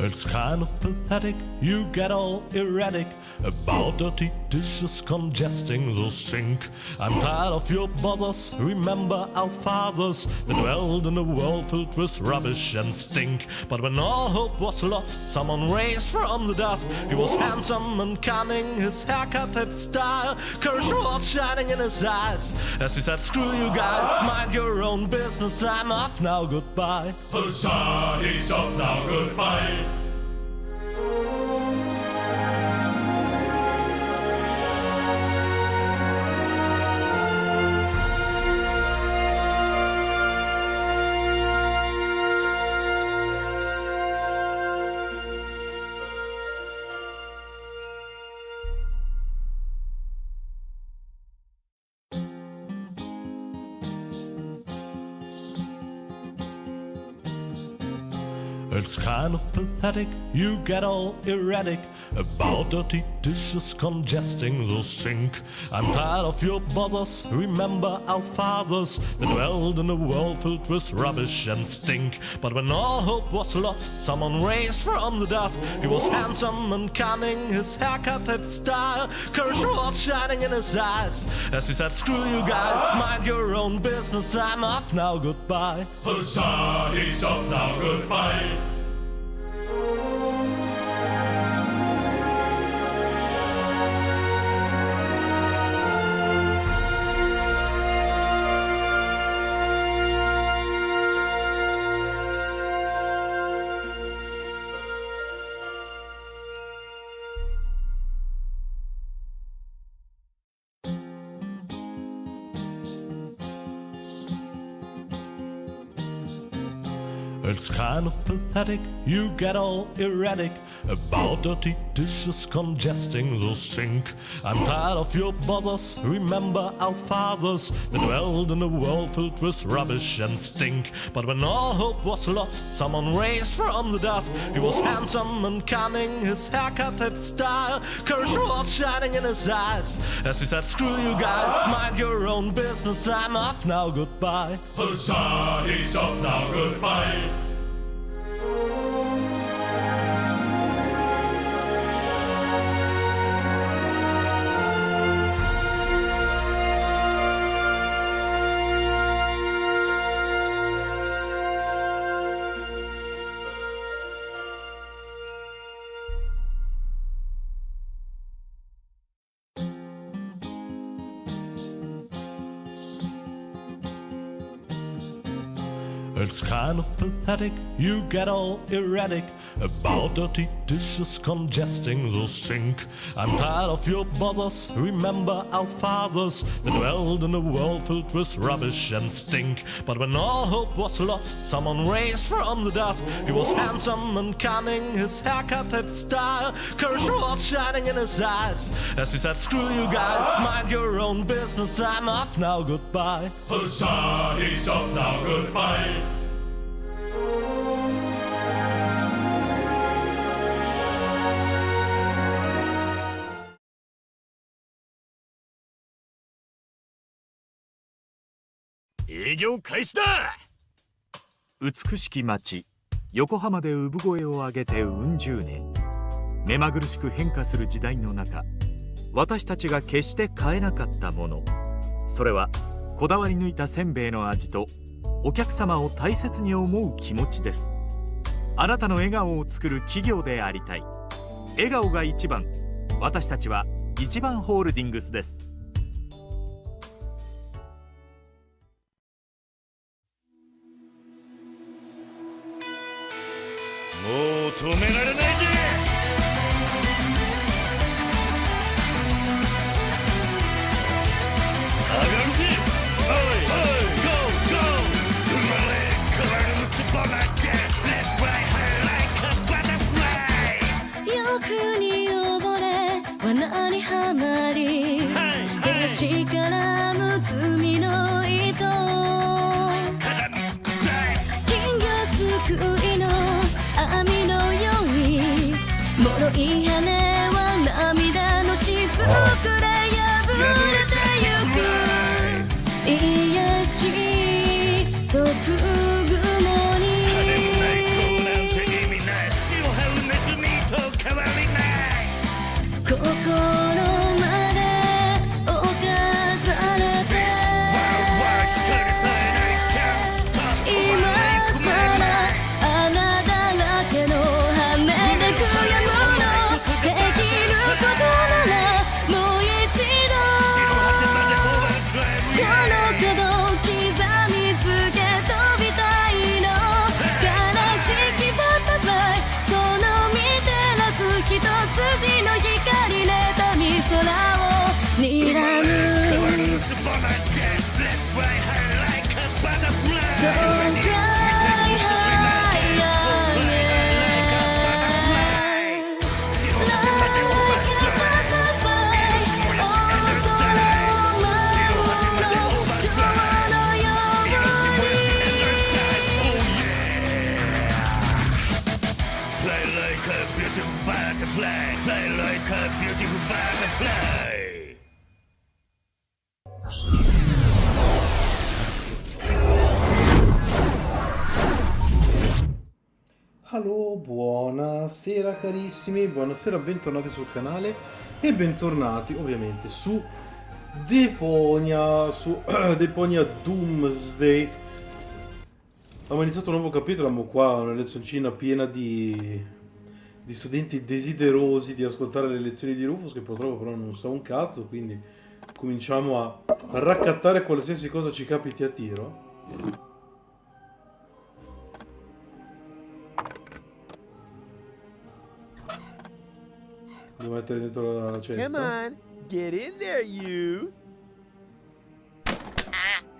It's kind of pathetic, you get all erratic about dirty dishes congesting the sink. I'm tired of your bothers, remember our fathers that dwelled in a world filled with rubbish and stink. But when all hope was lost, someone raised from the dust. He was handsome and cunning, his haircut had style, courage was shining in his eyes as he said, screw you guys, mind your own business, I'm off now, goodbye. Huzzah, he's off now, goodbye. It's kind of pathetic, you get all erratic about dirty dishes congesting the sink. I'm tired of your bothers, remember our fathers that dwelled in a world filled with rubbish and stink. But when all hope was lost, someone raised from the dust. He was handsome and cunning, his haircut had style, courage was shining in his eyes as he said, screw you guys, mind your own business, I'm off now, goodbye. Huzzah, he's off now, goodbye. It's kind of pathetic, you get all erratic about dirty dishes congesting the sink. I'm tired of your bothers, remember our fathers that dwelled in a world filled with rubbish and stink. But when all hope was lost, someone raised from the dust. He was handsome and cunning, his haircut had style, courage was shining in his eyes as he said, screw you guys, mind your own business, I'm off now, goodbye. Huzzah, he's off now, goodbye. It's kind of pathetic, you get all erratic about dirty dishes congesting the sink. I'm tired of your bothers, remember our fathers that dwelled in a world filled with rubbish and stink. But when all hope was lost, someone raised from the dust. He was handsome and cunning, his haircut had style, courage was shining in his eyes as he said, screw you guys, mind your own business, I'm off now, goodbye. Huzzah, he's off now, goodbye.美しき町横浜で産声を上げてうん十年、目まぐるしく変化する時代の中、私たちが決して変えなかったもの、それはこだわり抜いたせんべいの味とお客様を大切に思う気持ちです。あなたの笑顔を作る企業でありたい。笑顔が一番。私たちは一番ホールディングスです。もう止められないぜ。上がるぜ。おいおい、ゴーゴー。生まれ変わる結ばなきゃ。Let's fly high like a butterfly。欲に溺れ罠にはまり、出しからむ罪の糸。絡みつくくらい。金魚すくいの網のように脆い羽は涙の雫くらい破れてゆく。癒し毒雲に羽のない蝶なんて意味ない。血を張る a beautiful butterfly. Allo, buonasera carissimi, buonasera, bentornati sul canale e bentornati ovviamente su Deponia, Deponia Doomsday. Abbiamo iniziato un nuovo capitolo, abbiamo qua una lezioncina piena di studenti desiderosi di ascoltare le lezioni di Rufus, che purtroppo però non sa un cazzo, quindi cominciamo a raccattare qualsiasi cosa ci capiti a tiro. Devo mettere dentro la cesta. Come on, get in there, you.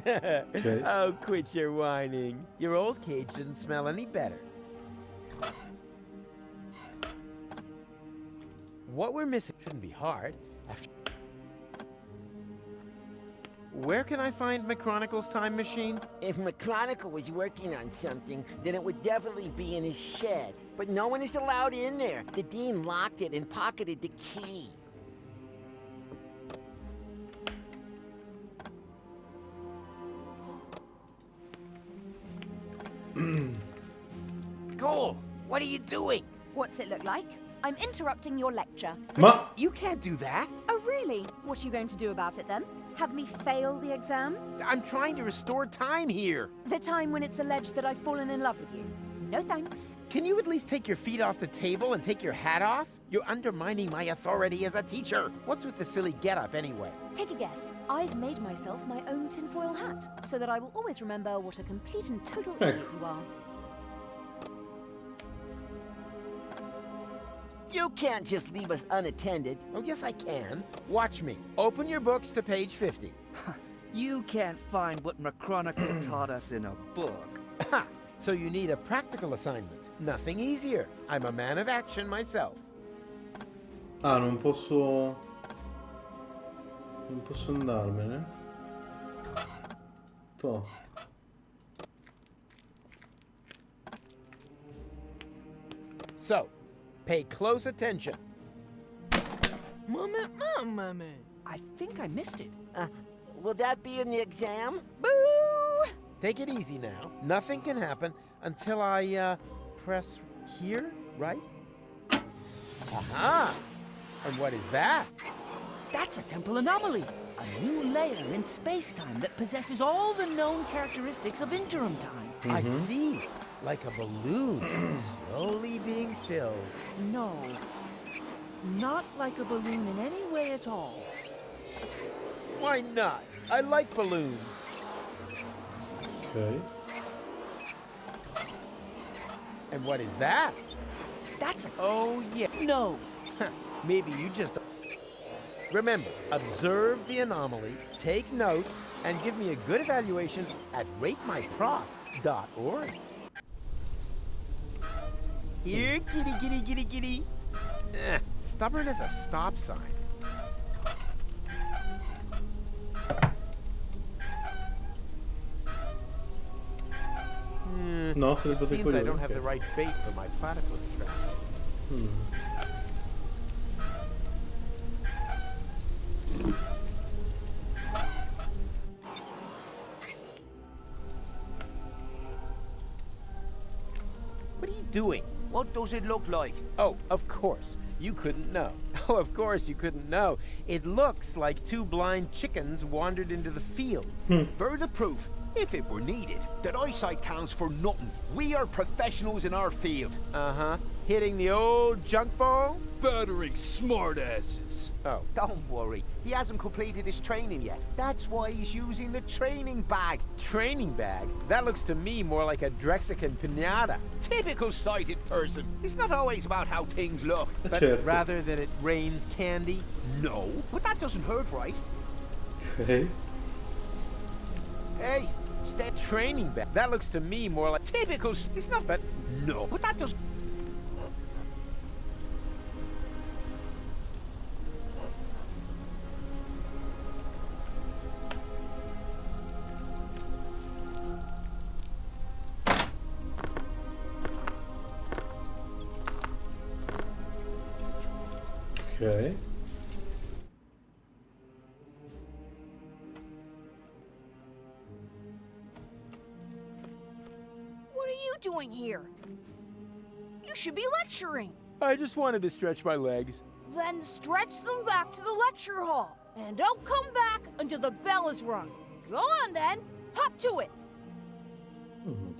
Okay. Oh, quit your whining. Your old cage didn't smell any better. What we're missing shouldn't be hard. Where can I find McChronicle's time machine? If McChronicle was working on something, then it would definitely be in his shed. But no one is allowed in there. The dean locked it and pocketed the key. Cole, what are you doing? What's it look like? I'm interrupting your lecture. Ma You can't do that. Oh, really? What are you going to do about it then? Have me fail the exam? I'm trying to restore time here. The time when it's alleged that I've fallen in love with you? No thanks. Can you at least take your feet off the table and take your hat off? You're undermining my authority as a teacher. What's with the silly getup anyway? Take a guess. I've made myself my own tinfoil hat, so that I will always remember what a complete and total idiot you are. You can't just leave us unattended. Oh, yes, I can. Watch me. Open your books to page 50. You can't find what McChronicle taught us in a book. Ha! So you need a practical assignment. Nothing easier. I'm a man of action myself. ah, non posso andarmene. Toh. So, pay close attention. Mama. I think I missed it. Will that be in the exam? Boo! Take it easy now. Nothing can happen until I, press here, right? Aha! And what is that? That's a temple anomaly. A new layer in space-time that possesses all the known characteristics of interim time. I see. Like a balloon, slowly being filled. No, not like a balloon in any way at all. Why not? I like balloons. Ok. And what is that? That's a... Oh, yeah. No. Maybe you just... Remember, observe the anomaly, take notes, and give me a good evaluation at ratemyprof.org. Here, kitty. Stubborn as a stop sign. No, se le state Seems I curioso, don't have ok. the right bait for my platypus trap. What are you doing? What does it look like? Oh, of course. You couldn't know. Oh, of course you couldn't know. It looks like two blind chickens wandered into the field. Further proof, if it were needed, that eyesight counts for nothing. We are professionals in our field. Uh-huh. Hitting the old junk ball? Battering smartasses. Oh. Don't worry, he hasn't completed his training yet. That's why he's using the training bag. Training bag? That looks to me more like a Drexican pinata. Typical sighted person. It's not always about how things look. But Certo. rather that it rains candy? No, but that doesn't hurt, right? Ok. Hey, step Training bag? That looks to me more like... typical. It's not, but no, but that doesn't. Ok. What are you doing here? You should be lecturing. I just wanted to stretch my legs. Then stretch them back to the lecture hall. And don't come back until the bell is rung. Go on then. Hop to it. Oh, Madonna.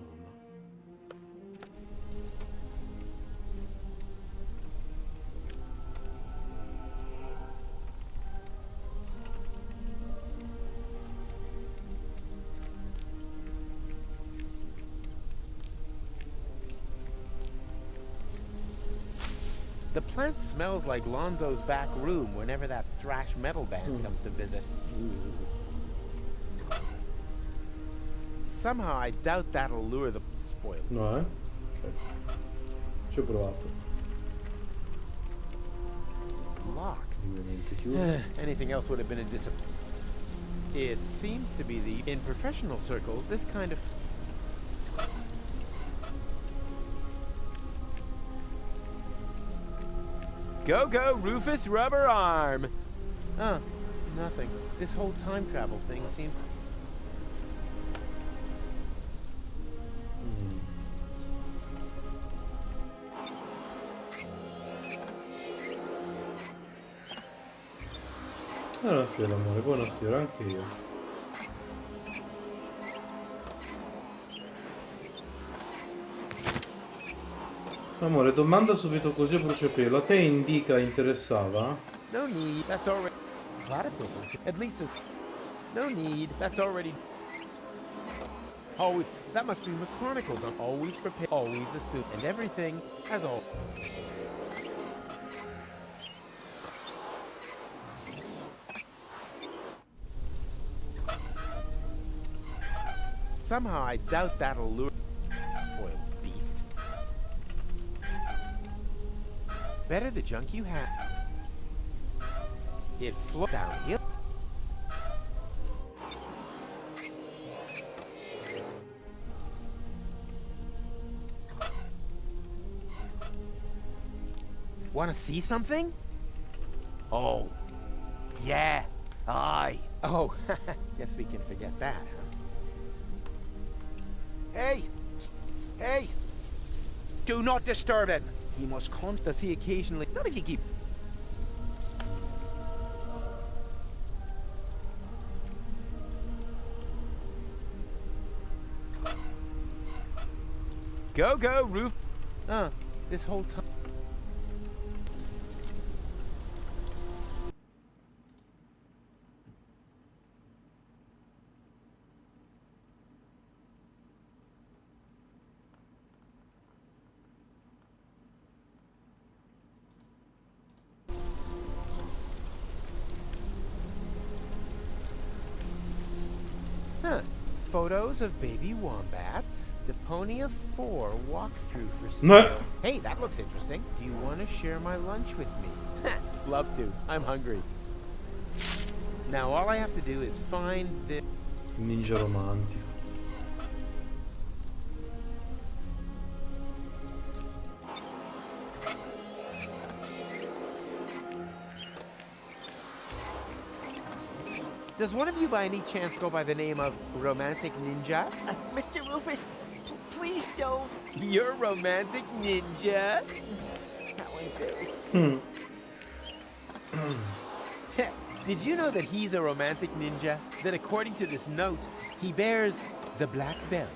The plant smells like Lonzo's back room whenever that thrash metal band comes to visit. Somehow I doubt that'll lure the spoil. No, Ok. Ci ho provato. Locked. Ovviamente chiuso. Anything else would have been a disappointment. It seems to be in professional circles, this kind of... Go, Rufus Rubber Arm! Oh, nothing. This whole time travel thing seems... Buonasera amore, buonasera anche io. Amore, domanda subito così a bruciapelo. A te indica interessava? No need, that's already... Platypuses. At least it's... No need, that's already... Always... That must be McChronicles. I'm always prepared, always assume, and everything as all... Somehow I doubt that'll lure... Spoiled beast. Better the junk you have. It floats downhill. Want to see something? Oh. Yeah. Aye. Oh, guess we can forget that, huh? Hey! Hey! Do not disturb him! He must Does he occasionally... Not if you keep... Go, Roof... this whole time... Photos of baby wombats. Deponia 4 walkthrough for sale. Hey, that looks interesting. Do you want to share my lunch with me? Love to. I'm hungry. Now all I have to do is find this... Ninja romantico. Does one of you by any chance go by the name of Romantic Ninja? Mr. Rufus, please don't. You're Romantic Ninja? How embarrassing. Did you know that he's a romantic ninja? That according to this note, he bears the black belt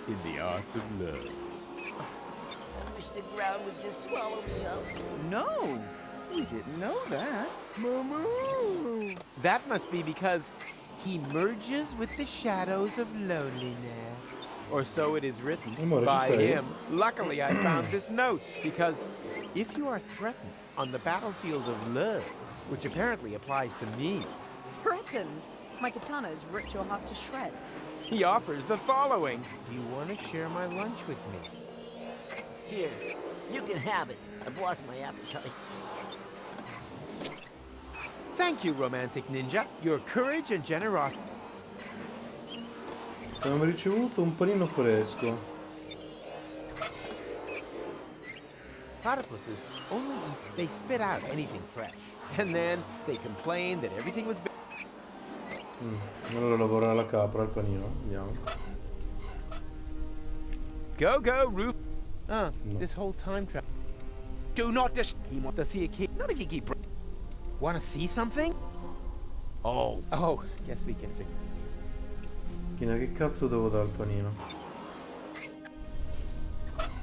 in the arts of love. I wish the ground would just swallow me up. No, we didn't know that. That must be because he merges with the shadows of loneliness. Or so it is written by him. Luckily, I found this note, because if you are threatened on the battlefield of love, which apparently applies to me. Threatened? My katana's ripped your heart to shreds. He offers the following. Do you want to share my lunch with me? Here, you can have it. I've lost my appetite. Thank you, Romantic Ninja. Your courage and generosity. Abbiamo ricevuto un panino fresco. Platypuses only eat, they spit out anything fresh. And then they complained that everything was Allora lavora la capra al panino, vediamo. Go, Roof. This whole time trap. Do not Does he keep? Not if you keep. Want to see something? Oh, guess we can figure. China, che cazzo devo dare al panino?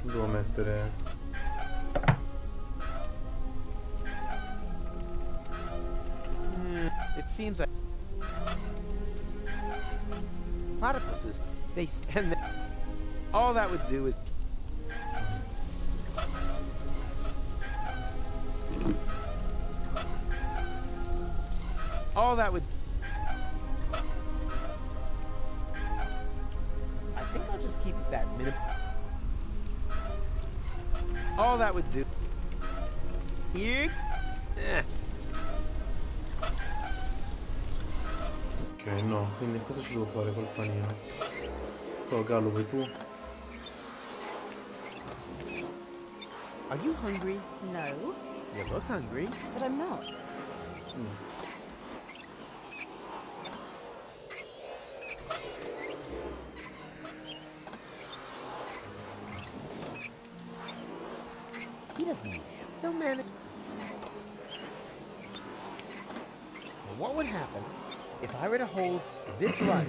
Devo mettere... It seems like platypuses. All that would do is. All that would. I think I'll just keep it that minimum. All that would do. Here. Ok, no, quindi cosa ci devo fare col panino? Oh, Gallo, vai tu? Are you hungry? No, You look hungry. but I'm not. He doesn't need him. He'll manage. Well, what would happen if I were to hold this lunch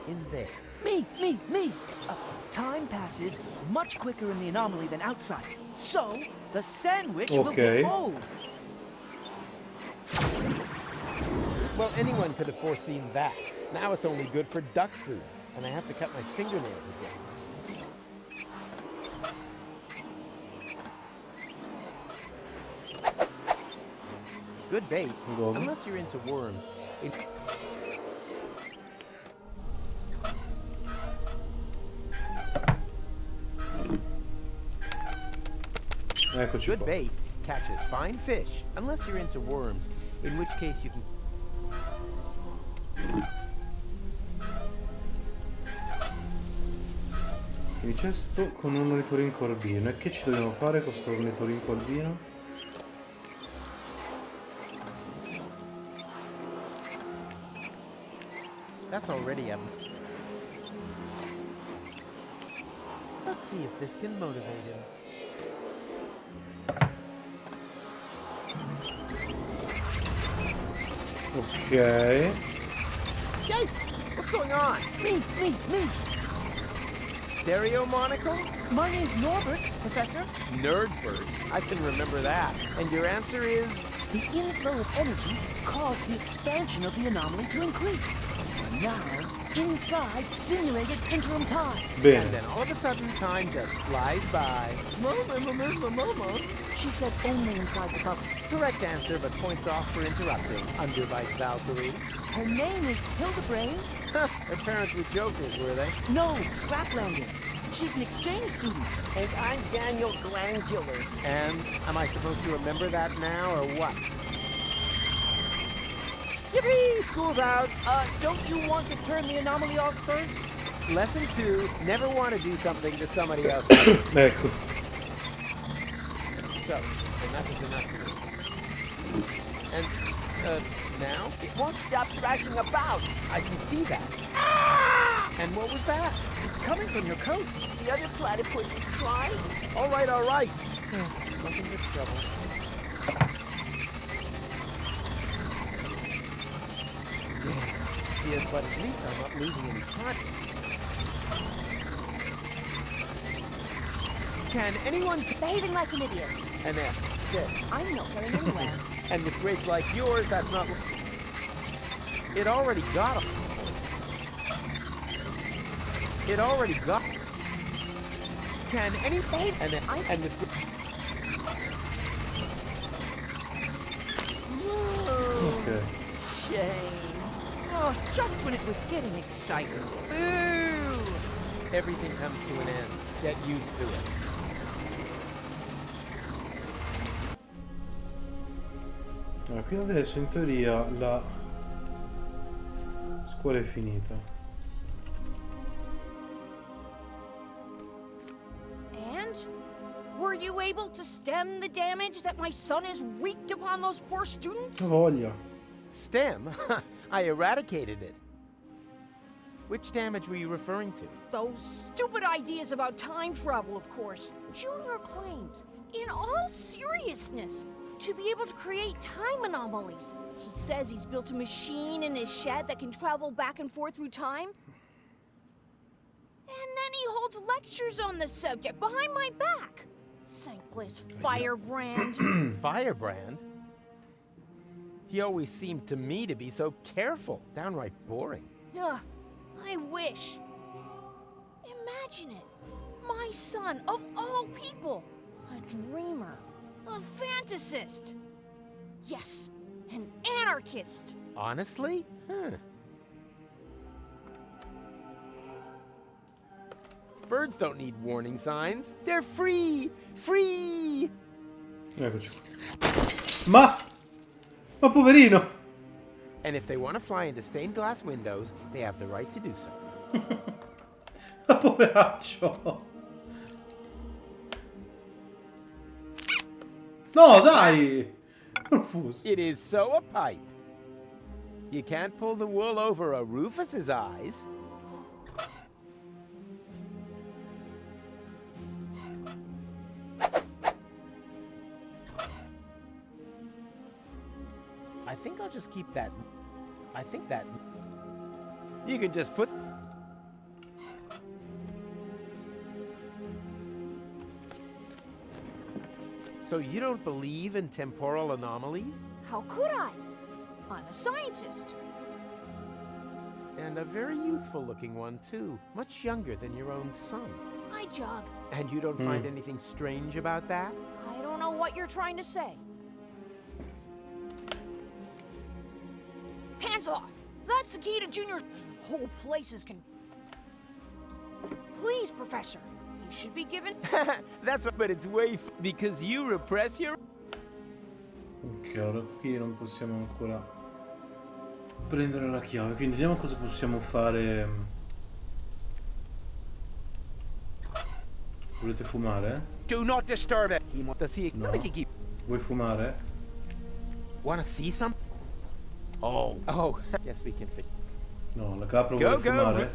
in there? Me! Time passes much quicker in the anomaly than outside. So, the sandwich will Okay. be old. Well, anyone could have foreseen that. Now it's only good for duck food, and I have to cut my fingernails again. Good bait, Go. unless you're into worms. Eccoci Good qua. bait catches fine fish, unless you're into worms, in which case you can. Il cesto con un ornitorincolbino. E che ci dobbiamo fare con questo ornitorincolbino? That's already a. Let's see if this can motivate him. Ok. Yikes! What's going on? Me! Stereo monocle? My name's Norbert, Professor. Nerdbird. I can remember that. And your answer is? The inflow of energy caused the expansion of the anomaly to increase. Now, inside simulated interim time. And Bene. then all of a sudden time just flies by. Mama. She said only inside the bubble. Correct answer, but points off for interrupting. Underbite Valkyrie. Her name is Hildebrand. Her parents were jokers, were they? No, Scraplanders. She's an exchange student. And I'm Daniel Glandular. And am I supposed to remember that now, or what? Yippee! School's out! Don't you want to turn the anomaly off first? Lesson 2, never want to do something that somebody else does. Ecco. So, enough is enough. And, now? It won't stop thrashing about. I can see that. And what was that? It's coming from your coat. The other platypus is trying. All right. Nothing but trouble. Damn. Yes, but at least I'm not losing any time. Can anyone Behaving like an idiot. an F, sit. I'm not going anywhere. And with grades like yours, that's not. It already got us. It already got us. Can any and then and with. Ok. Shame. Oh, just when it was getting exciting. Boo! Everything comes to an end. Get used to it. Allora, qui adesso in teoria la scuola è finita. And Were you able to stem the damage that my son has wreaked upon those poor students? Voglia. Stem? I eradicated it. Which damage were you referring to? Those stupid ideas about time travel, of course. Junior claims, in all seriousness, to be able to create time anomalies. He says he's built a machine in his shed that can travel back and forth through time. And then he holds lectures on the subject behind my back. Thankless firebrand. Firebrand? He always seemed to me to be so careful, downright boring. Ugh, I wish. Imagine it. My son, of all people, a dreamer, a fantasist. Yes, an anarchist. Honestly? Huh. Birds don't need warning signs. They're free! Free! Eccoci qua. Ma poverino! And if they want to fly into stained glass windows, they have the right to do so. Ma poveraccio! No, dai! Rufus. It is so a pipe. You can't pull the wool over a Rufus's eyes. I think I'll just keep that. I think that. You can just put. So you don't believe in temporal anomalies? How could I? I'm a scientist. And a very youthful-looking one, too. Much younger than your own son. I jog. And you don't find anything strange about that? I don't know what you're trying to say. Hands off! That's the key to Junior's whole place is Please, Professor. He should be given... That's but it's way because you repress your... Ok, ora qui non possiamo ancora prendere la chiave, quindi vediamo cosa possiamo fare. Volete fumare? Do not disturb it. No. Vuoi fumare? Wanna see some? Oh. Yes, we can fit. No, la capra vuole fumare?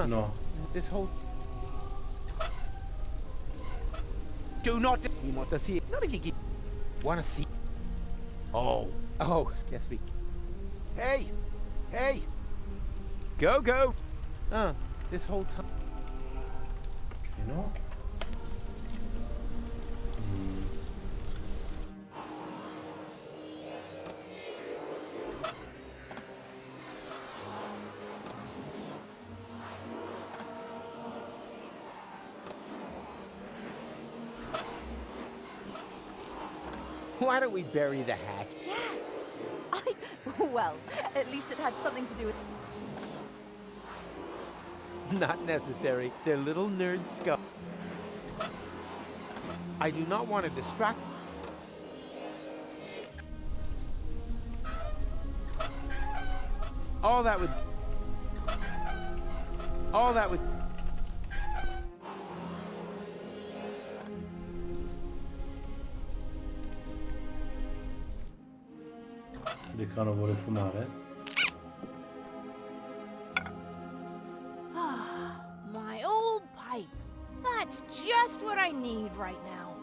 No. This whole... Do not... Wanna see? Oh. Yes, we... Hey! Go! This whole time... Okay, no. Why don't we bury the hatch? Yes! Well, at least it had something to do with... Not necessary. They're little nerd scum. I do not want to distract... All that would... Decano vuole fumare? My old pipe. That's just what I need right now.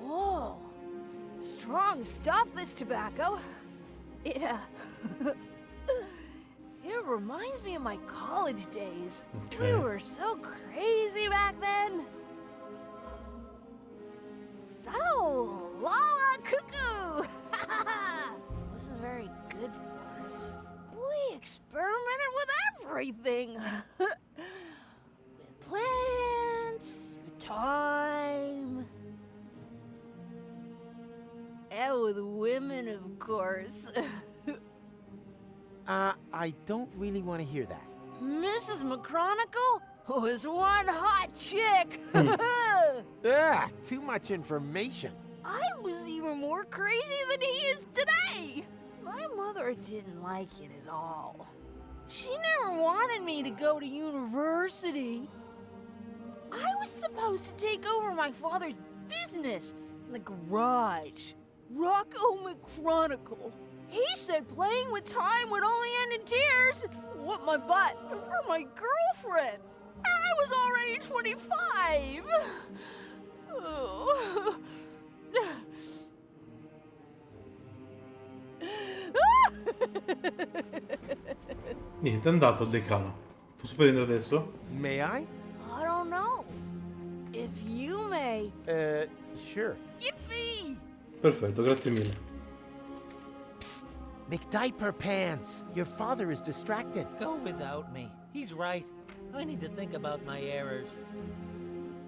Whoa. Strong stuff, this tobacco. It reminds me of my college days. Okay. We were so crazy back then. So, Lala Cuckoo! Wasn't very good for us. We experimented with everything. With plants, with time, and with women, of course. I don't really want to hear that. Mrs. McChronicle was one hot chick. Too much information. I was even more crazy than he is today. My mother didn't like it at all. She never wanted me to go to university. I was supposed to take over my father's business in the garage. Rocco Chronicle. He said playing with time would only end in tears. What my butt for my girlfriend. I was already 25. Oh. Niente, è andato il decano. Posso prendere adesso? May I? I don't know. If you may. Sure. Yippee! Perfetto, grazie mille. Psst! McDiaper Pants! Your father is distracted. Go without me. He's right. I need to think about my errors.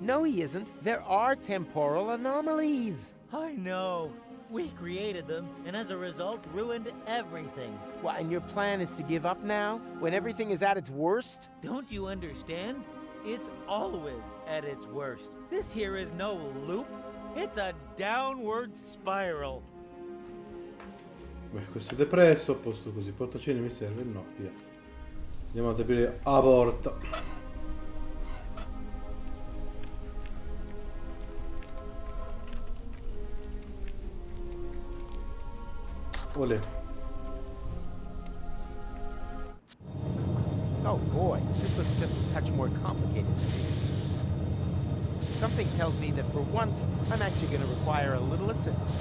No, he isn't. There are temporal anomalies. I know. We created them, and as a result, ruined everything. What, and your plan is to give up now, when everything is at its worst? Don't you understand? It's always at its worst. This here is no loop. It's a downward spiral. Beh, questo è depresso, a posto così. Portacene mi serve? No, via. Andiamo ad aprire la porta. Olè. Oh boy, this looks just a touch more complicated to me. Something tells me that for once, I'm actually going to require a little assistance.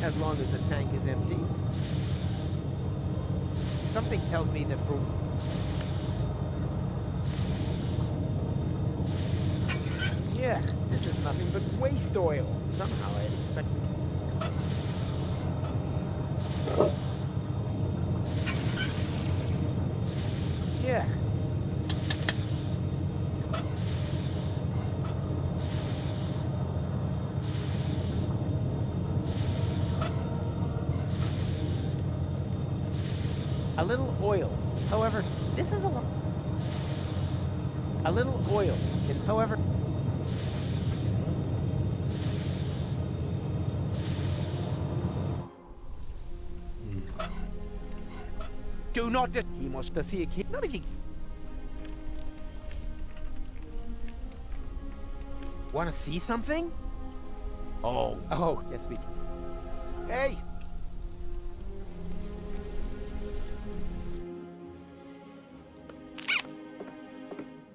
As long as the tank is empty. Something tells me that for... Yeah, this is nothing but waste oil. Somehow I'd expected... Yeah. A little oil. However, this is a lot. A little oil. And however... Do not... He must see a kid. Not if he... Want to see something? Oh, yes we... Hey!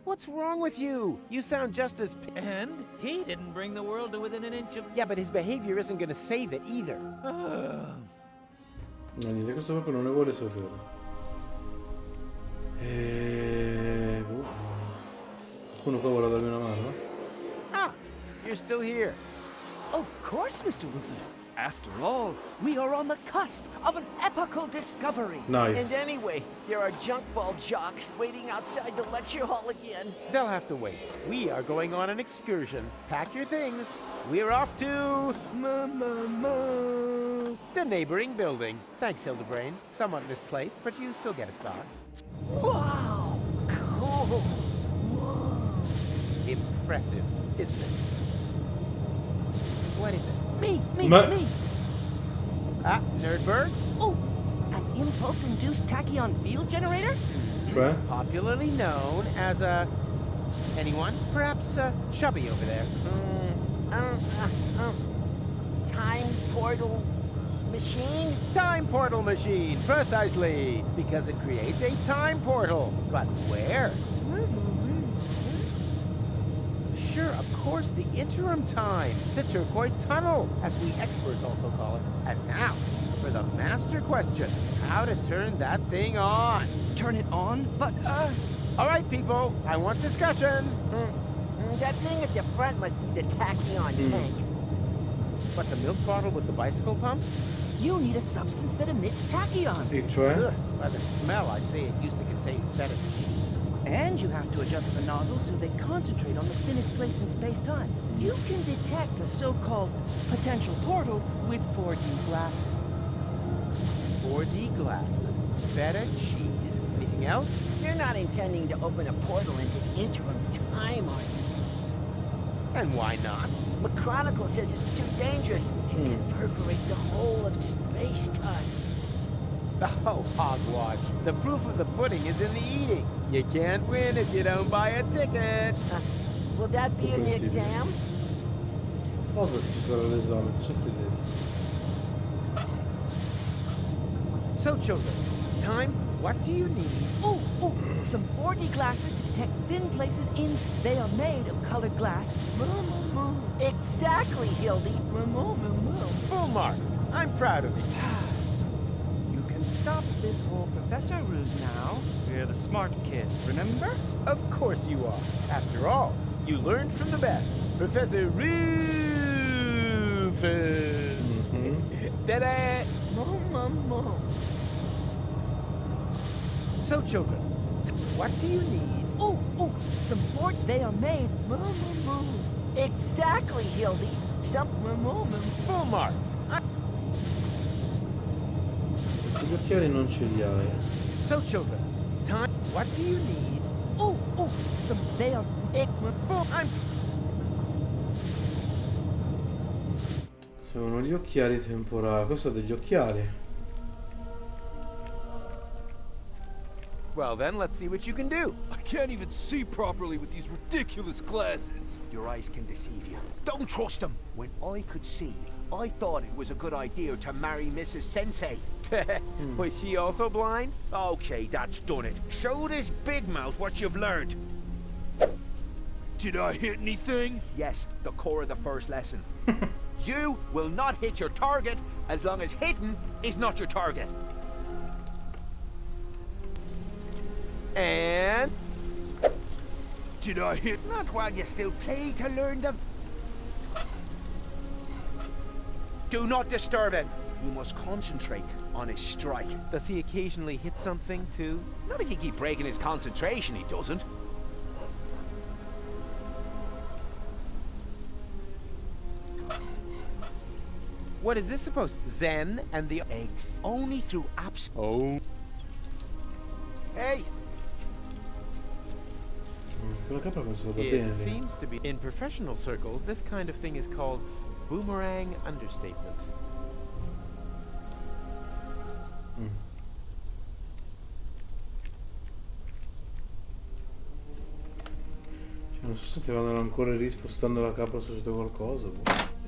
What's wrong with you? You sound just as... And he didn't bring the world to within an inch of... Yeah, but his behavior isn't going to save it either. No, niente, questo proprio non ne vuole sapere. Qualcuno qua vuole darmi una mano? Ah, you're still here. Of course, Mr. Rufus. After all, we are on the cusp of an epochal discovery. Nice. And anyway, there are junk ball jocks waiting outside the lecture hall again. They'll have to wait. We are going on an excursion. Pack your things. We're off to... the neighboring building. Thanks, Hildebrain. Somewhat misplaced, but you still get a star. Wow! Cool! Whoa! Impressive, isn't it? What is it? Me! Ah, Nerdberg? Oh! An impulse-induced tachyon field generator? Cioè? Popularly known as a... Anyone? Perhaps Chubby over there. Time portal machine? Time portal machine, precisely. Because it creates a time portal. But where? Sure, of course, the interim time. The turquoise tunnel, as we experts also call it. And now, for the master question. How to turn that thing on. Turn it on? But, All right, people, I want discussion. That thing at the front must be the tachyon tank. But the milk bottle with the bicycle pump? you need a substance that emits tachyons. E cioè? Ugh, by the smell, I'd say it used to contain fetid cheese. And you have to adjust the nozzles so they concentrate on the thinnest place in space-time. You can detect a so-called potential portal with 4D glasses. 4D glasses, feta cheese, anything else? You're not intending to open a portal into interim time, are you? And why not? McChronicle says it's too dangerous. It can perforate the whole of space-time. Oh, hogwash. The proof of the pudding is in the eating. You can't win if you don't buy a ticket. Will that be in the exam? Ovvio che ci sarà l'esame, cosa credete? So, children, time, what do you need? Ooh, some 4D glasses to detect thin places in They are made of colored glass. Exactly, Hildy. Full marks. I'm proud of you. You can stop this whole professor ruse now. We're the smart kids, remember? Of course you are. After all, you learned from the best. Professor Rufus. Ta-da! So, children, what do you need? Ooh, some board. They are made. Exactly, Hildy. Some Full marks. Gli occhiali non ce li hai. So, children, time. What do you need? Ooh, some. They are full. I'm. Sono gli occhiali temporali. Questo ha degli occhiali. Well, then, let's see what you can do. I can't even see properly with these ridiculous glasses. Your eyes can deceive you. Don't trust them. When I could see, I thought it was a good idea to marry Mrs. Sensei. Was she also blind? Okay, that's done it. Show this big mouth what you've learned. Did I hit anything? Yes, the core of the first lesson. You will not hit your target as long as hitting is not your target. And... Did I hit? Not while you still play to learn the... Do not disturb him. You must concentrate on his strike. Does he occasionally hit something, too? Not if you keep breaking his concentration, he doesn't. What is this supposed to? Zen and the eggs. Only through apps. Oh. Hey! It seems to be. In professional circles, this kind of thing is called boomerang understatement. Non so se ti vanno ancora rispostando la capra se succede qualcosa. Boh.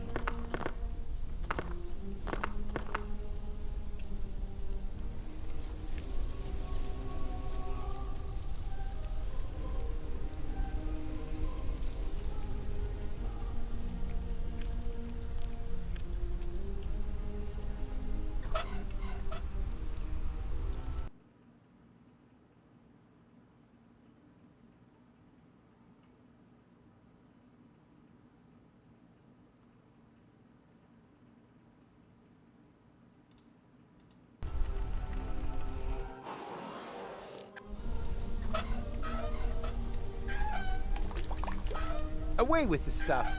Away with the stuff.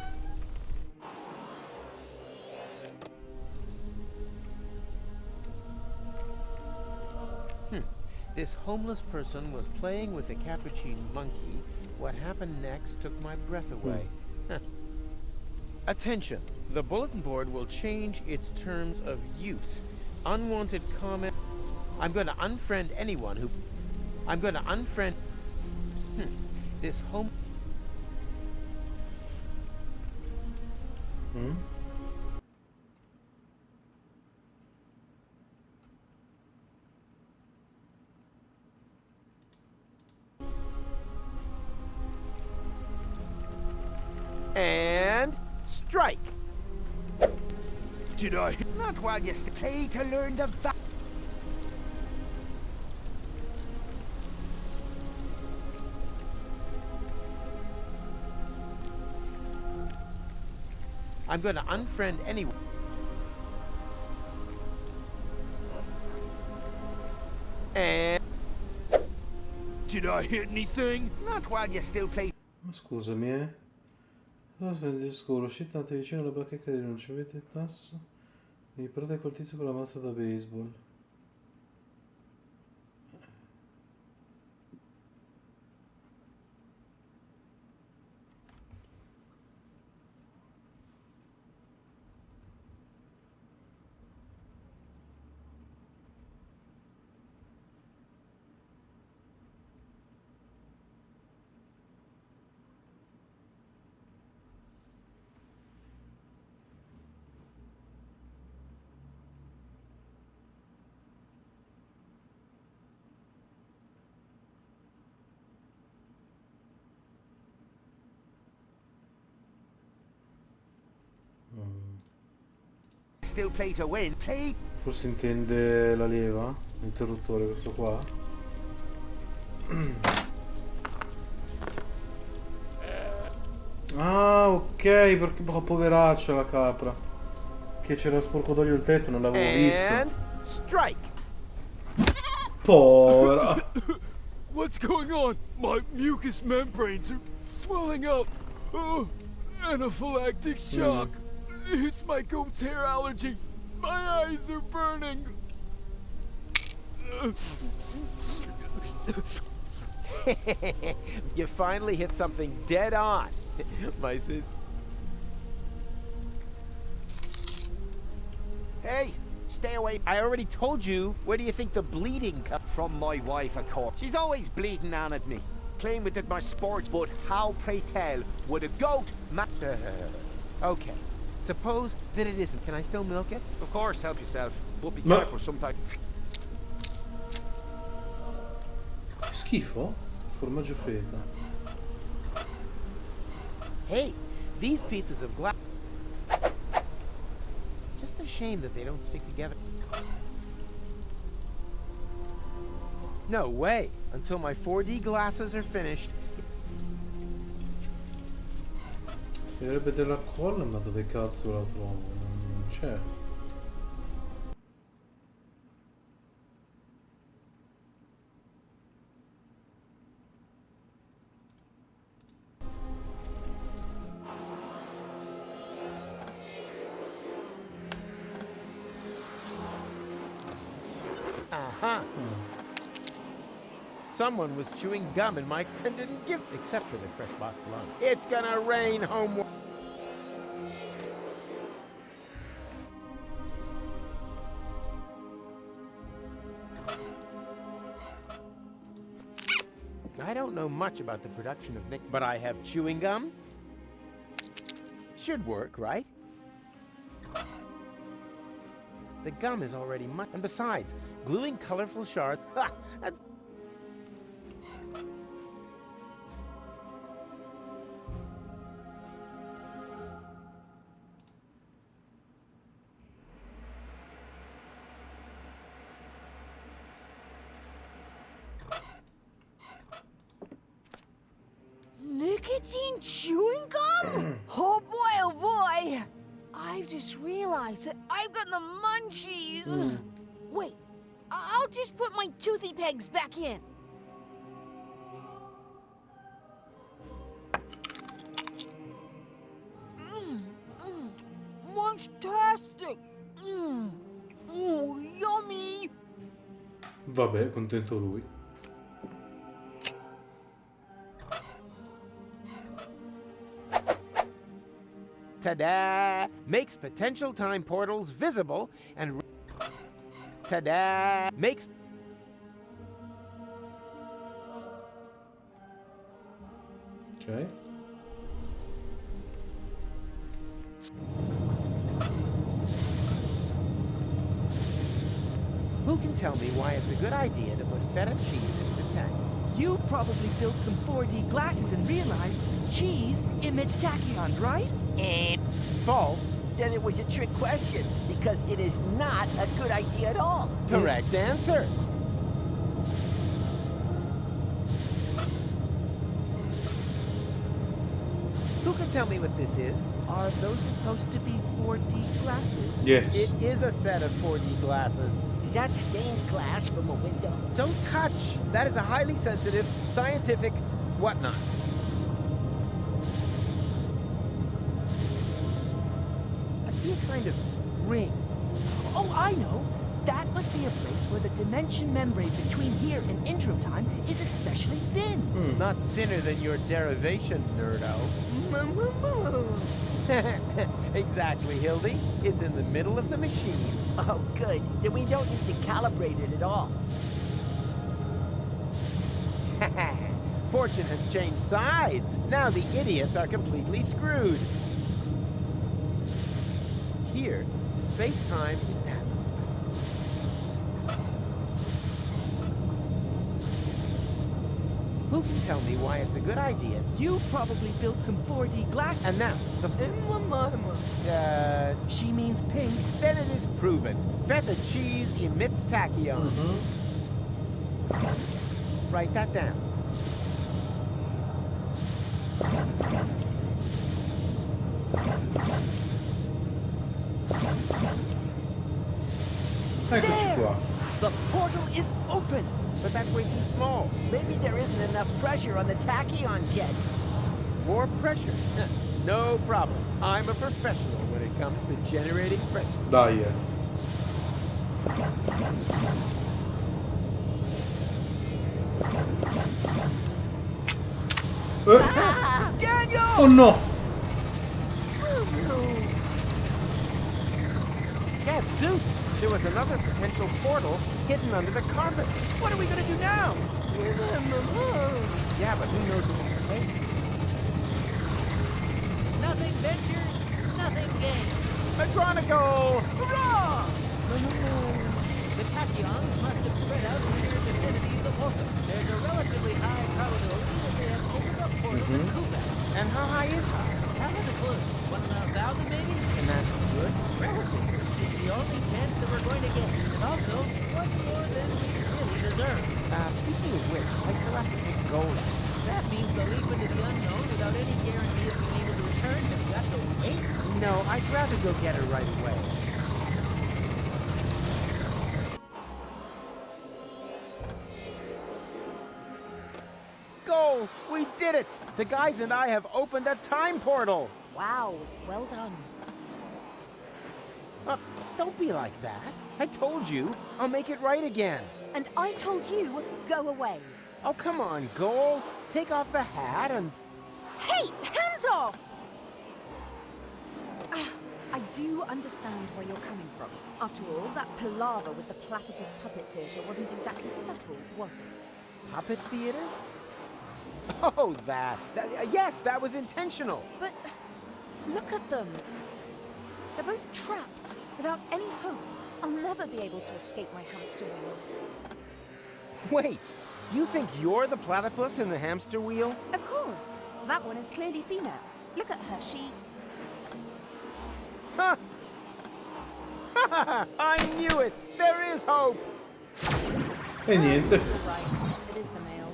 This homeless person was playing with a capuchin monkey. What happened next took my breath away. Attention. The bulletin board will change its terms of use. Unwanted comment. I'm going to unfriend anyone who... I'm going to unfriend... This home... And strike. Did I? Not while you play to learn the I'm going to unfriend anyone. And... Did I hit anything? Not while you still play. Ma scusami, eh. Cosa prendi il scuro? Uscitate vicino alla bacheca di non ci avete il tasso? Devi prendere col tizio con la mazza da baseball. still play to win. Play. Forse intende la leva, l'interruttore questo qua. Ah, ok, perché poveraccia la capra. Che c'era sporco d'olio il tetto, non l'avevo visto. Strike. Povera. What's going on? My mucous membranes are swelling up. Oh, anaphylactic shock. It's my goat's hair allergy. My eyes are burning. You finally hit something dead on. My sis. Hey, stay away. I already told you. Where do you think the bleeding comes From my wife, of course. She's always bleeding on at me. Claiming that my sports, but how, pray tell, would a goat Okay. Suppose that it isn't. Can I still milk it? Of course, help yourself. But be No. careful sometimes. Schifo? Formaggio feta. Hey, these pieces of glass. Just a shame that they don't stick together. No way. Until my 4D glasses are finished. Servirebbe della colla, ma dove cazzo la trovo? Non c'è. Uh-huh. Someone was chewing gum in my and didn't give, except for the fresh box lunch. It's gonna rain homework. I don't know much about the production of Nick, but I have chewing gum. Should work, right? The gum is already much, and besides, gluing colorful shards. Ha! That's. Nicotine chewing gum? Oh boy, I've just realized that I've got the munchies. Wait, I'll just put my toothy pegs back in. Munchtastic. Oh, yummy. Vabbè, contento lui. Ta-da! Makes potential time portals visible and ta-da! Makes Ok. Who can tell me why it's a good idea to put feta cheese in the tank? You probably built some 4D glasses and realized cheese emits tachyons, right? False. Then it was a trick question, because it is not a good idea at all. Correct answer. Who can tell me what this is? Are those supposed to be 4D glasses? Yes. It is a set of 4D glasses. Is that stained glass from a window? Don't touch! That is a highly sensitive, scientific whatnot. I see a kind of ring. Oh, I know! That must be a place where the dimension membrane between here and interim time is especially thin. Not thinner than your derivation, nerdo. Exactly, Hildy. It's in the middle of the machine. Oh, good. Then we don't need to calibrate it at all. Fortune has changed sides. Now the idiots are completely screwed. Here, space-time. Who can tell me why it's a good idea? You probably built some 4D glass. And now, the... She means pink. Then it is proven. Feta cheese emits tachyons. Write that down. Eccoci qua. The portal is open. But that's way too small. Maybe there isn't enough pressure on the tachyon jets. More pressure? No problem. I'm a professional when it comes to generating pressure. Dai. Daniel! Oh no! Gadzooks! There was another potential portal hidden under the carpet. What are we gonna do now? Yeah, but who knows if it's safe? Nothing ventured, nothing gained. Chronicle! Hurrah! The tachyons must have spread out in the near vicinity of the portal. There's a relatively high probability that they have opened up portal to Kuba. And how high is high? Haven't a clue. 1,000 maybe? And that's good? Relative. It's the only chance that we're going to get. And also, what more than we really deserve. Speaking of which, I still have to pick gold. That means the leap into the unknown without any guarantee of being able to return. Have you got to wait? No, I'd rather go get her right away. Goal! We did it! The guys and I have opened a time portal! Wow, well done. Don't be like that. I told you, I'll make it right again. And I told you, go away. Oh, come on, Goal. Take off the hat and... Hey, hands off! I do understand where you're coming from. After all, that palaver with the platypus puppet theatre wasn't exactly subtle, was it? Puppet theater? Oh, that yes, that was intentional. But look at them. They're both trapped, without any hope. I'll never be able to escape my hamster wheel. Wait, you think you're the platypus in the hamster wheel? Of course. That one is clearly female. Look at her, she... Ha! I knew it! There is hope! E niente. You're right. It is the male.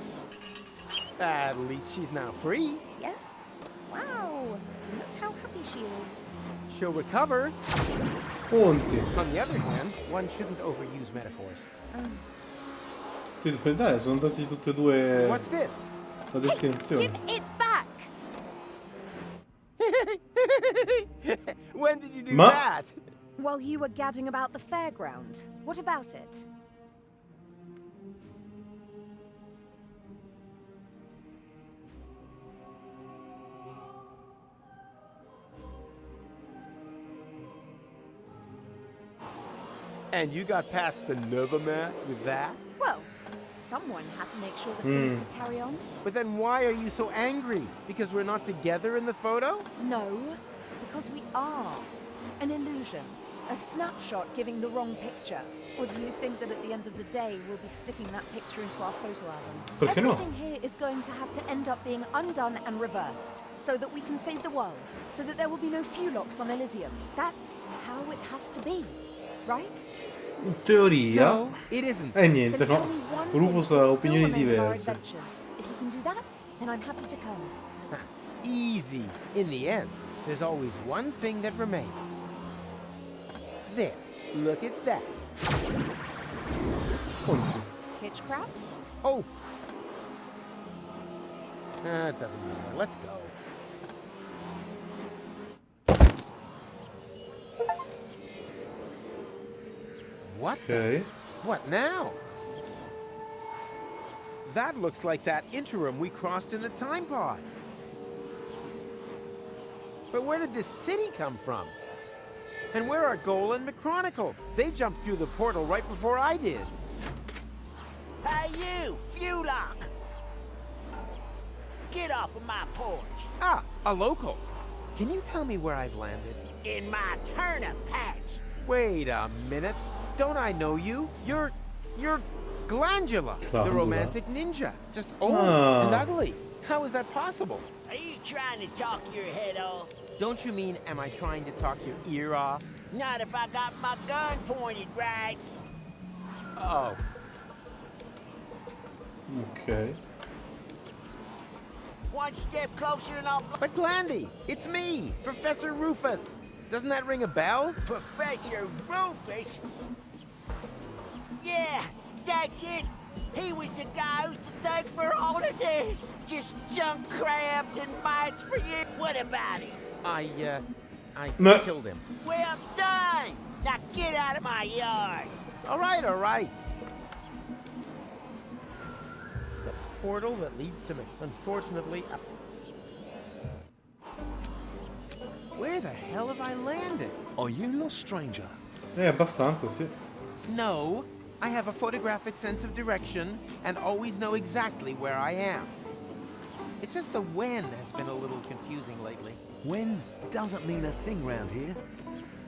At least she's now free. Yes. Wow. Look how happy she is. She'll recover. Punti. On the other hand, one shouldn't overuse metaphors. Dai, sono andati tutti e due What's this? a destinazione. Give it back! When did you do that? While you were gadding about the fairground. What about it? And you got past the Novomat with that? Well, someone had to make sure that things could carry on. But then why are you so angry? Because we're not together in the photo? No, because we are. An illusion. A snapshot giving the wrong picture. Or do you think that at the end of the day we'll be sticking that picture into our photo album? Perché no? Everything here is going to have to end up being undone and reversed, so that we can save the world, so that there will be no Fulocks on Elysium. That's how it has to be, right? In teoria. No, it isn't. E niente, no. Rufus ha opinioni diverse. If you can do that, then I'm happy to come. Easy. In the end, there's always one thing that remains. There. Look at that. Punti. Hitch crab? Oh. It doesn't matter. Let's go. What Ok. What now? That looks like that interim we crossed in the time pod. But where did this city come from? And where are Goal and McChronicle? They jumped through the portal right before I did. Hey you, Fulock! Get off of my porch. Ah, a local. Can you tell me where I've landed? In my turnip patch. Wait a minute. Don't I know you? You're Glandula, the romantic ninja. Just old and ugly. How is that possible? Are you trying to talk your head off? Don't you mean, am I trying to talk your ear off? Not if I got my gun pointed right. Oh. Ok. One step closer and I'll... But Glandy, it's me, Professor Rufus. Doesn't that ring a bell? Professor Rufus? Yeah, that's it. He was the guy who's to thank for all of this. Just junk crabs and mites for you. What about him? I killed him. Well done. Now get out of my yard. All right, all right. The portal that leads to me. Unfortunately, where the hell have I landed? Are you lost, stranger? Abbastanza, sì. No, I have a photographic sense of direction and always know exactly where I am. It's just the when has been a little confusing lately. When doesn't mean a thing round here.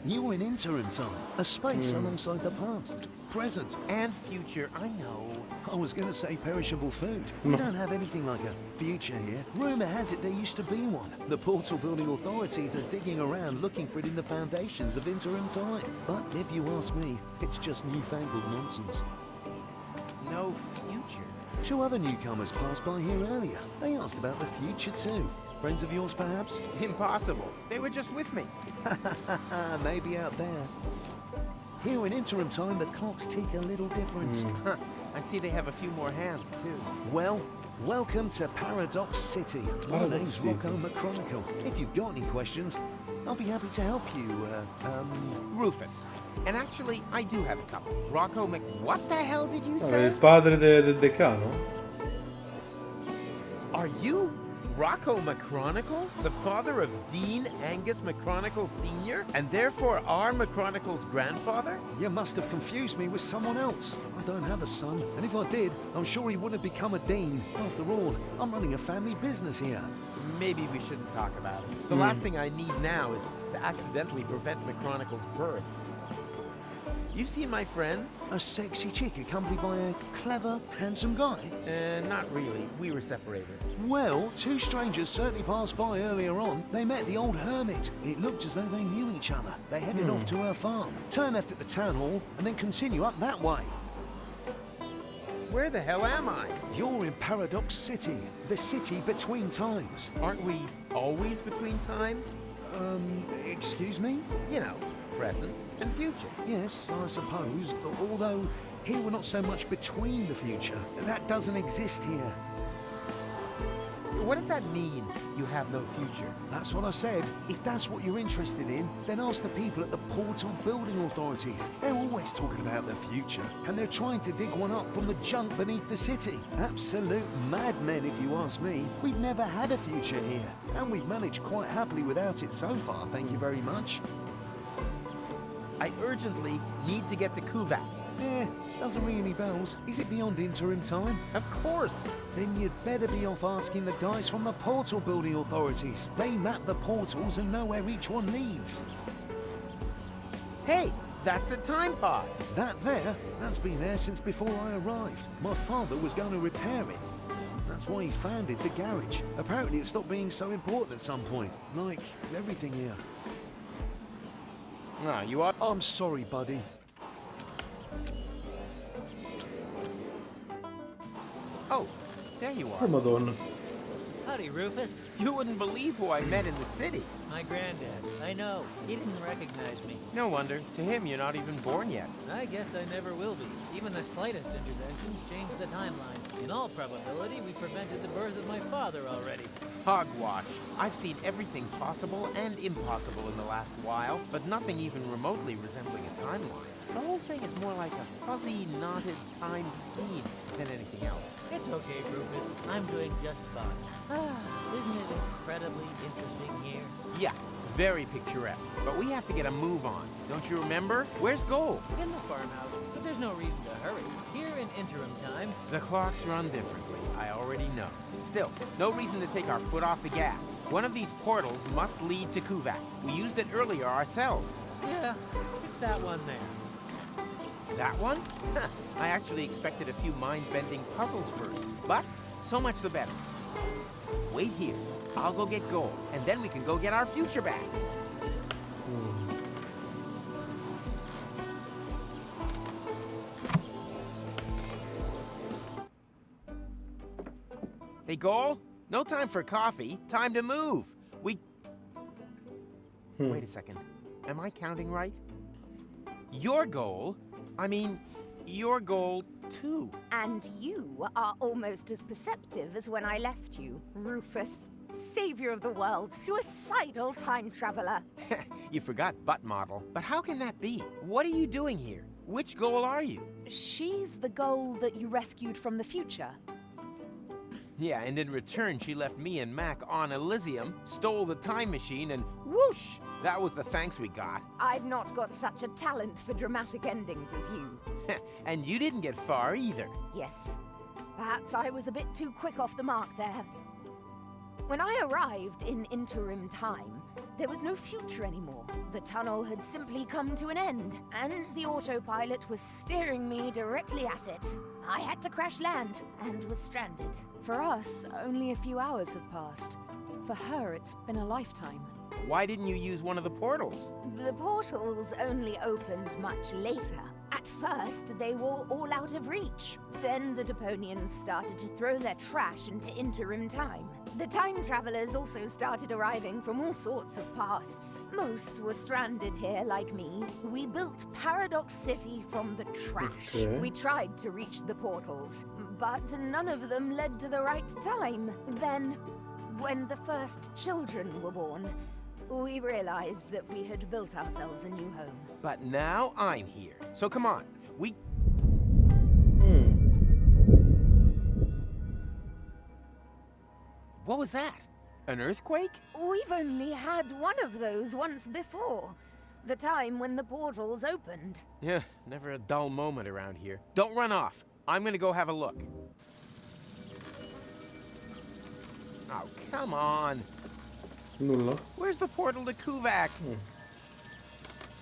You're in interim time, a space alongside the past, present, and future, I know. I was going to say perishable food. We don't have anything like a future here. Rumour has it there used to be one. The portal building authorities are digging around looking for it in the foundations of interim time. But if you ask me, it's just newfangled nonsense. No future? 2 other newcomers passed by here earlier. They asked about the future too. Friends of yours, perhaps? Impossible. They were just with me. Maybe out there. Here in interim time, the clocks tick a little different. I see they have a few more hands, too. Well, welcome to Paradox City. My name's Rocco McChronicle. If you've got any questions, I'll be happy to help you, Rufus. And actually, I do have a couple. Rocco What the hell did you say? Il padre del decano? Are you Rocco McChronicle? The father of Dean Angus McChronicle Sr.? And therefore our McChronicle's grandfather? You must have confused me with someone else. I don't have a son, and if I did, I'm sure he wouldn't have become a dean. After all, I'm running a family business here. Maybe we shouldn't talk about it. The last thing I need now is to accidentally prevent McChronicle's birth. You've seen my friends? A sexy chick accompanied by a clever, handsome guy? Not really. We were separated. Well, 2 strangers certainly passed by earlier on. They met the old hermit. It looked as though they knew each other. They headed off to her farm, turn left at the town hall, and then continue up that way. Where the hell am I? You're in Paradox City, the city between times. Aren't we always between times? Excuse me? You know, present and future. Yes, I suppose, although here we're not so much between the future. That doesn't exist here. What does that mean, you have no future? That's what I said. If that's what you're interested in, then ask the people at the portal building authorities. They're always talking about the future, and they're trying to dig one up from the junk beneath the city. Absolute madmen, if you ask me. We've never had a future here, and we've managed quite happily without it so far, thank you very much. I urgently need to get to Kuvak. Doesn't ring any bells. Is it beyond interim time? Of course. Then you'd better be off asking the guys from the portal building authorities. They map the portals and know where each one leads. Hey, that's the time pod. That there? That's been there since before I arrived. My father was going to repair it. That's why he founded the garage. Apparently it stopped being so important at some point. Like everything here. Ah, you are... I'm sorry, buddy. Oh, there you are. Oh, Madonna. Howdy, Rufus. You wouldn't believe who I met in the city. My granddad. I know. He didn't recognize me. No wonder. To him, you're not even born yet. I guess I never will be. Even the slightest interventions change the timeline. In all probability, we prevented the birth of my father already. Hogwash. I've seen everything possible and impossible in the last while, but nothing even remotely resembling a timeline. The whole thing is more like a fuzzy, knotted time scheme than anything else. It's okay, Rufus. I'm doing just fine. Isn't it incredibly interesting here? Yeah, very picturesque. But we have to get a move on. Don't you remember? Where's Gold? In the farmhouse, but there's no reason to hurry. Here in interim time... The clocks run differently, I already know. Still, no reason to take our foot off the gas. One of these portals must lead to Kuvak. We used it earlier ourselves. Yeah, it's that one there. That one? I actually expected a few mind-bending puzzles first, but so much the better. Wait here. I'll go get gold, and then we can go get our future back. Hey, Goal, no time for coffee. Time to move. Wait a second. Am I counting right? Your goal? I mean, your goal too. And you are almost as perceptive as when I left you, Rufus. Savior of the world, suicidal time traveler. You forgot butt model. But how can that be? What are you doing here? Which goal are you? She's the goal that you rescued from the future. Yeah, and in return, she left me and Mac on Elysium, stole the time machine, and whoosh! That was the thanks we got. I've not got such a talent for dramatic endings as you. And you didn't get far either. Yes. Perhaps I was a bit too quick off the mark there. When I arrived in interim time, there was no future anymore. The tunnel had simply come to an end, and the autopilot was steering me directly at it. I had to crash land, and was stranded. For us, only a few hours have passed. For her, it's been a lifetime. Why didn't you use one of the portals? The portals only opened much later. At first, they were all out of reach. Then the Deponians started to throw their trash into interim time. The time travelers also started arriving from all sorts of pasts. Most were stranded here like me. We built Paradox City from the trash. Okay. We tried to reach the portals, but none of them led to the right time. Then, when the first children were born, we realized that we had built ourselves a new home. But now I'm here. So come on, What was that? An earthquake? We've only had one of those once before. The time when the portals opened. Yeah, never a dull moment around here. Don't run off. I'm gonna go have a look. Oh, come on. Nulla. Where's the portal to Kuvak?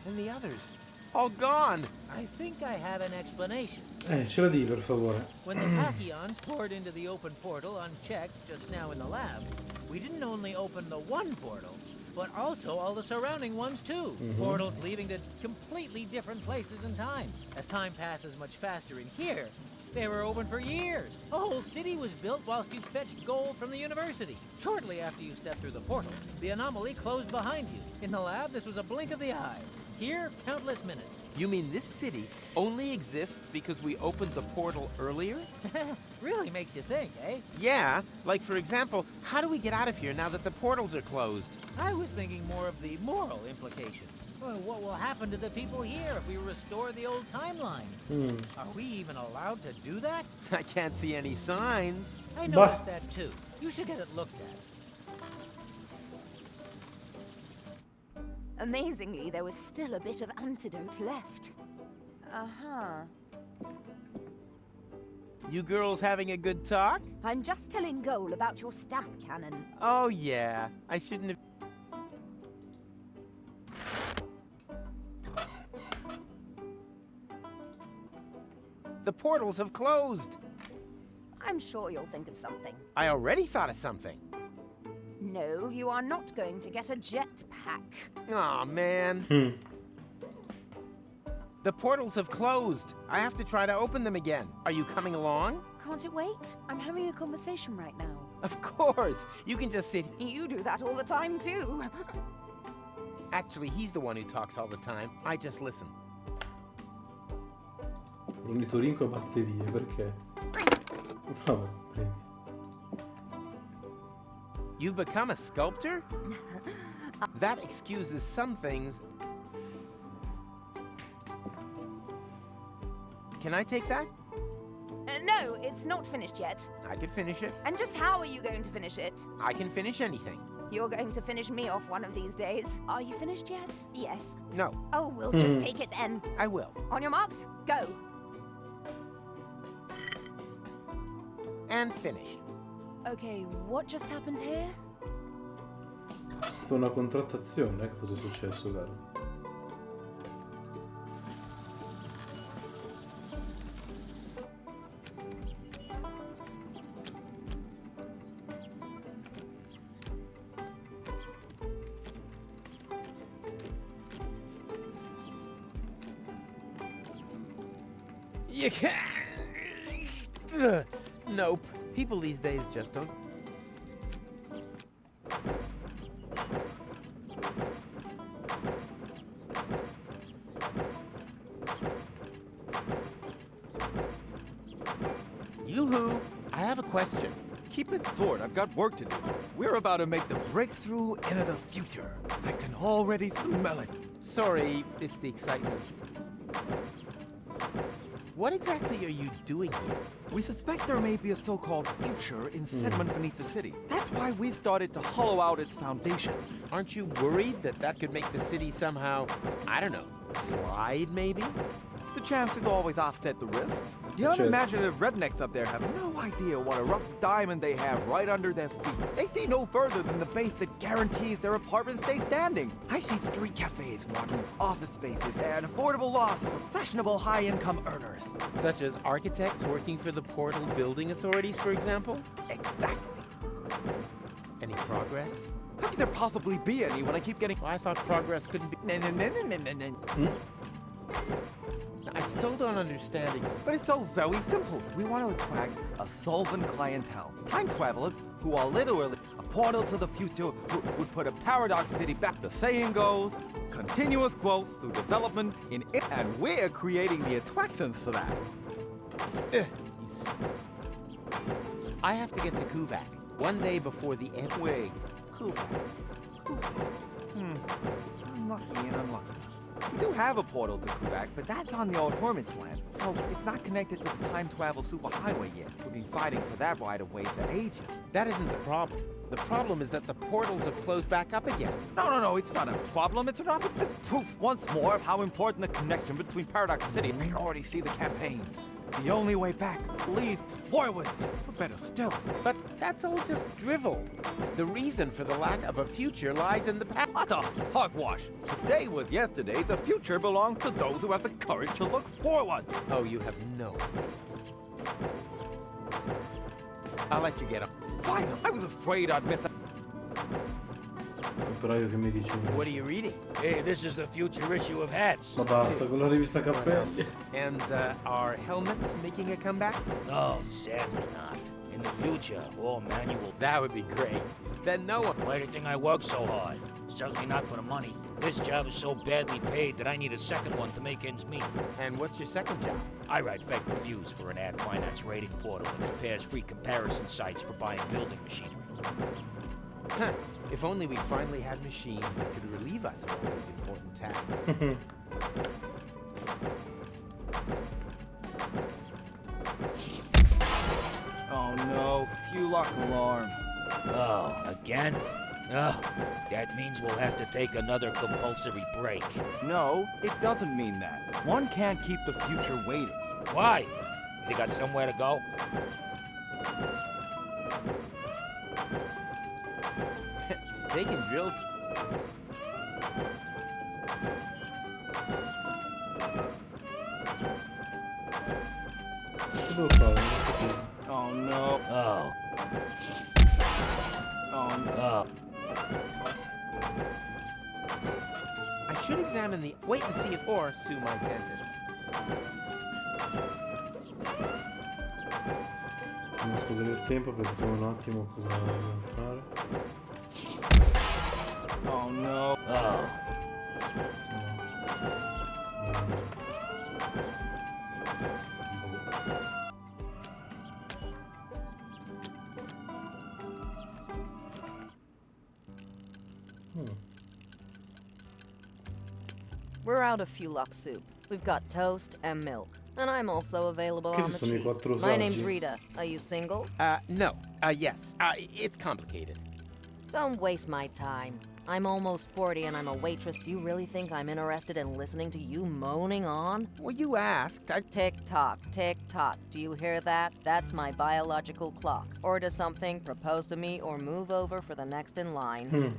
And the others? All gone. I think I have an explanation. Ce la di, per favore. When the tachyons poured into the open portal unchecked just now in the lab, we didn't only open the one portal, but also all the surrounding ones too. Portals leading to completely different places in time. As time passes much faster in here, they were open for years. A whole city was built whilst you fetched gold from the university. Shortly after you stepped through the portal, the anomaly closed behind you. In the lab, this was a blink of the eye. Here, countless minutes. You mean this city only exists because we opened the portal earlier? Really makes you think, eh? Yeah, like for example, how do we get out of here now that the portals are closed? I was thinking more of the moral implications. Well, what will happen to the people here if we restore the old timeline? Are we even allowed to do that? I can't see any signs. I noticed that too. You should get it looked at. Amazingly, there was still a bit of antidote left. You girls having a good talk? I'm just telling Goal about your stamp cannon. Oh yeah, I shouldn't have... The portals have closed. I'm sure you'll think of something. I already thought of something. No, you are not going to get a jetpack. Aw, man. The portals have closed. I have to try to open them again. Are you coming along? Can't it wait? I'm having a conversation right now. Of course. You can just sit... You do that all the time, too. Actually, he's the one who talks all the time. I just listen. Ornitorinco e batterie, perché? Vabbè, prendi. You've become a sculptor? That excuses some things. Can I take that? No, it's not finished yet. I could finish it. And just how are you going to finish it? I can finish anything. You're going to finish me off one of these days. Are you finished yet? Yes. No. Oh, we'll just take it then. I will. On your marks, go. And finished. Okay, what just happened here? È stata una contrattazione, cosa è successo, caro? You can't. Nope. People these days just don't. Yoo-hoo! I have a question. Keep it short, I've got work to do. We're about to make the breakthrough into the future. I can already smell it. Sorry, it's the excitement. What exactly are you doing here? We suspect there may be a so-called future in sediment beneath the city. That's why we started to hollow out its foundation. Aren't you worried that that could make the city somehow, I don't know, slide maybe? The chances always offset the risks. The unimaginative rednecks up there have no idea what a rough diamond they have right under their feet. They see no further than the base that guarantees their apartments stay standing. I see street cafes, modern office spaces, and affordable lofts for fashionable high-income earners. Such as architects working for the Portal Building Authorities, for example? Exactly. Any progress? How can there possibly be any when I keep getting... Well, I thought progress couldn't be... I still don't understand But it's so very simple. We want to attract a solvent clientele. Time travelers who are literally a portal to the future who would put a paradox city back. The saying goes, continuous growth through development in it. And we're creating the attractions for that. I have to get to Kuvak one day before the end. Wait, Kuvak. Unlucky and unlucky. We do have a portal to Kuvak, but that's on the old Hermit's land, so it's not connected to the time travel superhighway yet. We've been fighting for that right-of-way for ages. That isn't the problem. The problem is that the portals have closed back up again. No, it's not a problem, it's proof once more of how important the connection between Paradox City. I can already see the campaign. The only way back leads forwards, or better still. But that's all just drivel. The reason for the lack of a future lies in the past. That's a hogwash. Today was yesterday, the future belongs to those who have the courage to look forward. Oh, you have no idea. I'll let you get up. Fine, I was afraid I'd miss that. What are you reading? Hey, this is the future issue of Hats. Ma basta, con la rivista cappelli. And are helmets making a comeback? No, sadly not. In the future, all manual. That would be great. Then no one. Why do you think I work so hard? Certainly not for the money. This job is so badly paid that I need a second one to make ends meet. And what's your second job? I write fake reviews for an ad finance rating portal that prepares free comparison sites for buying building machinery. Huh. If only we finally had machines that could relieve us of all these important tasks. Oh no, few lock alarm. Oh, again? Oh, that means we'll have to take another compulsory break. No, it doesn't mean that. One can't keep the future waiting. Why? Has he got somewhere to go? They can drill. Oh no. Oh. Oh. I should examine the. Wait and see if or sue my dentist. Conosco del tempo per sapere un attimo cosa dobbiamo fare. Oh no. Oh. We're out of Fulok soup. We've got toast and milk. And I'm also available on the cheap. My name's Rita. Are you single? No. Yes. It's complicated. Don't waste my time. I'm almost 40 and I'm a waitress. Do you really think I'm interested in listening to you moaning on? Well, you asked. Tick-tock, tick-tock. Do you hear that? That's my biological clock. Order something, propose to me, or move over for the next in line.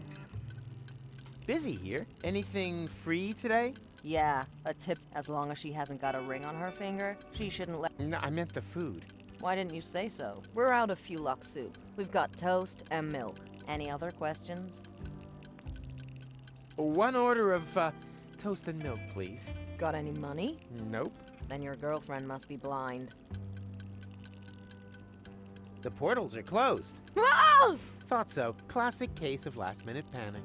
Busy here. Anything free today? Yeah, a tip. As long as she hasn't got a ring on her finger, she shouldn't let... No, I meant the food. Why didn't you say so? We're out of Fulok soup. We've got toast and milk. Any other questions? One order of toast and milk, please. Got any money? Nope. Then your girlfriend must be blind. The portals are closed. Ah! Thought so. Classic case of last-minute panic.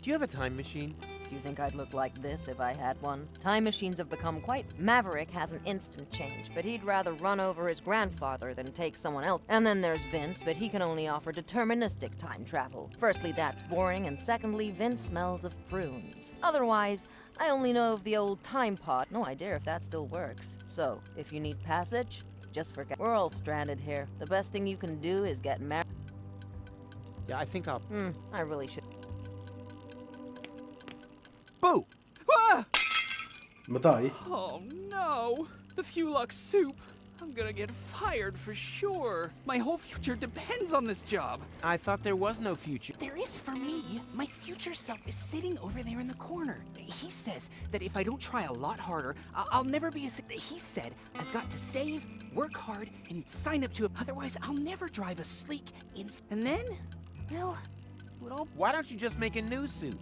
Do you have a time machine? Do you think I'd look like this if I had one? Time machines have become quite... Maverick has an instant change, but he'd rather run over his grandfather than take someone else. And then there's Vince, but he can only offer deterministic time travel. Firstly, that's boring, and secondly, Vince smells of prunes. Otherwise, I only know of the old time pod. No idea if that still works. So, if you need passage, just forget. We're all stranded here. The best thing you can do is get married. Yeah, I think I'll... I really should. Boo! Ah! Ma dai. Oh no! The Fulux soup. I'm gonna get fired for sure. My whole future depends on this job. I thought there was no future. There is for me. My future self is sitting over there in the corner. He says that if I don't try a lot harder, I'll never be a... He said I've got to save, work hard, and sign up to it. Otherwise, I'll never drive a sleek... And then, well... Why don't you just make a new suit?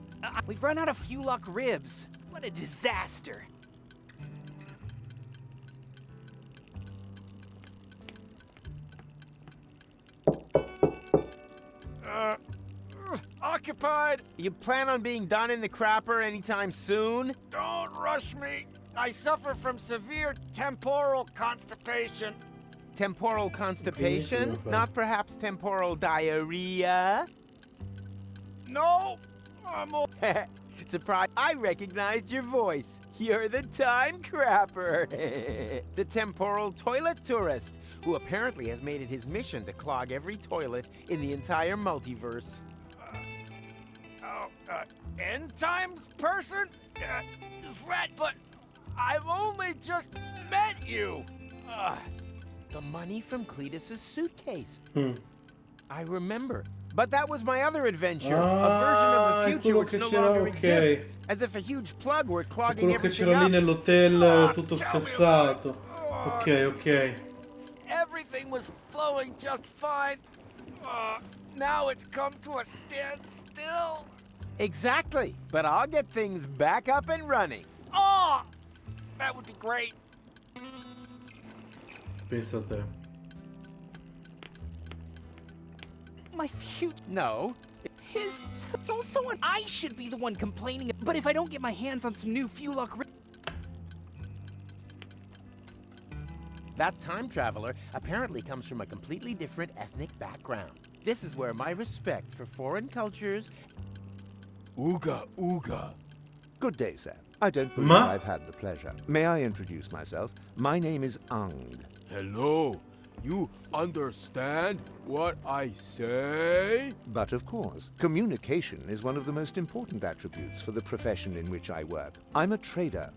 We've run out of Fulux ribs. What a disaster. Occupied! You plan on being done in the crapper anytime soon? Don't rush me. I suffer from severe temporal constipation. Temporal constipation? Not perhaps temporal diarrhea? No, I'm okay. Surprise! I recognized your voice. You're the time crapper. The temporal toilet tourist, who apparently has made it his mission to clog every toilet in the entire multiverse. End times person? But I've only just met you. The money from Cletus's suitcase. I remember. But that was my other adventure, a version of the future which no longer exists. As if a huge plug were clogging everything up. Quello che c'era lì nell'hotel tutto scassato. Ok. Everything was flowing just fine. Now it's come to a standstill. Exactly. But I'll get things back up and running. Oh, that would be great. Pensa a te. My future... No. It's also an... I should be the one complaining, but if I don't get my hands on some new Fulux... That time traveler apparently comes from a completely different ethnic background. This is where my respect for foreign cultures... Ooga. Good day, sir. I don't believe I've had the pleasure. May I introduce myself? My name is Ang. Hello. You understand what I say? But of course, communication is one of the most important attributes for the profession in which I work. I'm a trader,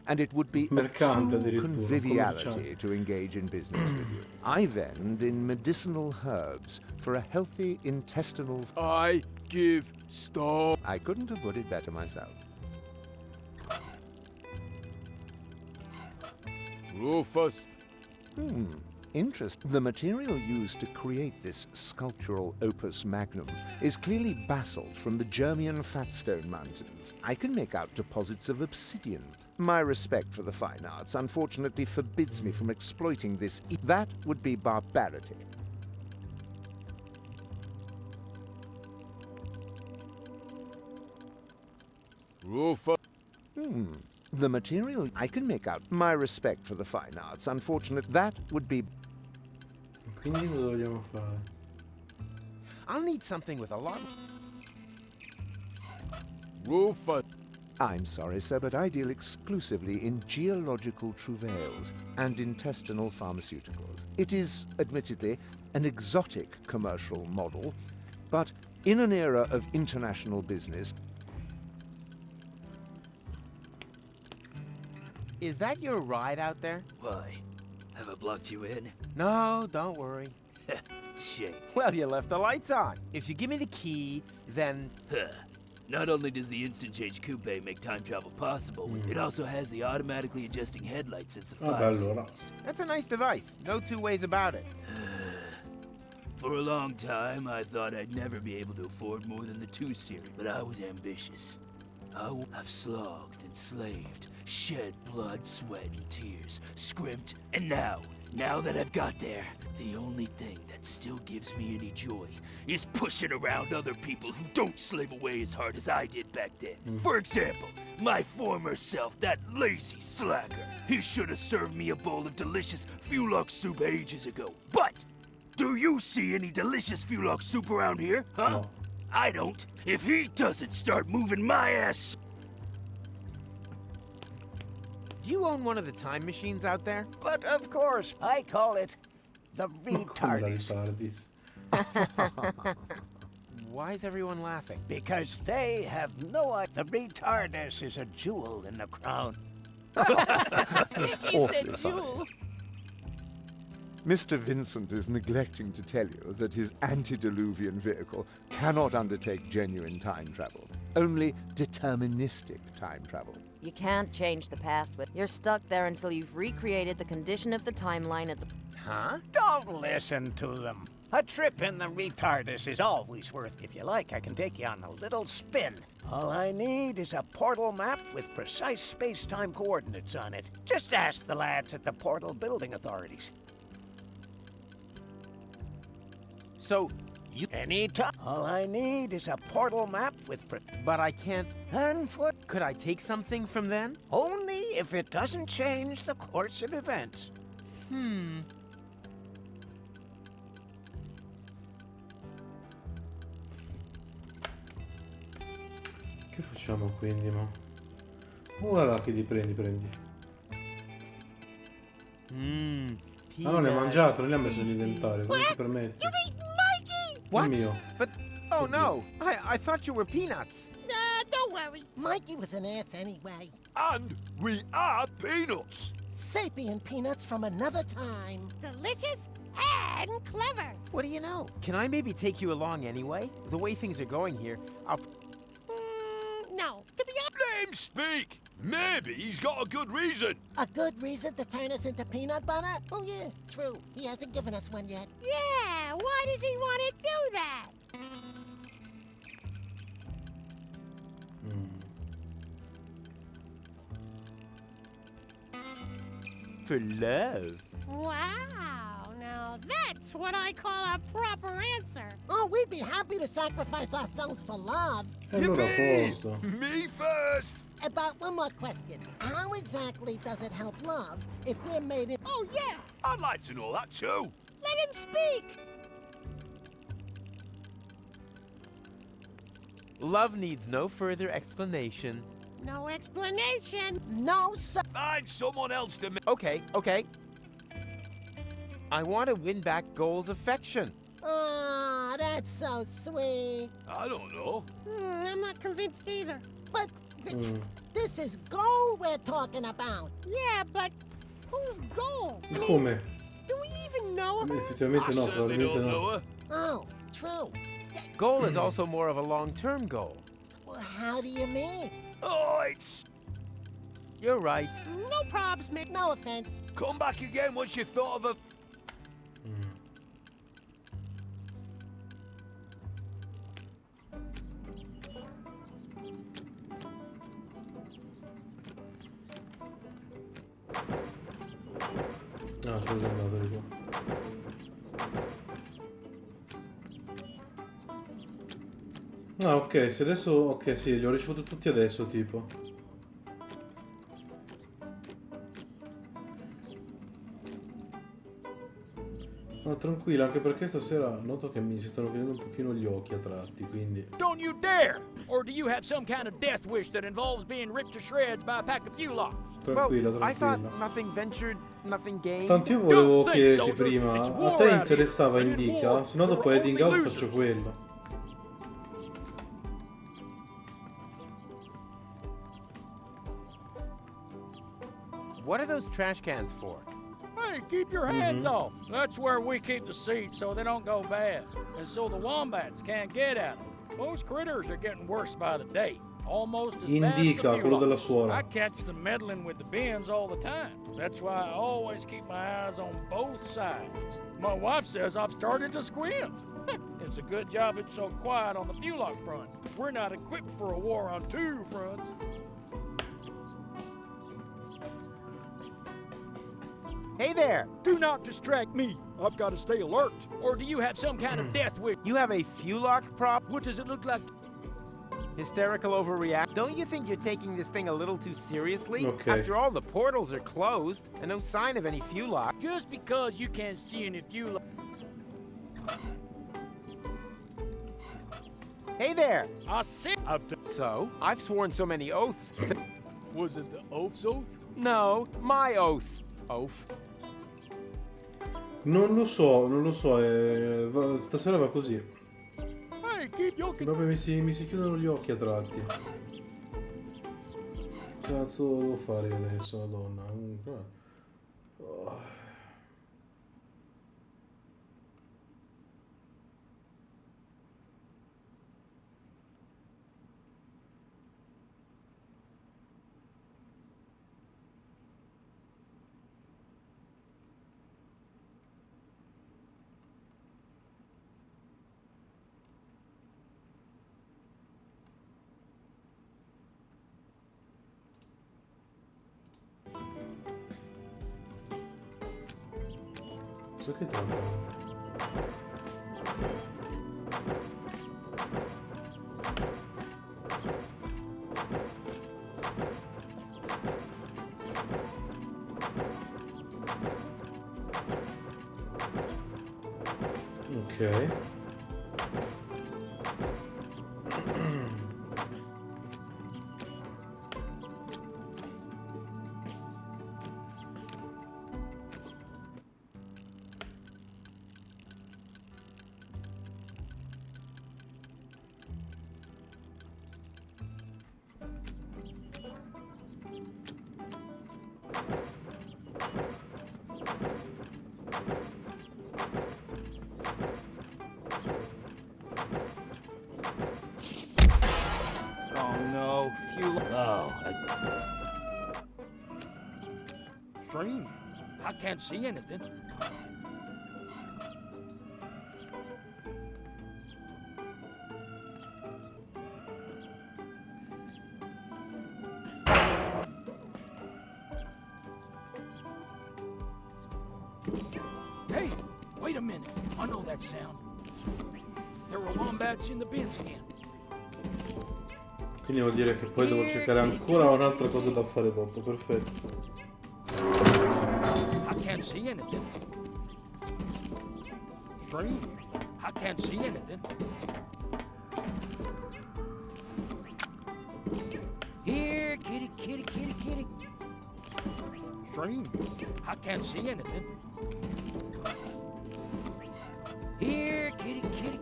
and it would be a true conviviality to engage in business with you. I vend in medicinal herbs for a healthy intestinal... I give stuff. I couldn't have put it better myself. Rufus. Interest. The material used to create this sculptural opus magnum is clearly basalt from the Germian Fatstone Mountains. I can make out deposits of obsidian. My respect for the fine arts unfortunately forbids me from exploiting this. That would be barbarity. Rufus. The material I can make out. My respect for the fine arts unfortunately. That would be... Quindi cosa vogliamo fare? I'll need something with a lot... Rufus. I'm sorry, sir, but I deal exclusively in geological travails and intestinal pharmaceuticals. It is, admittedly, an exotic commercial model, but in an era of international business... Is that your ride out there? Why? Have I blocked you in? No, don't worry. Shame. Well, you left the lights on. If you give me the key, then... Not only does the instant change coupe make time travel possible, it also has the automatically adjusting headlights since the 5 series. That's a nice device. No two ways about it. For a long time, I thought I'd never be able to afford more than the 2 series, but I was ambitious. I've slogged and slaved, Shed blood, sweat, and tears, scrimped, and now that I've got there, the only thing that still gives me any joy is pushing around other people who don't slave away as hard as I did back then. For example, my former self, that lazy slacker. He should have served me a bowl of delicious Fulok soup ages ago. But do you see any delicious Fulok soup around here, huh? No. I don't. If he doesn't start moving my ass... Do you own one of the time machines out there? But of course, I call it the retardis. Why is everyone laughing? Because they have no idea. The retardis is a jewel in the crown. He said jewel. Mr. Vincent is neglecting to tell you that his antediluvian vehicle cannot undertake genuine time travel, only deterministic time travel. You can't change the past, but you're stuck there until you've recreated the condition of the timeline at the... Huh? Don't listen to them. A trip in the retardis is always worth. If you like, I can take you on a little spin. All I need is a portal map with precise space-time coordinates on it. Just ask the lads at the Portal Building Authorities. So, you... Anytime. All I need is a portal map with... But I can't... And what? Could I take something from then? Only if it doesn't change the course of events. Che facciamo quindi, ma? Guarda che li prendi. Ah, non è mangiato, non li ha messo nell'inventario, come ti permetti? What? È mio. But, oh no, I thought you were peanuts. Don't worry. Mikey was an ass anyway. And we are peanuts. Sapient peanuts from another time. Delicious and clever. What do you know? Can I maybe take you along anyway? The way things are going here, I'll... No, to be honest... Let him speak. Maybe he's got a good reason. A good reason to turn us into peanut butter? Oh yeah, true. He hasn't given us one yet. Yeah, why does he want to do that? For love. Wow, now that's what I call a proper answer. Oh, we'd be happy to sacrifice ourselves for love. Allora posto. Me first. About one more question. How exactly does it help love if we're made in... Oh, yeah! I'd like to know that too. Let him speak! Love needs no further explanation. No explanation. No, sir. Find someone else to... Okay. I want to win back Goal's affection. Oh, that's so sweet. I don't know. I'm not convinced either. But this is Goal we're talking about. Yeah, but who's Goal? I mean, Come? do we even know her? Effettivamente no, probabilmente no. Oh, true. Goal is also more of a long-term goal. Well, how do you mean? Oh, it's... You're right. No probs, mate. No offense. Come back again once you thought of a... Ah, sono già andato di qua. Ah, ok, se adesso... Ok, sì, li ho ricevuti tutti adesso, tipo. No, tranquilla, anche perché stasera noto che mi si stanno chiudendo un pochino gli occhi a tratti, quindi... Don't you dare! Or do you have some kind of death wish that involves being ripped to shreds by a pack of Fulocks? Tranquilla, I thought tranquilla. nothing ventured, nothing gained. Tanto io volevo chiederti prima, a te interessava Indica? Se no dopo Heading Out faccio quello. What are those trash cans for? Hey, keep your hands off. That's where we keep the seeds so they don't go bad. And so the wombats can't get at them. Most critters are getting worse by the day. Almost as bad as the Indica, quello della suora. I catch them meddling with the bins all the time. That's why I always keep my eyes on both sides. My wife says I've started to squint. It's a good job it's so quiet on the Fulock front. We're not equipped for a war on two fronts. Hey there! Do not distract me. I've got to stay alert. Or do you have some kind of death wish? You have a fuelock prop? What does it look like? Hysterical overreact. Don't you think you're taking this thing a little too seriously? Okay. After all, the portals are closed, and no sign of any fuelock. Just because you can't see any fuel. Hey there! I see. So, I've sworn so many oaths. Was it the oath's oath? No, my oath. Oath. Non lo so, stasera va così. Proprio mi si chiudono gli occhi a tratti. Cazzo devo fare io adesso, madonna. Oh. Cosa che trovo? Ok. Strange. I can't see anything. Hey, wait a minute. I know that sound. There were wombats in the bins again. Quindi vuol dire che poi devo cercare ancora un'altra cosa da fare dopo, perfetto. I can't see anything. Strange. I can't see anything. Here, kitty, kitty, kitty, kitty. Strange. I can't see anything. Here, kitty, kitty.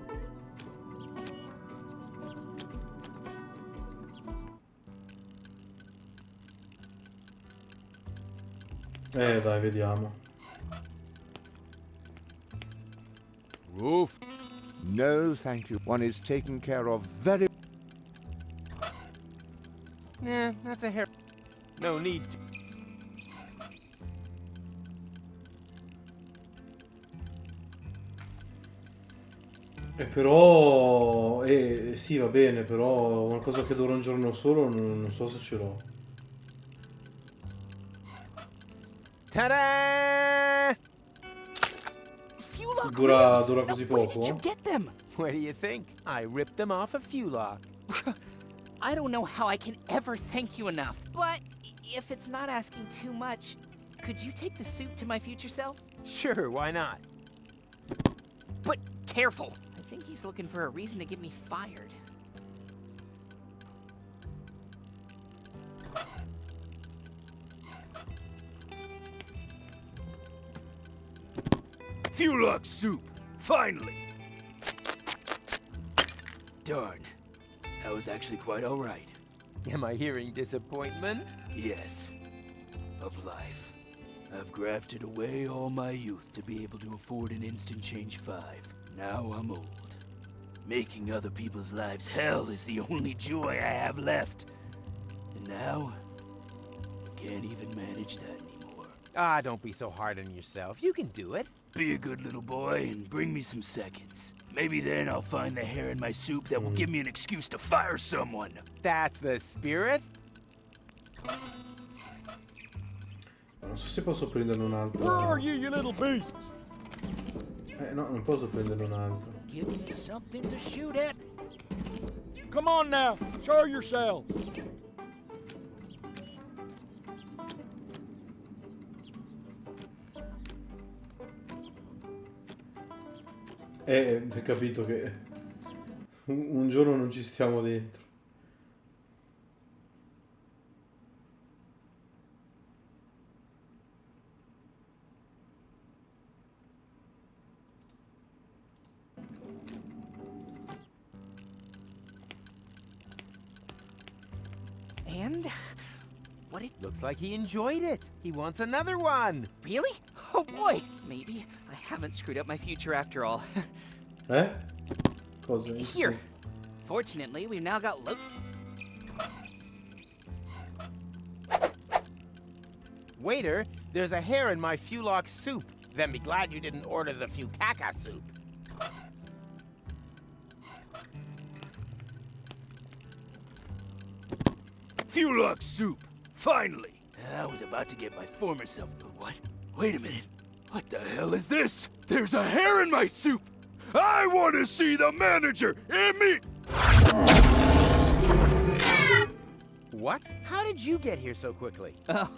Dai, vediamo. Roof? No, thank you. One is taken care of very... That's a hair... No need to... Però... sì, va bene, però una cosa che dura un giorno solo non so se ce l'ho. Ta-da! Dura così poco? Where did you get them? Where do you think? I ripped them off a fuelock. I don't know how I can ever thank you enough. But if it's not asking too much, could you take the suit to my future self? Sure, why not? But careful. I think he's looking for a reason to get me fired. Fuelock soup! Finally! Darn. That was actually quite alright. Am I hearing disappointment? Yes. Of life. I've grafted away all my youth to be able to afford an instant change 5. Now I'm old. Making other people's lives hell is the only joy I have left. And now, can't even manage that anymore. Ah, don't be so hard on yourself. You can do it. Be a good little boy and bring me some seconds. Maybe then I'll find the hair in my soup that will give me an excuse to fire someone. That's the spirit. so se posso prenderne un altro. Where are you, you little beasts? No, non posso prenderne un altro. Give me something to shoot at. Come on now, show yourself. Hai capito che un giorno non ci stiamo dentro. And what it looks like he enjoyed it. He wants another one. Really? Oh boy, maybe I haven't screwed up my future after all. Cosa? Here. Fortunately, we've now got Waiter, there's a hair in my Fulok soup. Then be glad you didn't order the Fukaka soup. Fulok soup! Finally! I was about to get my former self, but what? Wait a minute. What the hell is this? There's a hair in my soup! I want to see the manager in me! What? How did you get here so quickly? Oh,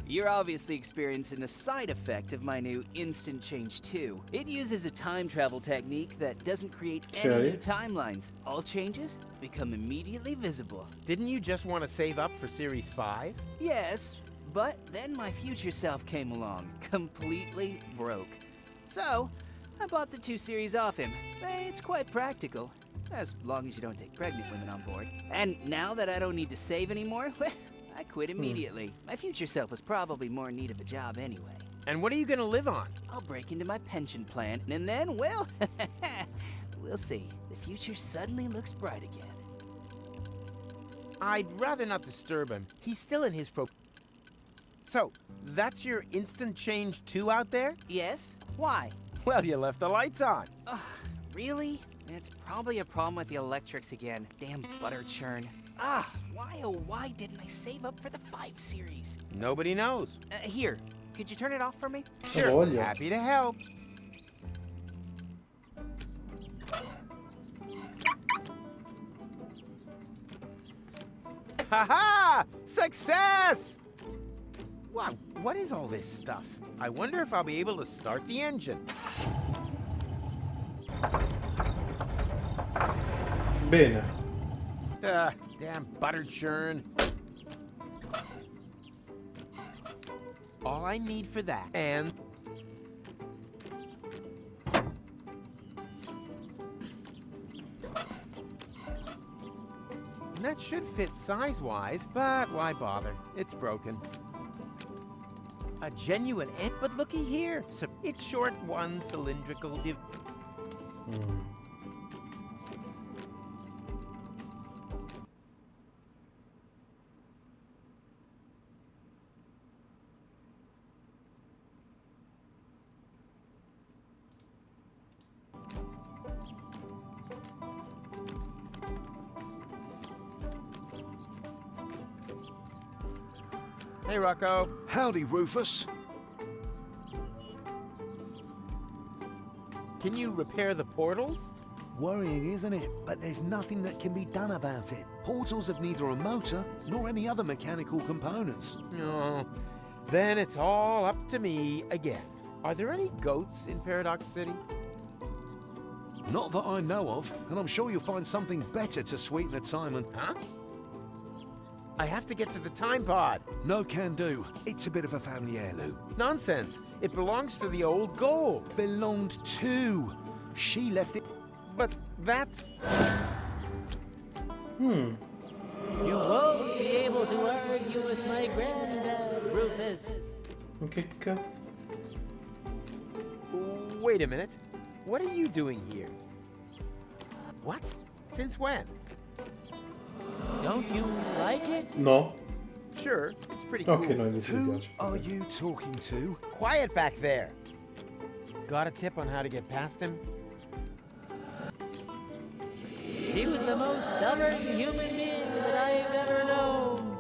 you're obviously experiencing a side effect of my new Instant Change 2. It uses a time travel technique that doesn't create any new timelines. All changes become immediately visible. Didn't you just want to save up for Series 5? Yes, but then my future self came along, completely broke. So, I bought the 2 series off him. It's quite practical, as long as you don't take pregnant women on board. And now that I don't need to save anymore, I quit immediately. My future self was probably more in need of a job anyway. And what are you gonna live on? I'll break into my pension plan, and then, well, we'll see. The future suddenly looks bright again. I'd rather not disturb him. He's still in his So, that's your Instant Change 2 out there? Yes? Why? Well, you left the lights on. Really? It's probably a problem with the electrics again. Damn butter churn. Why oh why didn't I save up for the 5 series? Nobody knows. Here, could you turn it off for me? Sure, happy to help. Ha-ha! Success! Wow, what is all this stuff? I wonder if I'll be able to start the engine. Bene. Damn butter churn. All I need for that, and... that should fit size-wise, but why bother? It's broken. A genuine end, but looky here. So it's short one cylindrical div... Hey, Rocco. Howdy, Rufus. Can you repair the portals? Worrying, isn't it? But there's nothing that can be done about it. Portals have neither a motor nor any other mechanical components. No. Then it's all up to me again. Are there any goats in Paradox City? Not that I know of, and I'm sure you'll find something better to sweeten the time. Huh? I have to get to the time pod. No can do. It's a bit of a family heirloom. Nonsense. It belongs to the old gold. Belonged to. She left it. But that's... You won't be able to argue with my granddad, Rufus. Che cazzo? Wait a minute. What are you doing here? What? Since when? Don't you like it? No. Sure, it's pretty cool. Okay, no, invece mi Who piace. are you talking to? Quiet back there. Got a tip on how to get past him? He was the most stubborn human being that I've ever known.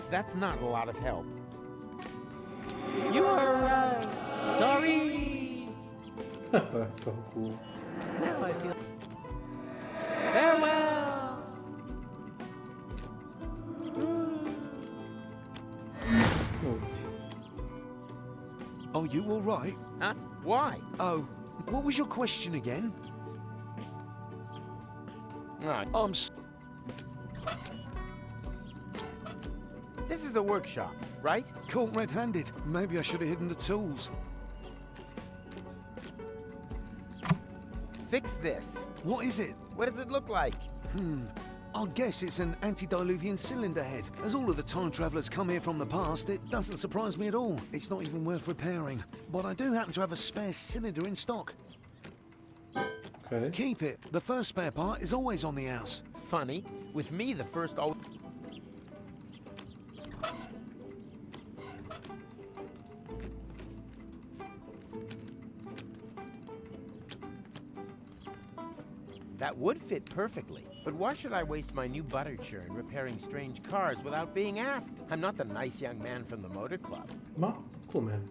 That's not a lot of help. You are, sorry. Fanculo. Now I feel... Farewell! Are you all right? Huh? Why? Oh, what was your question again? This is a workshop, right? Caught red-handed. Maybe I should have hidden the tools. Fix this. What is it? What does it look like? I'll guess it's an antediluvian cylinder head. As all of the time travelers come here from the past, it doesn't surprise me at all. It's not even worth repairing. But I do happen to have a spare cylinder in stock. Okay. Keep it. The first spare part is always on the house. Funny. With me, the first always... That would fit perfectly. But why should I waste my new butter churn repairing strange cars without being asked? I'm not the nice young man from the motor club. Ma come?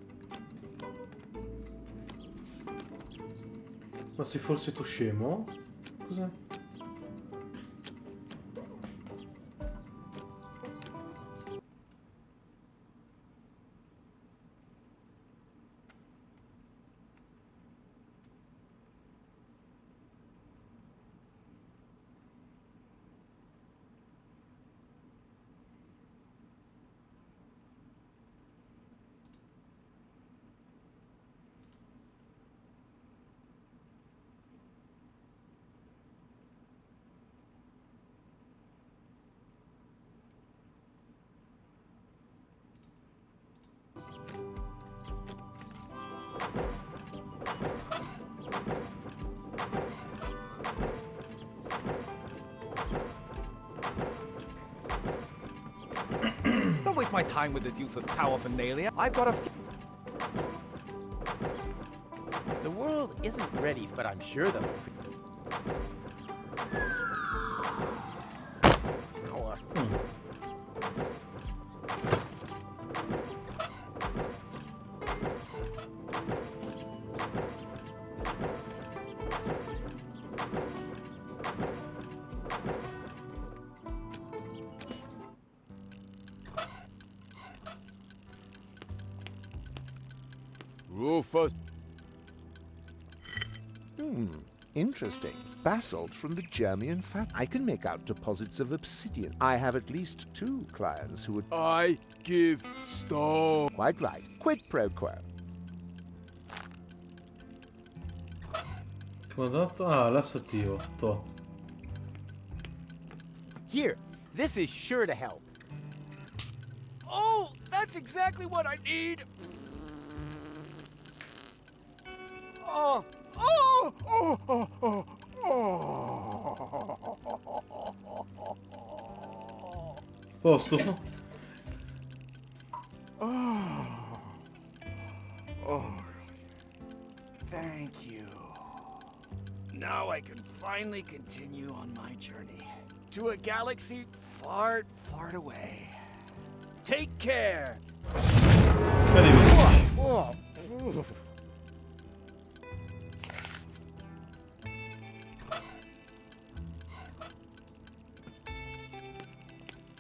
Ma sei forse tu scemo? Cos'è? Don't waste my time with this useless paraphernalia. I've got a... The world isn't ready, but I'm sure they'll... Rufus. Interesting. Basalt from the Germian fat. I can make out deposits of obsidian. I have at least 2 clients who would... I give stone. Quite right. Quid pro quo. Ah, l'assattivo. To. Here, this is sure to help. Oh, that's exactly what I need. Oh, oh, oh, oh, oh, oh. Posto? Oh. Oh. Thank you. Now I can finally continue on my journey to a galaxy far, far away. Take care. Oh.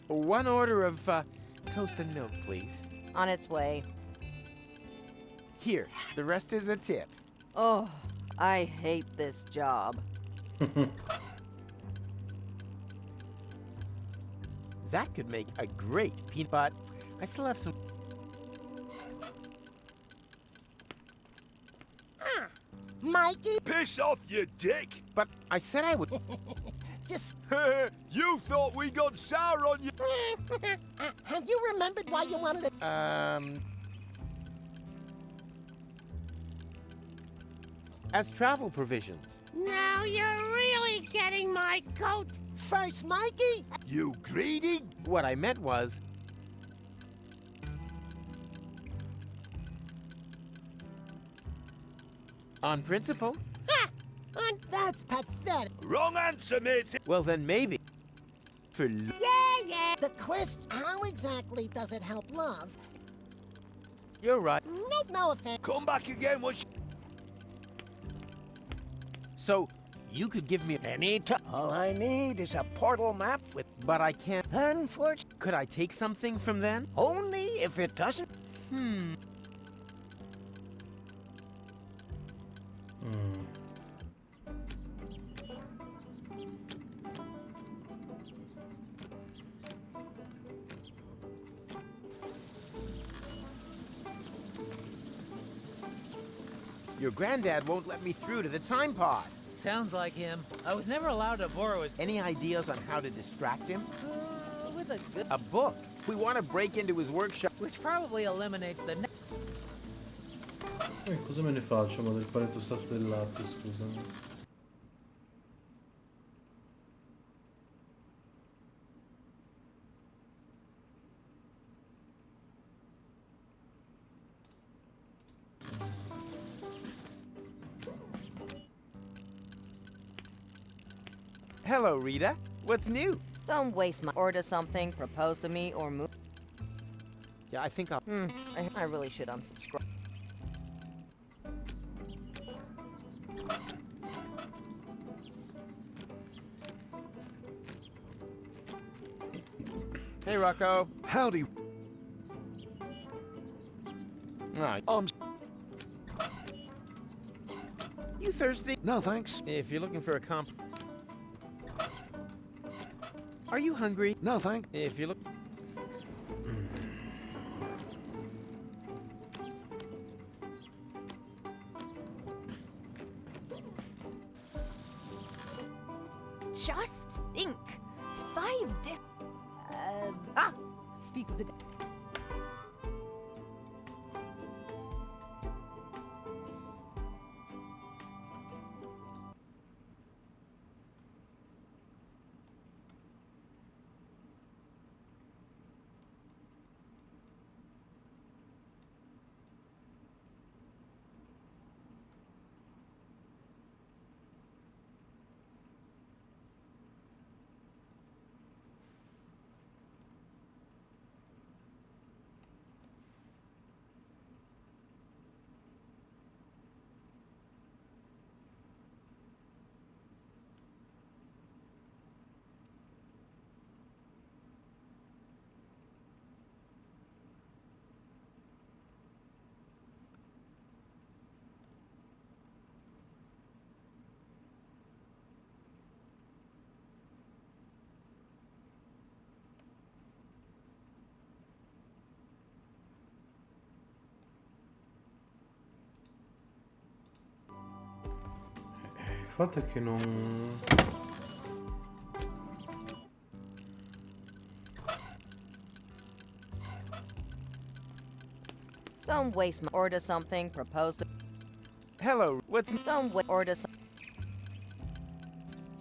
One order of toast and milk, please. On its way. Here, the rest is a tip. Oh, I hate this job. That could make a great peanut butter. I still have some... Mikey? Piss off, you dick! But I said I would... Just... You thought we got sour on you... Have you remembered why you wanted to... As travel provisions. Now you're really getting my goat. First, Mikey? You greedy? What I meant was... On principle? Ha! That's pathetic. Wrong answer, mate. Well, then maybe... For... Yeah. The quest, how exactly does it help love? You're right. Nope, no offense. Come back again once. So, you could give me any time. All I need is a portal map with... But I can't. Unfortunately. Could I take something from then? Only if it doesn't... Your granddad won't let me through to the time pod. Sounds like him. I was never allowed to borrow his... Any ideas on how to distract him? with a good... A book. We want to break into his workshop. Which probably eliminates the... Cosa me ne faccio ma del paletto stato del latte, scusami. Hello, Rita. What's new? Don't waste my... Order something, propose to me, or move... Yeah, I think I'll... I really should unsubscribe. Hey, Rocco. Howdy. You thirsty? No, thanks. If you're looking for a comp... Are you hungry? No, thanks. If you look... Just think. 5 diff... Speak of the... Il fatto è che non... Don't waste my... Order something, propose to... Hello, what's... Don't wait. Order some...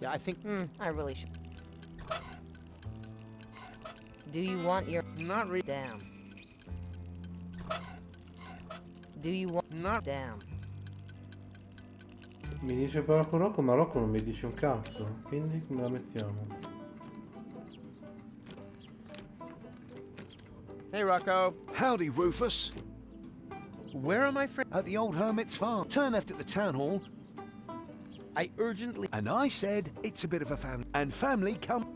Yeah, I think... I really should... Do you want your... Not really. Damn. Do you want... Not... Damn. Mi dice però con Rocco, ma Rocco non mi dice un cazzo. Quindi come la mettiamo? Hey, Rocco. Howdy, Rufus. Where are my friends? At the old hermit's farm. Turn left at the town hall. I urgently... And I said it's a bit of a family. And family come...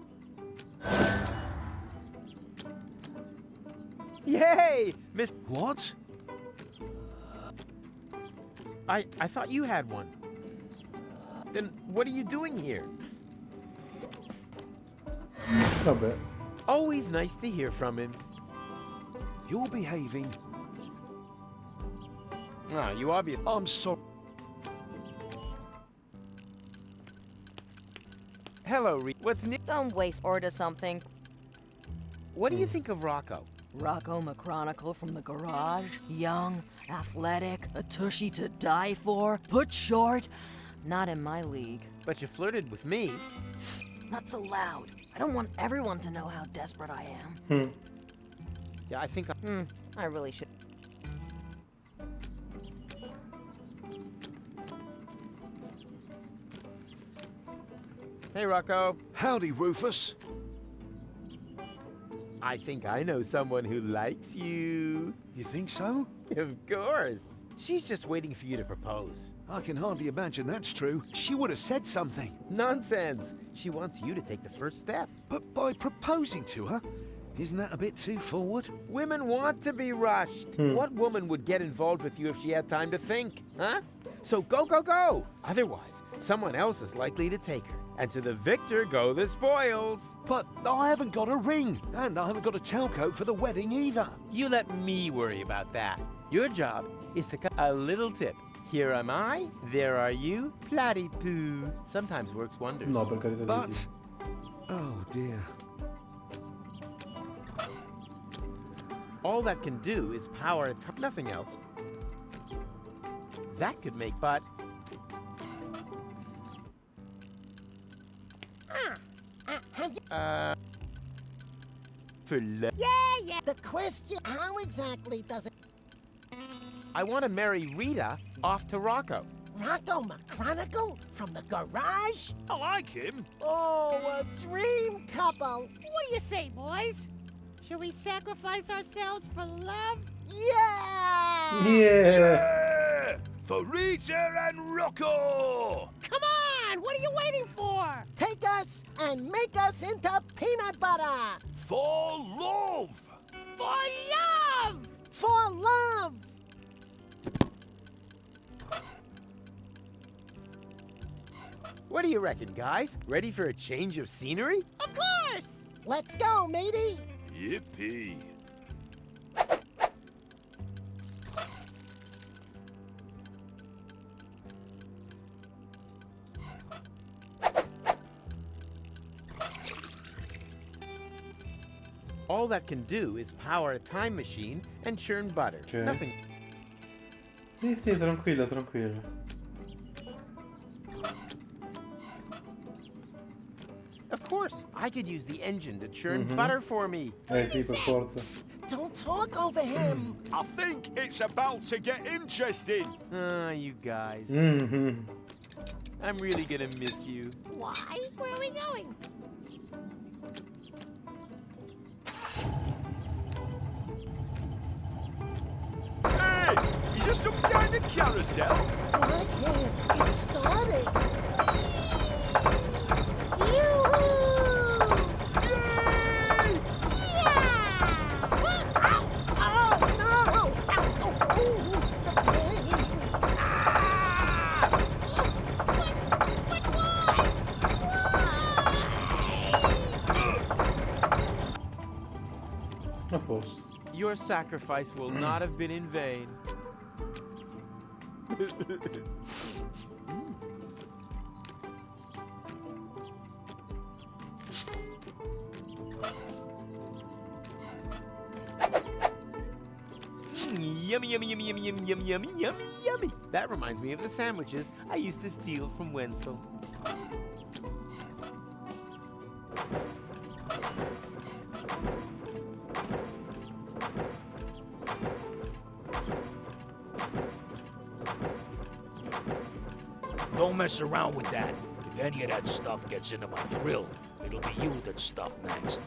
Yay! Miss... What? I thought you had one. Then what are you doing here? Vabbè. Always nice to hear from him. You're behaving. Ah, you obviously... I'm sorry. Hello, what's new? Don't waste... Order something. What do you think of Rocco? Rocco McChronicle from the garage. Young, athletic, a tushy to die for, put short. Not in my league. But you flirted with me. Not so loud. I don't want everyone to know how desperate I am. Yeah, I think I really should. Hey, Rocco. Howdy, Rufus. I think I know someone who likes you. You think so? Of course. She's just waiting for you to propose. I can hardly imagine that's true. She would have said something. Nonsense. She wants you to take the first step. But by proposing to her, isn't that a bit too forward? Women want to be rushed. What woman would get involved with you if she had time to think, huh? So go, go, go. Otherwise, someone else is likely to take her. And to the victor go the spoils. But I haven't got a ring, and I haven't got a tailcoat for the wedding either. You let me worry about that. Your job is to cut a little tip. Here am I, there are you, platypoo. Sometimes works wonders. No, per carità di But... oh dear. All that can do is power a top, nothing else. That could make but... for love. Yeah. The question, how exactly does it... I want to marry Rita off to Rocco. Rocco McChronicle from the garage? I like him. Oh, a dream couple. What do you say, boys? Should we sacrifice ourselves for love? Yeah! Yeah! For Rita and Rocco! Come on! What are you waiting for? Take us and make us into peanut butter! For love! For love! For love! What do you reckon, guys? Ready for a change of scenery? Of course! Let's go, matey! Yippee! All that can do is power a time machine and churn butter. Okay. Nothing. Sì, tranquilla, tranquilla. Of course, I could use the engine to churn butter for me. Sì, per forza. Don't talk over him! I think it's about to get interesting. Ah, you guys. I'm really gonna miss you. Why? Where are we going? Hey, is there some kind of carousel? Right here, it's starting! A posto. Your sacrifice will not have been in vain. Yummy, yummy, yummy, yummy, yummy, yummy, yummy, yummy, yummy. That reminds me of the sandwiches I used to steal from Wenzel. Don't mess around with that. If any of that stuff gets into my grill, it'll be you that's stuffed next.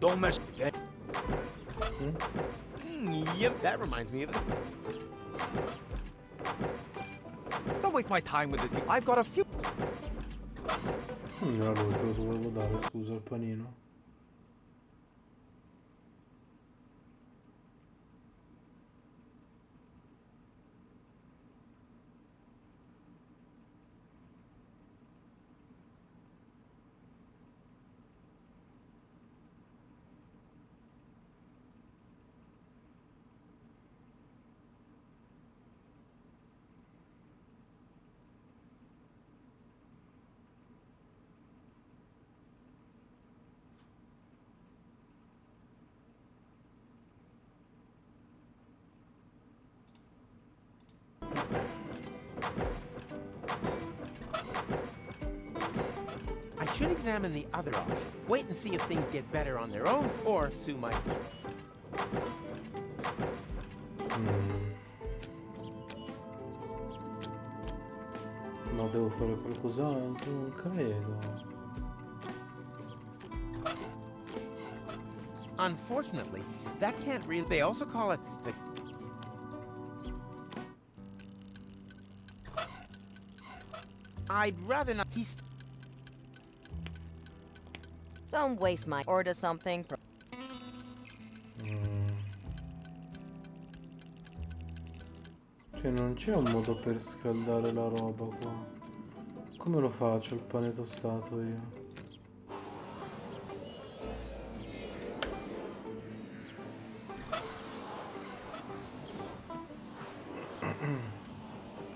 Don't mess with that. Yep, that reminds me of it. Don't waste my time with it. I've got a few... Non era lui quello che volevo dare, scusa, il panino. I should examine the other option. Wait and see if things get better on their own, or Sue might. No, devo fare qualcos'altro, non credo. Unfortunately, that can't really... They also call it the... I'd rather not... Don't waste my... Order something. Cioè non c'è un modo per scaldare la roba qua. Come lo faccio il pane tostato io?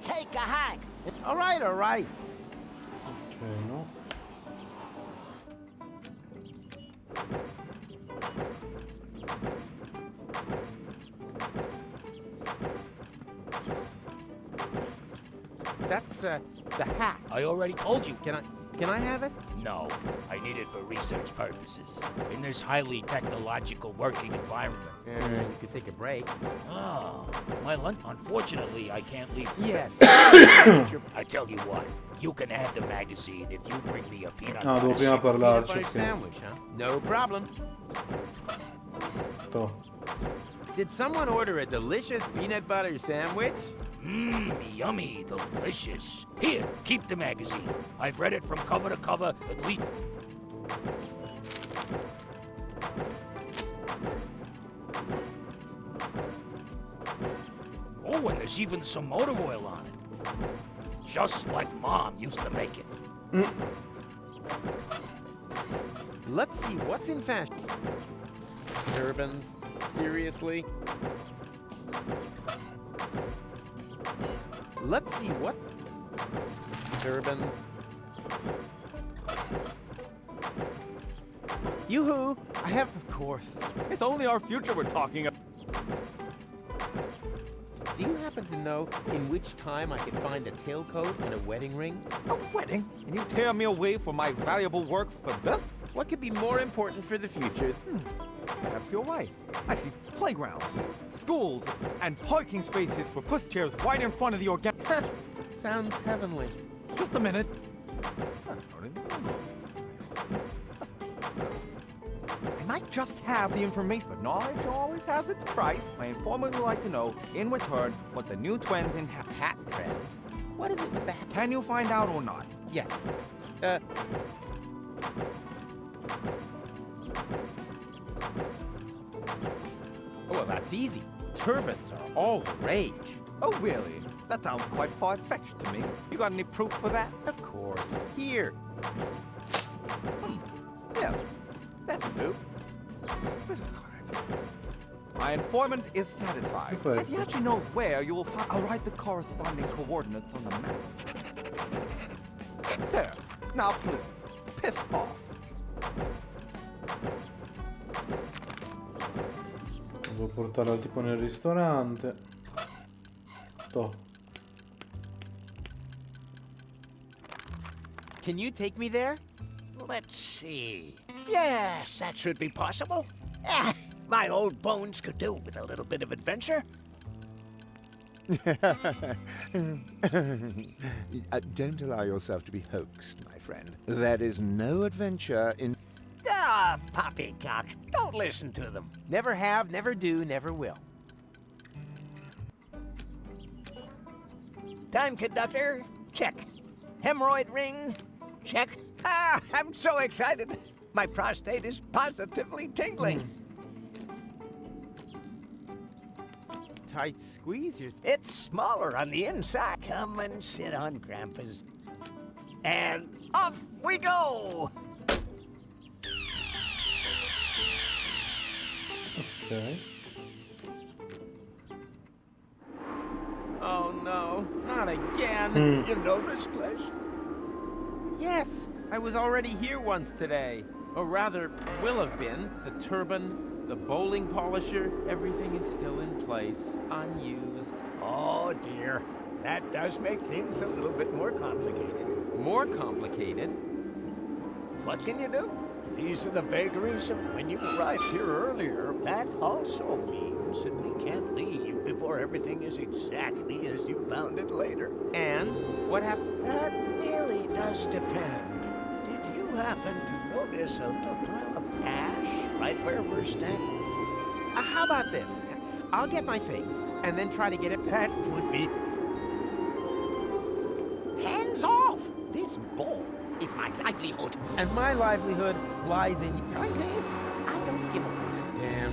Take a hike. All right, all right. Ok, no. That's the hat. I already told you. Can I have it? No, I need it for research purposes. In this highly technological working environment. You could take a break. Oh, my lunch. Unfortunately, I can't leave. Yes. I tell you what, you can have the magazine if you bring me a peanut butter sandwich, huh? No problem. To. Did someone order a delicious peanut butter sandwich? Mmm, yummy, delicious. Here, keep the magazine. I've read it from cover to cover at least... Oh, and there's even some motor oil on it. Just like Mom used to make it. Let's see what's in fashion. Turbans? Seriously? Let's see what... Turbans. Yoo-hoo! I have... Of course. It's only our future we're talking about. Do you happen to know in which time I could find a tailcoat and a wedding ring? A wedding? And you tear me away from my valuable work for this? What could be more important for the future? Perhaps you're right. I see playgrounds, schools, and parking spaces for pushchairs right in front of the organic... Sounds heavenly. Just a minute. I might just have the information, but knowledge always has its price. My informant would like to know, in return, what the new trends in hat trends. What is it with the hat? Can you find out or not? Yes. Well, that's easy. Turbans are all the rage. Oh, really? That sounds quite far-fetched to me. You got any proof for that? Of course. Here. Yeah, that's true. This is correct. My informant is satisfied. And he actually knows where you will find... I'll write the corresponding coordinates on the map. There. Now, please, piss off. Devo portarla tipo nel ristorante. To. Can you take me there? Let's see. Yes, that should be possible. My old bones could do with a little bit of adventure. Don't allow yourself to be hoaxed, my friend. There is no adventure in... Ah, poppycock. Don't listen to them. Never have, never do, never will. Time conductor, check. Hemorrhoid ring, check. Ah, I'm so excited. My prostate is positively tingling. Tight squeeze. It's smaller on the inside. Come and sit on Grandpa's. And off we go! Okay. Oh no, not again. You know this place? Yes, I was already here once today. Or rather, will have been. The turban, the bowling polisher, everything is still in place, unused. Oh dear, that does make things a little bit more complicated. More complicated? What can you do? These are the vagaries of when you arrived here earlier. That also means that we can't leave before everything is exactly as you found it later. And what happened? That really does depend. Did you happen to notice a little pile of ash right where we're standing. How about this? I'll get my things, and then try to get it. That would be... Hands off! This ball is my livelihood. And my livelihood lies in... Frankly, I don't give a hoot. Damn.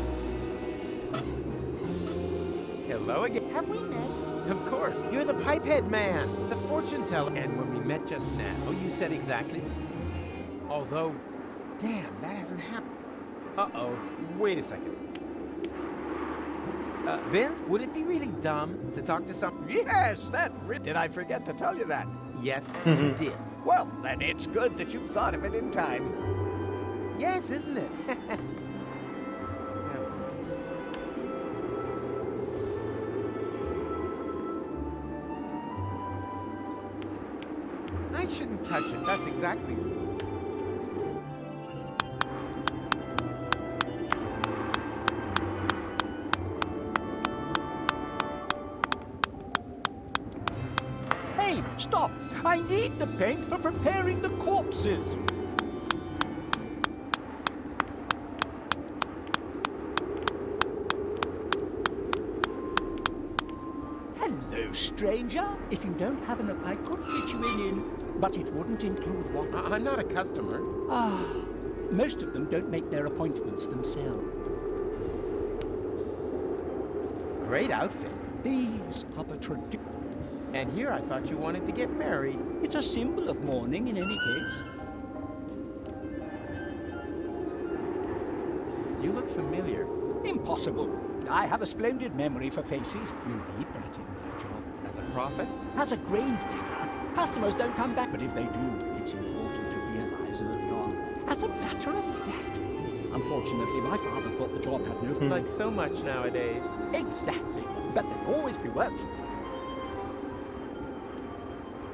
Hello again. Have we met? Of course. You're the pipehead man, the fortune teller. And when we met just now, you said exactly... Although, damn, that hasn't happened. Uh-oh. Wait a second. Vince, would it be really dumb to talk to some... Yes, did I forget to tell you that? Yes, you did. Well, then it's good that you thought of it in time. Yes, isn't it? I shouldn't touch it. That's exactly... Hey, stop! I need the paint for preparing the corpses. Hello, stranger. If you don't have enough, I could fit you in, but it wouldn't include what? I'm not a customer. Ah, most of them don't make their appointments themselves. Great outfit. These are the traditions. And here I thought you wanted to get married. It's a symbol of mourning in any case. You look familiar. Impossible. I have a splendid memory for faces. You need that in my job. As a prophet? As a gravedigger. Customers don't come back, but if they do, it's important to realize early on. As a matter of fact, unfortunately, my father thought the job had no... Like so much nowadays. Exactly. But there'll always be work for me.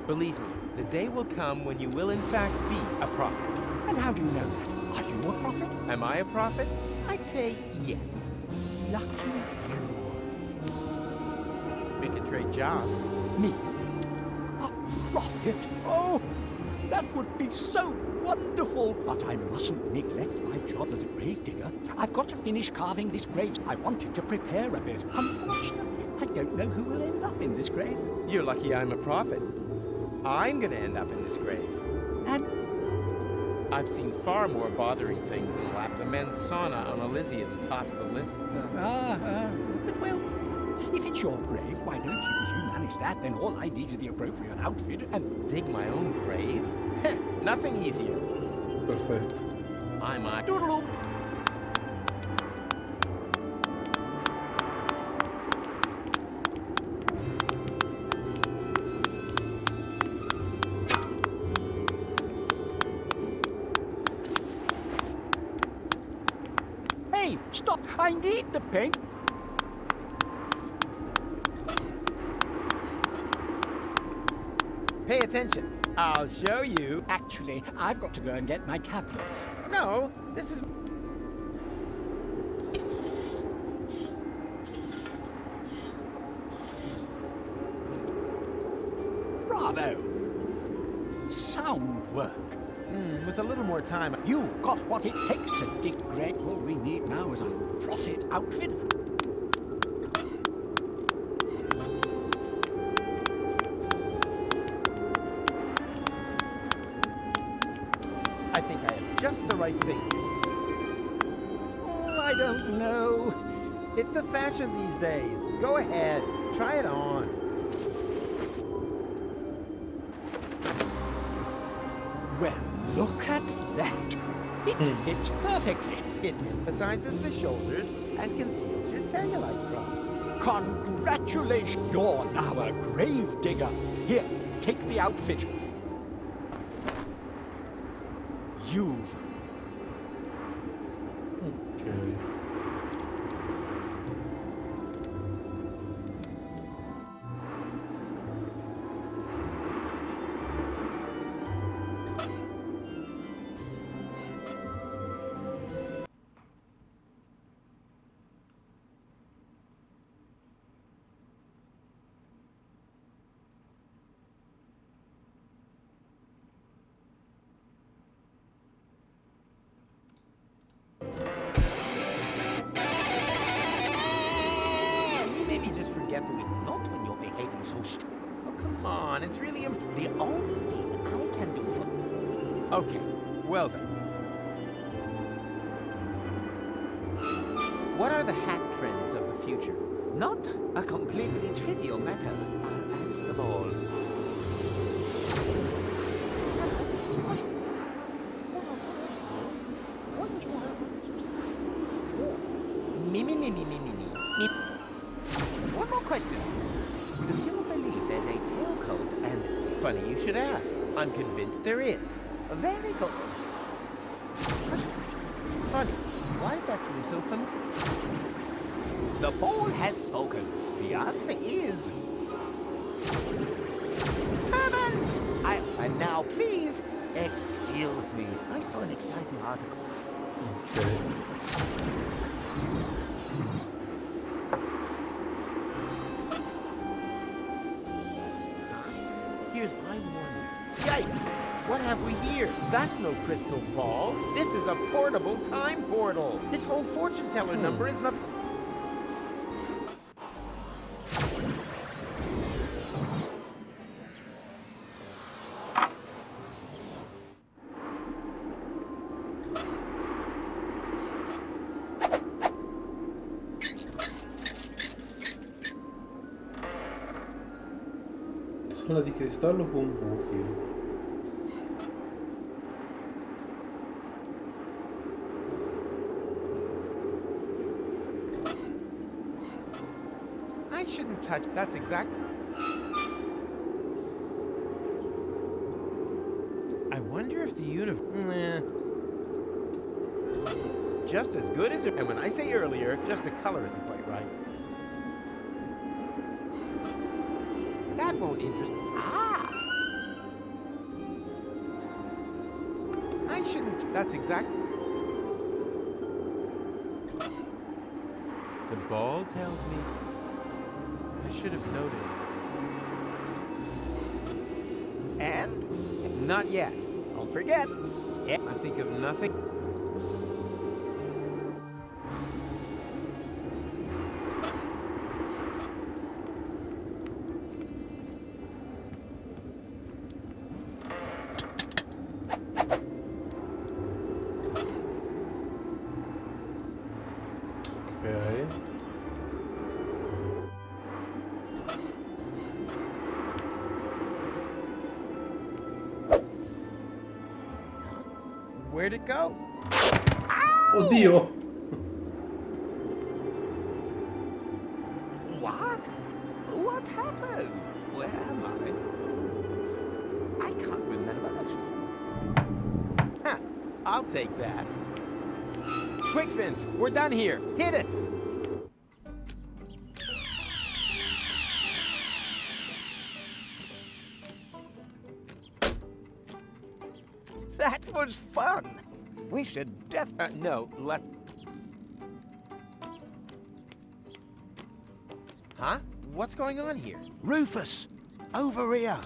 Believe me, the day will come when you will in fact be a prophet. And how do you know that? Are you a prophet? Am I a prophet? I'd say yes. Lucky you. We could trade jobs. Me? A prophet? Oh, that would be so wonderful. But I mustn't neglect my job as a gravedigger. I've got to finish carving this grave. I wanted to prepare a bit. Unfortunately, I don't know who will end up in this grave. You're lucky I'm a prophet. I'm gonna end up in this grave. And? I've seen far more bothering things in the lap. The men's sauna on Elysium tops the list. But well, if it's your grave, why don't you? If you manage that, then all I need is the appropriate outfit and... Dig my own grave? Nothing easier. Perfetto. I'm a... Doodle-oo. Hey, stop! I need the paint! Pay attention. I'll show you. Actually, I've got to go and get my tablets. No, this is... Bravo! Sound work. With a little more time... You've got what it takes to dig great. All we need now is a prophet outfit. I think I have just the right thing for you. Oh, I don't know. It's the fashion these days. Go ahead. Try it on. Well, look at that. It fits perfectly. It emphasizes the shoulders and conceals your cellulite crop. Congratulations! You're now a grave digger. Here, take the outfit. You've... Okay. come on, it's really the only thing I can do for... Okay, well then. What are the hat trends of the future? Not a completely trivial matter. I'll ask them all. Me. One more question. Do you believe there's a tail code? And funny you should ask. I'm convinced there is. Very good. Funny. Why does that seem so familiar? The ball has spoken. The answer is... Hammond! And now, please, excuse me. I saw an exciting article. Okay. Here's my warning. Yikes! What have we here? That's no crystal ball. This is a portable time portal. This whole fortune teller number is nothing. Palla di cristallo con buchi. I shouldn't touch. That's exact. I wonder if the universe. Just as good as it. And when I say earlier, just the color isn't quite right. That won't interest. Ah! I shouldn't. That's exact. The ball tells me. I should have noted. And? Not yet. Don't forget. Yeah. I think of nothing. Okay. Where'd it go? Oddio! What? What happened? Where am I? I can't remember. Huh. I'll take that. Quick, Vince. We're done here. Hit it! That was fun. We should no, let's... Huh? What's going on here? Rufus, over here.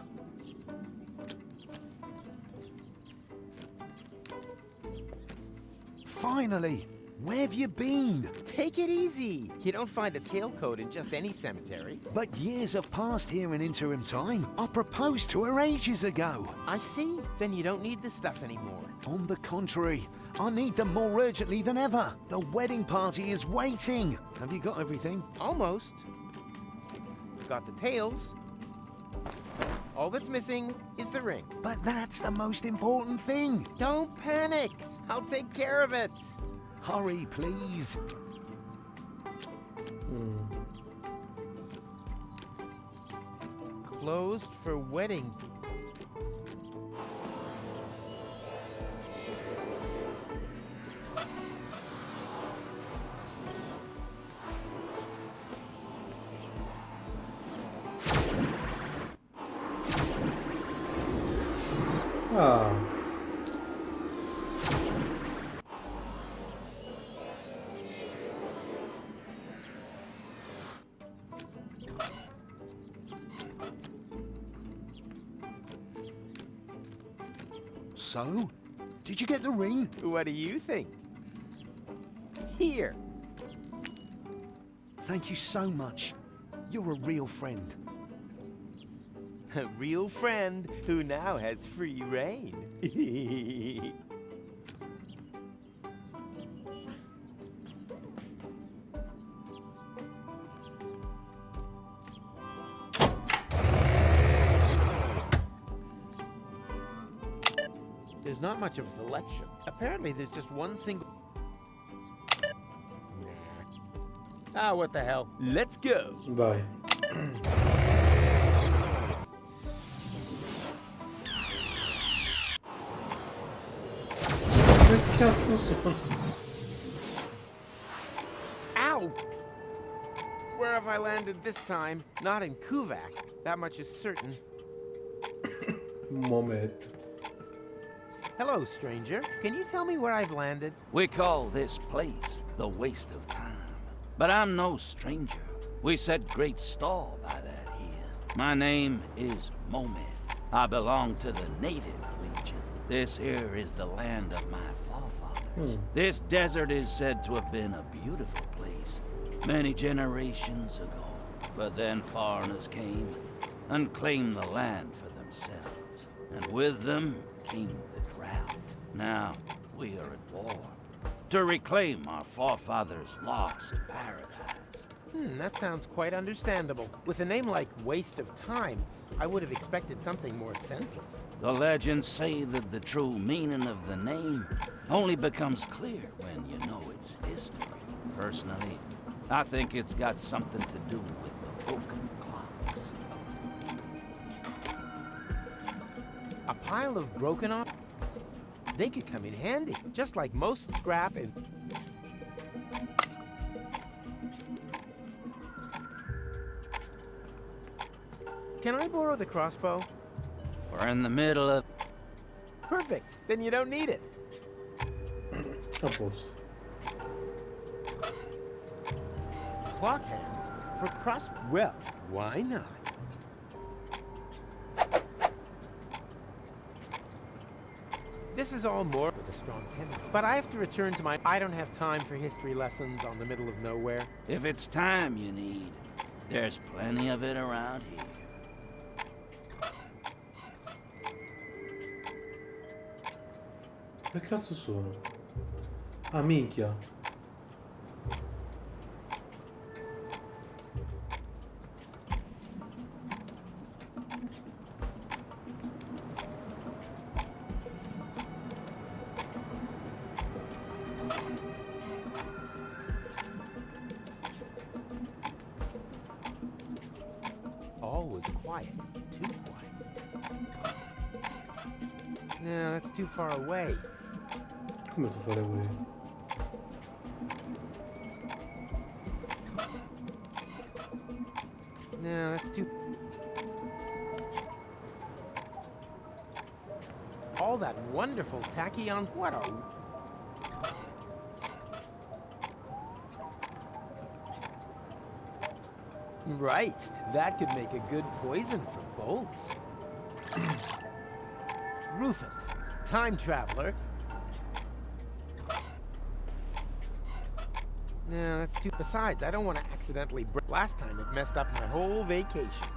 Finally, where have you been? Take it easy. You don't find a tailcoat in just any cemetery. But years have passed here in interim time. I proposed to her ages ago. I see. Then you don't need this stuff anymore. On the contrary, I need them more urgently than ever. The wedding party is waiting. Have you got everything? Almost. Got the tails. All that's missing is the ring. But that's the most important thing. Don't panic. I'll take care of it. Hurry, please. Closed for wedding. Ah. So, did you get the ring? What do you think? Here. Thank you so much. You're a real friend. A real friend who now has free reign. There's not much of a selection. Apparently, there's just one single... Ah, what the hell? Let's go. Vai. Che cazzo sono? Ow! Where have I landed this time? Not in Kuvak. That much is certain. Moment. Hello, stranger. Can you tell me where I've landed? We call this place the waste of time. But I'm no stranger. We set great store by that here. My name is Momed. I belong to the Native Legion. This here is the land of my forefathers. This desert is said to have been a beautiful place many generations ago. But then foreigners came and claimed the land for themselves. And with them came the drought. Now, we are at war to reclaim our forefathers' lost paradise. That sounds quite understandable. With a name like Waste of Time, I would have expected something more senseless. The legends say that the true meaning of the name only becomes clear when you know its history. Personally, I think it's got something to do with the broken clocks. A pile of broken off? They could come in handy, just like most scrap and... Can I borrow the crossbow? We're in the middle of... Perfect. Then you don't need it. A posto. Clock hands for cross... Well, why not? This is all more with a strong tendency. But I have to return to my... I don't have time for history lessons on the middle of nowhere. If it's time you need, there's plenty of it around here. Che cazzo sono? Ah, minchia. All was quiet. Too quiet. No, that's too far away. Come tu fare voi? No, that's too... All that wonderful tachyon... What a... Right, that could make a good poison for bolts. Rufus, time traveler. No, that's too... Besides, I don't want to accidentally break... Last time it messed up my whole vacation.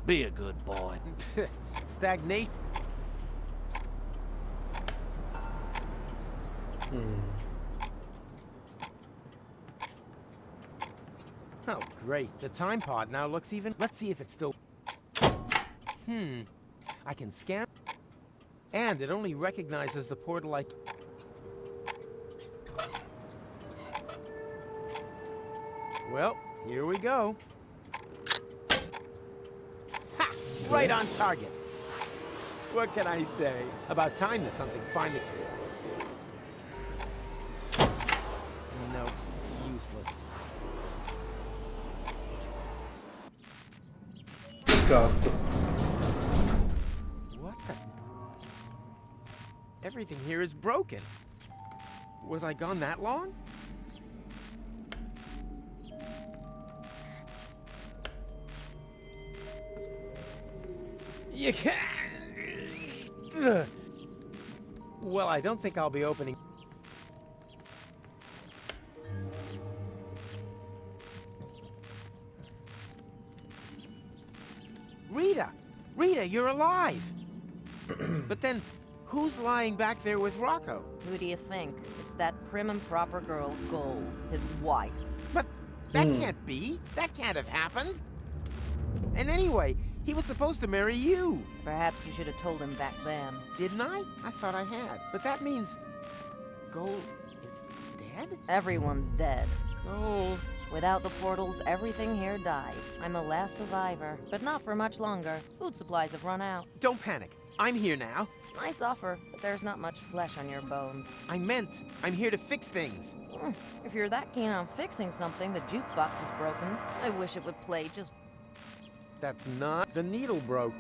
Be a good boy. Stagnate. Oh, great. The time pod now looks even... Let's see if it's still... I can scan... And it only recognizes the portal like... Well, here we go. Ha! Right on target. What can I say? About time that something finally... Nope. Useless. Cazzo. What the... Everything here is broken. Was I gone that long? You can't... Well, I don't think I'll be opening... Rita! Rita, you're alive! But then, who's lying back there with Rocco? Who do you think? It's that prim and proper girl, Gold, his wife. But that can't be. That can't have happened. And anyway, he was supposed to marry you. Perhaps you should have told him back then. Didn't I? I thought I had. But that means Gold is dead? Everyone's dead. Gold. Without the portals, everything here died. I'm the last survivor, but not for much longer. Food supplies have run out. Don't panic. I'm here now. Nice offer, but there's not much flesh on your bones. I meant, I'm here to fix things. If you're that keen on fixing something, the jukebox is broken. I wish it would play just... That's not... The needle broke.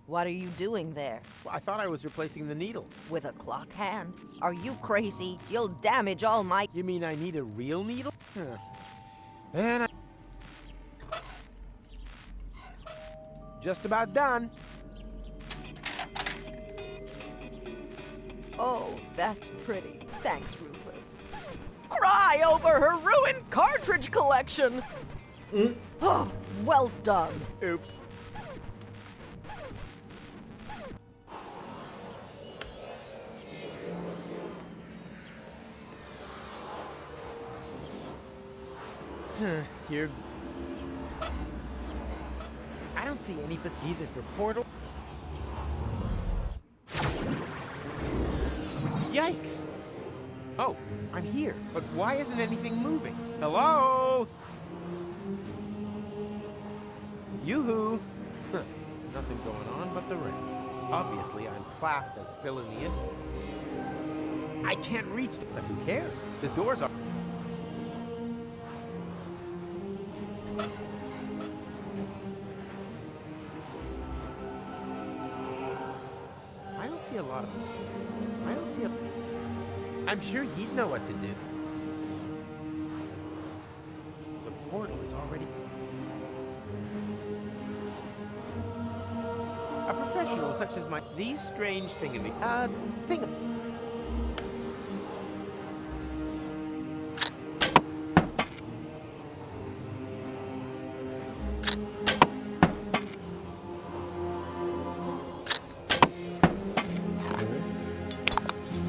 What are you doing there? Well, I thought I was replacing the needle. With a clock hand? Are you crazy? You'll damage all my... You mean I need a real needle? And I... Just about done. Oh, that's pretty. Thanks, Rufus. Cry over her ruined cartridge collection! Oh, well done. Oops. Here. I don't see any but either for portal. Yikes! Oh, I'm here, but why isn't anything moving? Hello? Yoo-hoo! Nothing going on but the rent. Obviously, I'm classed as still in the inn. I can't reach them, but who cares? The doors are... I don't see a lot of them. I don't see a... I'm sure he'd know what to do. The portal is already... A professional such as these strange thing...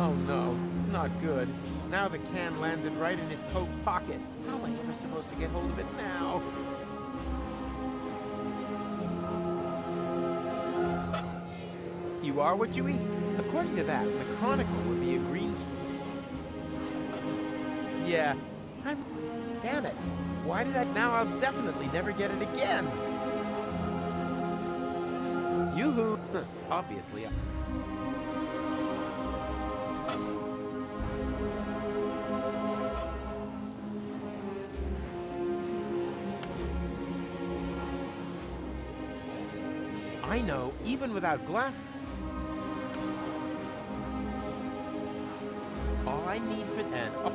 Oh no, not good. Now the can landed right in his coat pocket. How am I ever supposed to get hold of it now? You are what you eat. According to that, the Chronicle would be a green... Yeah, Damn it. Why did I... Now I'll definitely never get it again. Yoo-hoo. Obviously, I know, even without glass... All I need for... And... Oh.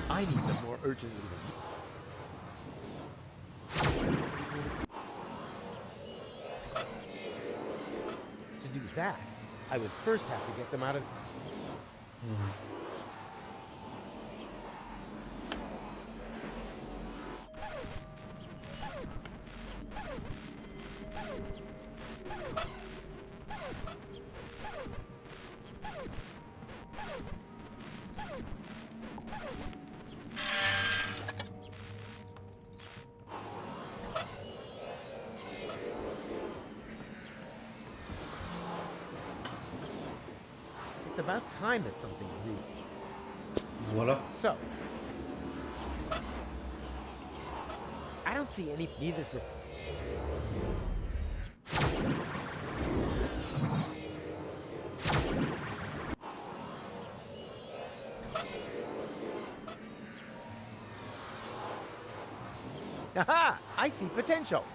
I need them more urgently than... To do that, I would first have to get them out of... It's about time that something grew. Voila. So, I don't see any neither for... Aha! I see potential.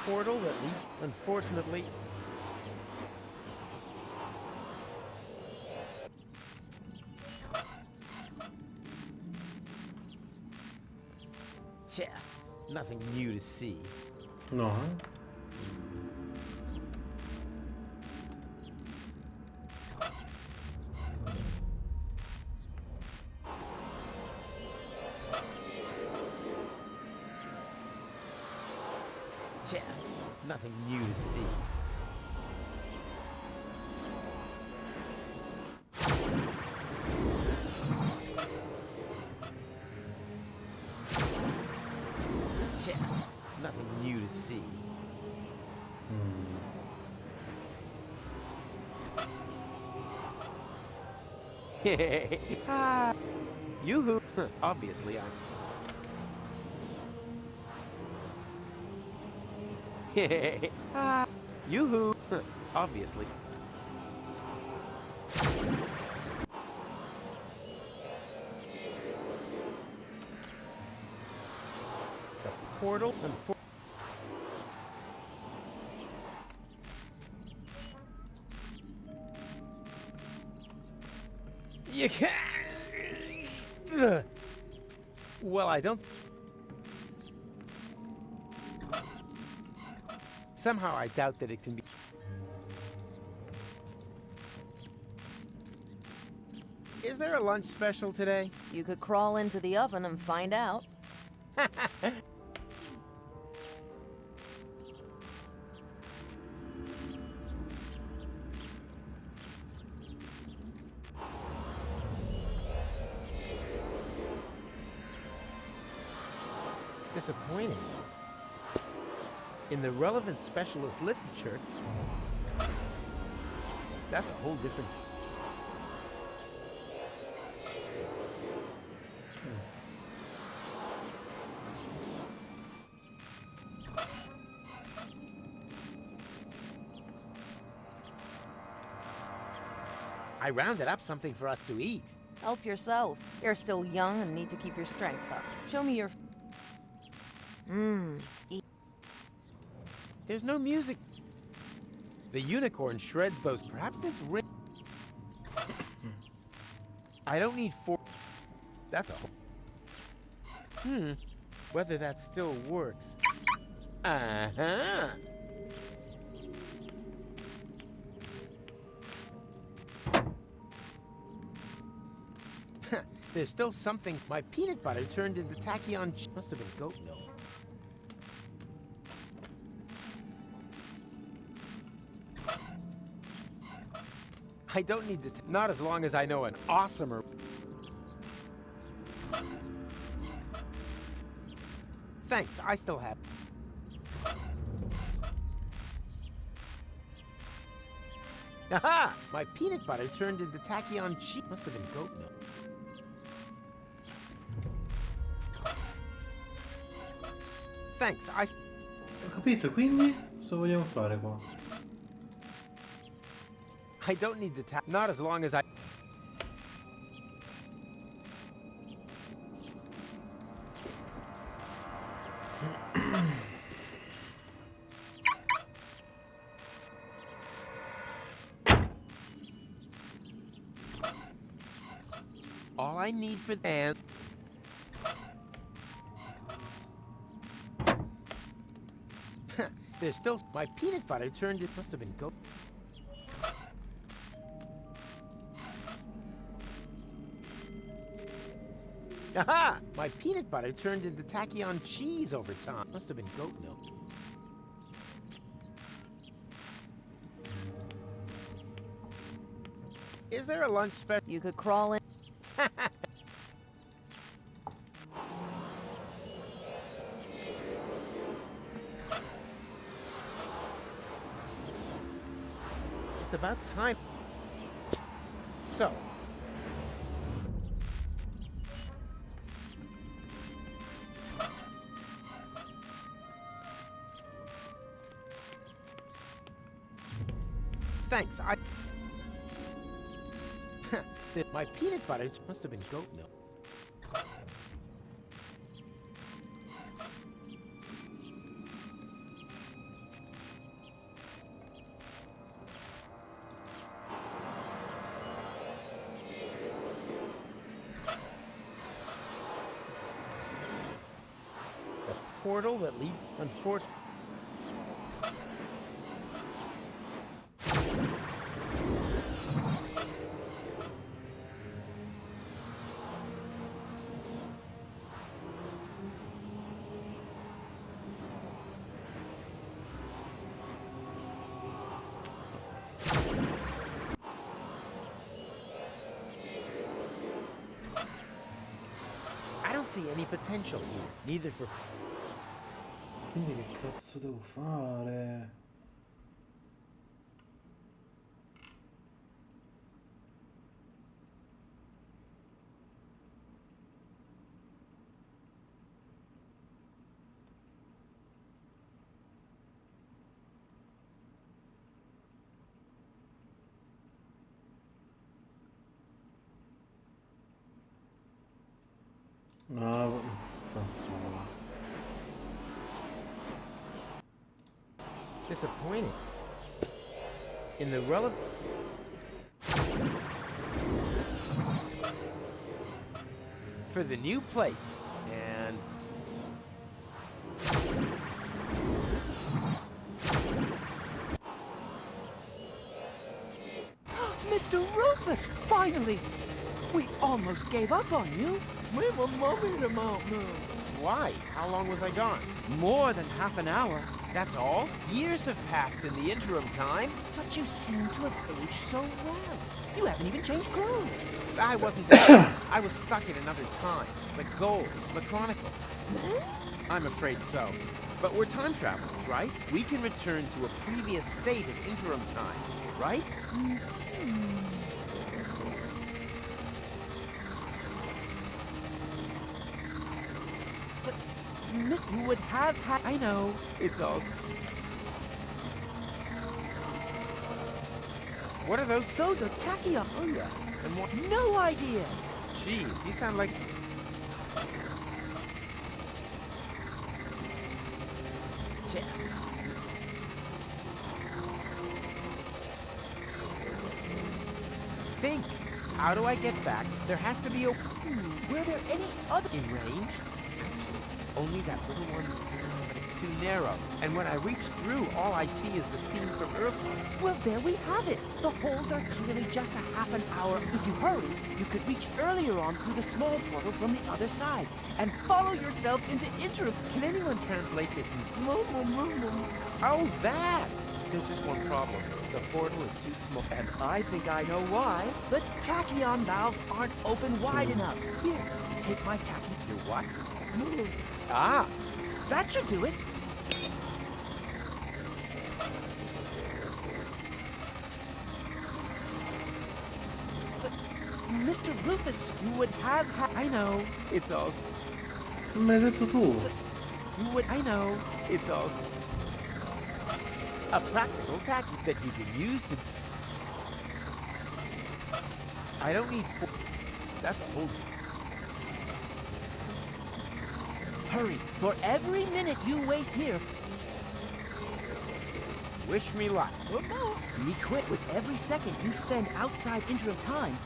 Portal that leads, unfortunately. Tja, nothing new to see. No, Tja, nothing new to see. Tja, nothing new to see. Ah, yoo-hoo. Obviously, I'm... Ah, yoo-hoo. Obviously. The portal and you can't. Well, I don't. Somehow I doubt that it can be. Is there a lunch special today? You could crawl into the oven and find out. Disappointing. In the relevant specialist literature, that's a whole different... I rounded up something for us to eat. Help yourself. You're still young and need to keep your strength up. Show me your... Eat. There's no music. The unicorn shreds those. Perhaps this ring... I don't need 4... That's a whole... Whether that still works. Uh-huh. There's still something. My peanut butter turned into tachyon. Must have been goat milk. I don't need to. Not as long as I know an awesomer. Thanks. I still have. Aha! My peanut butter turned into tachyon cheese. Must have been goat milk. Thanks, I... Ho capito, quindi cosa vogliamo fare qua? I don't need to tap. Not as long as I... All I need for... And... There's still... My peanut butter turned... It must have been goat... Aha! My peanut butter turned into tachyon cheese over time. Must have been goat milk. Is there a lunch special? You could crawl in. It's about time. So. Thanks, I... My peanut butter must have been goat milk. portal that leads, unfortunately. I don't see any potential here, neither for... Quindi che cazzo devo fare? No, disappointed in the relevant for the new place and Mr. Rufus, finally! We almost gave up on you. We were mumming him out now. Why? How long was I gone? More than half an hour. That's all? Years have passed in the interim time. But you seem to have aged so well. You haven't even changed clothes. I wasn't there. I was stuck in another time. The gold, the chronicle. I'm afraid so. But we're time travelers, right? We can return to a previous state of interim time, right? But you would have had... I know. It's all... What are those? Those are tachyon. Oh, yeah. And what? No idea. Jeez, you sound like... Think. How do I get back? There has to be a... Were there any other... In range? Actually, only that little one, but it's too narrow. And when I reach through, all I see is the scene from Earth. Well, there we have it. The holes are clearly just a half an hour. If you hurry, you could reach earlier on through the small portal from the other side and follow yourself into interim. Can anyone translate this in... Oh, that! There's just one problem. The portal is too small. And I think I know why. The tachyon valves aren't open wide enough. Here, take my tachyon. Your what? Ah! That should do it. But, Mr. Rufus, you would have... I know. It's all... Mi hai detto tu. You would... I know. It's all... A practical tacky that you can use to... I don't need four... That's a whole... Hurry, for every minute you waste here... Wish me luck. Be quick with every second you spend outside interim time.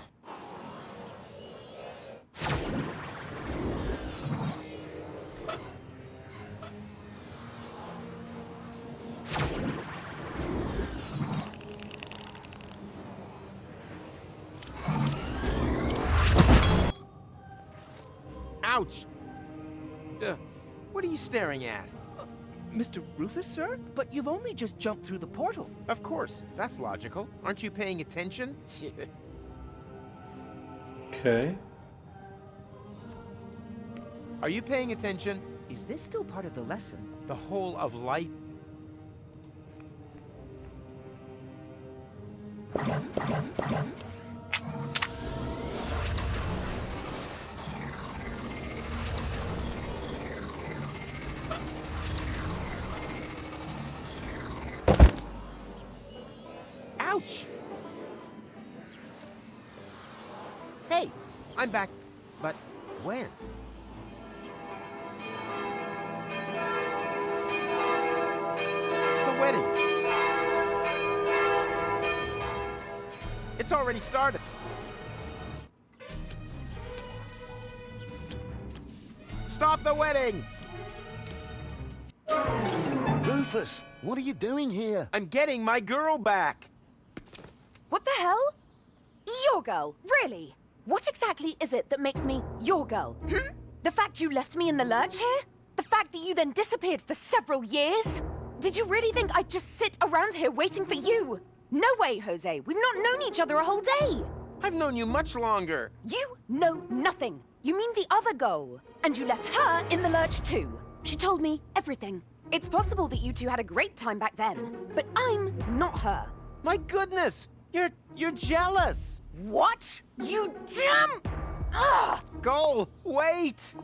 Ouch! What are you staring at? Mr. Rufus, sir? But you've only just jumped through the portal. Of course, that's logical. Aren't you paying attention? Okay. Are you paying attention? Is this still part of the lesson? The whole of life... Ouch! Hey, I'm back. But when? The wedding. It's already started. Stop the wedding! Rufus, what are you doing here? I'm getting my girl back. What the hell? Your girl? Really? What exactly is it that makes me your girl? The fact you left me in the lurch here? The fact that you then disappeared for several years? Did you really think I'd just sit around here waiting for you? No way, Jose. We've not known each other a whole day. I've known you much longer. You know nothing. You mean the other girl. And you left her in the lurch too. She told me everything. It's possible that you two had a great time back then, but I'm not her. My goodness! You're jealous! What? You damn... Ugh! Go! Wait!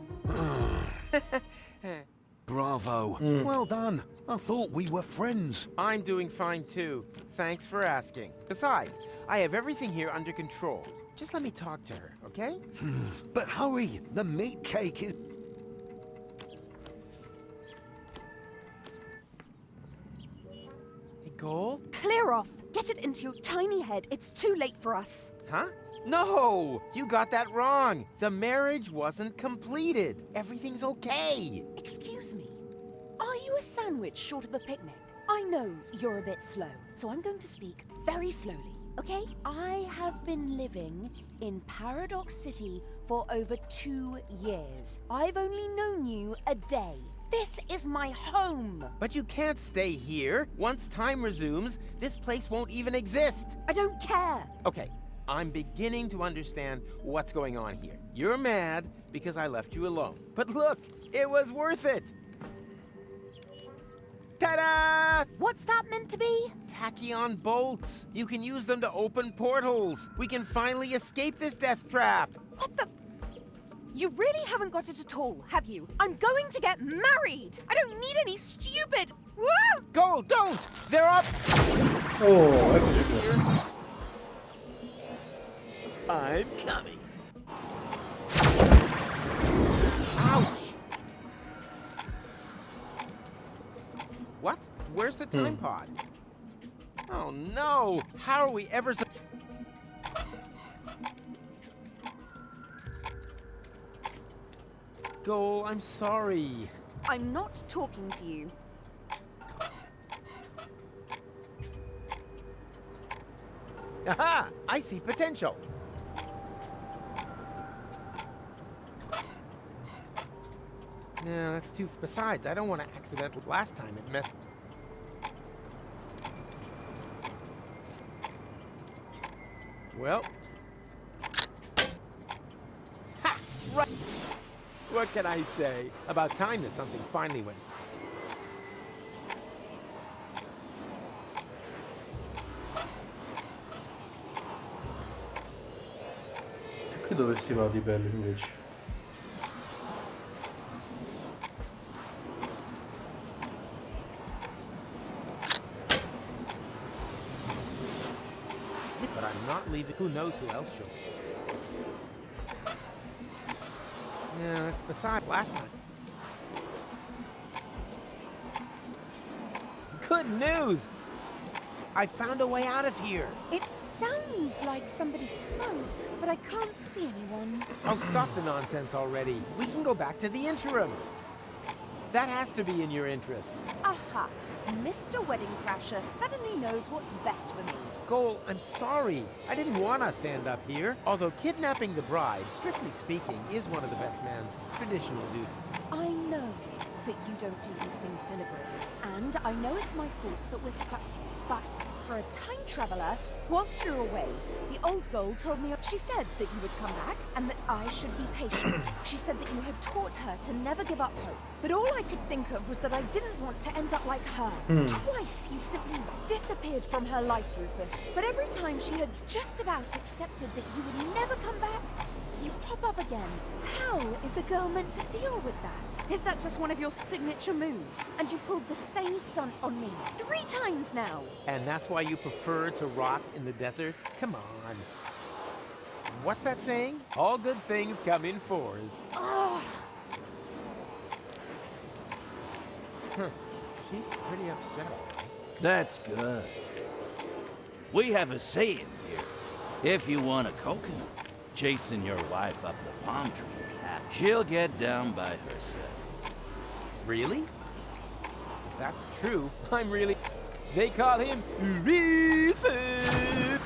Bravo. Well done. I thought we were friends. I'm doing fine too. Thanks for asking. Besides, I have everything here under control. Just let me talk to her, okay? But hurry, the meat cake is... Hey, Cole? Clear off. Get it into your tiny head. It's too late for us. Huh? No! You got that wrong. The marriage wasn't completed. Everything's okay. Excuse me. Are you a sandwich short of a picnic? I know you're a bit slow, so I'm going to speak very slowly, okay? I have been living in Paradox City for over 2 years. I've only known you a day. This is my home. But you can't stay here. Once time resumes, this place won't even exist. I don't care. Okay, I'm beginning to understand what's going on here. You're mad because I left you alone. But look, it was worth it. Ta-da! What's that meant to be? Tachyon bolts. You can use them to open portals. We can finally escape this death trap. What the... You really haven't got it at all, have you? I'm going to get married! I don't need any stupid... Woo! Go, don't! They're up! Oh, eccoci qua. I'm coming. Ouch! What? Where's the time pod? Oh no! How are we ever so... Goal, I'm sorry. I'm not talking to you. Aha! I see potential. No, that's too... Besides, I don't want to accidentally... Last time it met... Well... Ha! Right! What can I say? About time that something finally went... Che dove si va di bello invece? But I'm not leaving. Who knows who else should? Yeah, that's beside last time. Good news! I found a way out of here. It sounds like somebody spoke, but I can't see anyone. Oh, stop the nonsense already. We can go back to the interim. That has to be in your interests. Aha! Mr. Wedding Crasher suddenly knows what's best for me. Cole, I'm sorry. I didn't want us to end up here. Although kidnapping the bride, strictly speaking, is one of the best man's traditional duties. I know that you don't do these things deliberately, and I know it's my fault that we're stuck here. But for a time traveler, whilst you're away, the old girl told me she said that you would come back and that I should be patient. She said that you had taught her to never give up hope. But all I could think of was that I didn't want to end up like her. Twice you've simply disappeared from her life, Rufus. But every time she had just about accepted that you would never come back, you pop up again. How is a girl meant to deal with that? Is that just one of your signature moves? And you pulled the same stunt on me 3 times now. And that's why you prefer to rot in the desert? Come on. What's that saying? All good things come in 4s. Ugh. She's pretty upset. That's good. We have a saying here. If you want a coconut, chasing your wife up the palm tree, she'll get down by herself. Really? that's true, I'm really... They call him Rufus.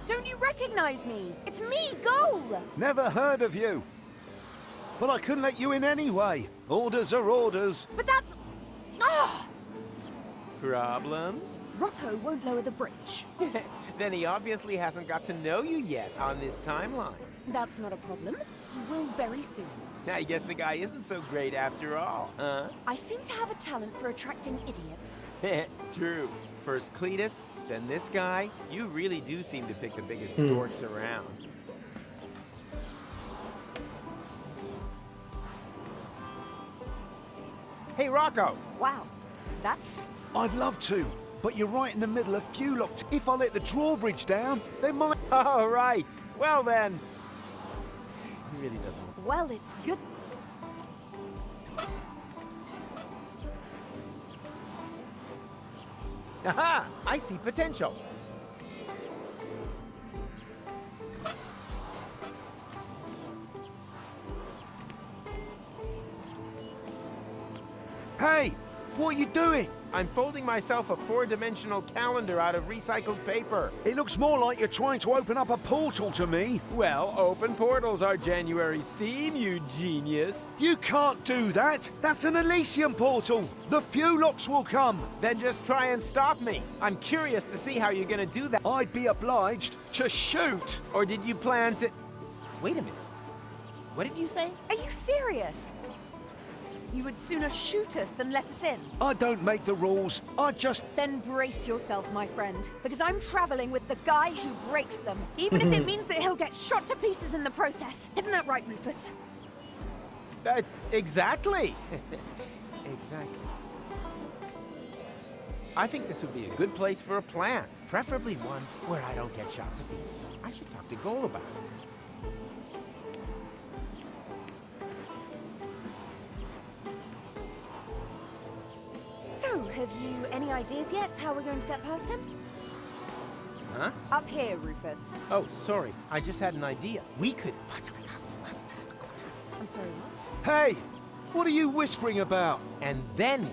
Don't you recognize me? It's me, Goal! Never heard of you. But I couldn't let you in anyway. Orders are orders. But that's... Ah! Problems? Rocco won't lower the bridge. Then he obviously hasn't got to know you yet on this timeline. That's not a problem. He will very soon. I guess the guy isn't so great after all, huh? I seem to have a talent for attracting idiots. True. First Cletus, then this guy. You really do seem to pick the biggest dorks around. Hey, Rocco! Wow, that's... I'd love to, but you're right in the middle of fuel lock. If I let the drawbridge down, they might... Oh, right. Well, then. He really doesn't. Well, it's good. Aha! I see potential. Hey! What are you doing? I'm folding myself a 4-dimensional calendar out of recycled paper. It looks more like you're trying to open up a portal to me. Well, open portals are January's theme, you genius. You can't do that. That's an Elysium portal. The fuel locks will come. Then just try and stop me. I'm curious to see how you're gonna do that. I'd be obliged to shoot. Or did you plan to... Wait a minute. What did you say? Are you serious? You would sooner shoot us than let us in. I don't make the rules. I just... Then brace yourself, my friend, because I'm traveling with the guy who breaks them, even if it means that he'll get shot to pieces in the process. Isn't that right, Rufus? Exactly. Exactly. I think this would be a good place for a plan, preferably one where I don't get shot to pieces. I should talk to Goal about it. So, have you any ideas yet how we're going to get past him? Huh? Up here, Rufus. Oh, sorry. I just had an idea. We could... I'm sorry, what? Hey! What are you whispering about? And then...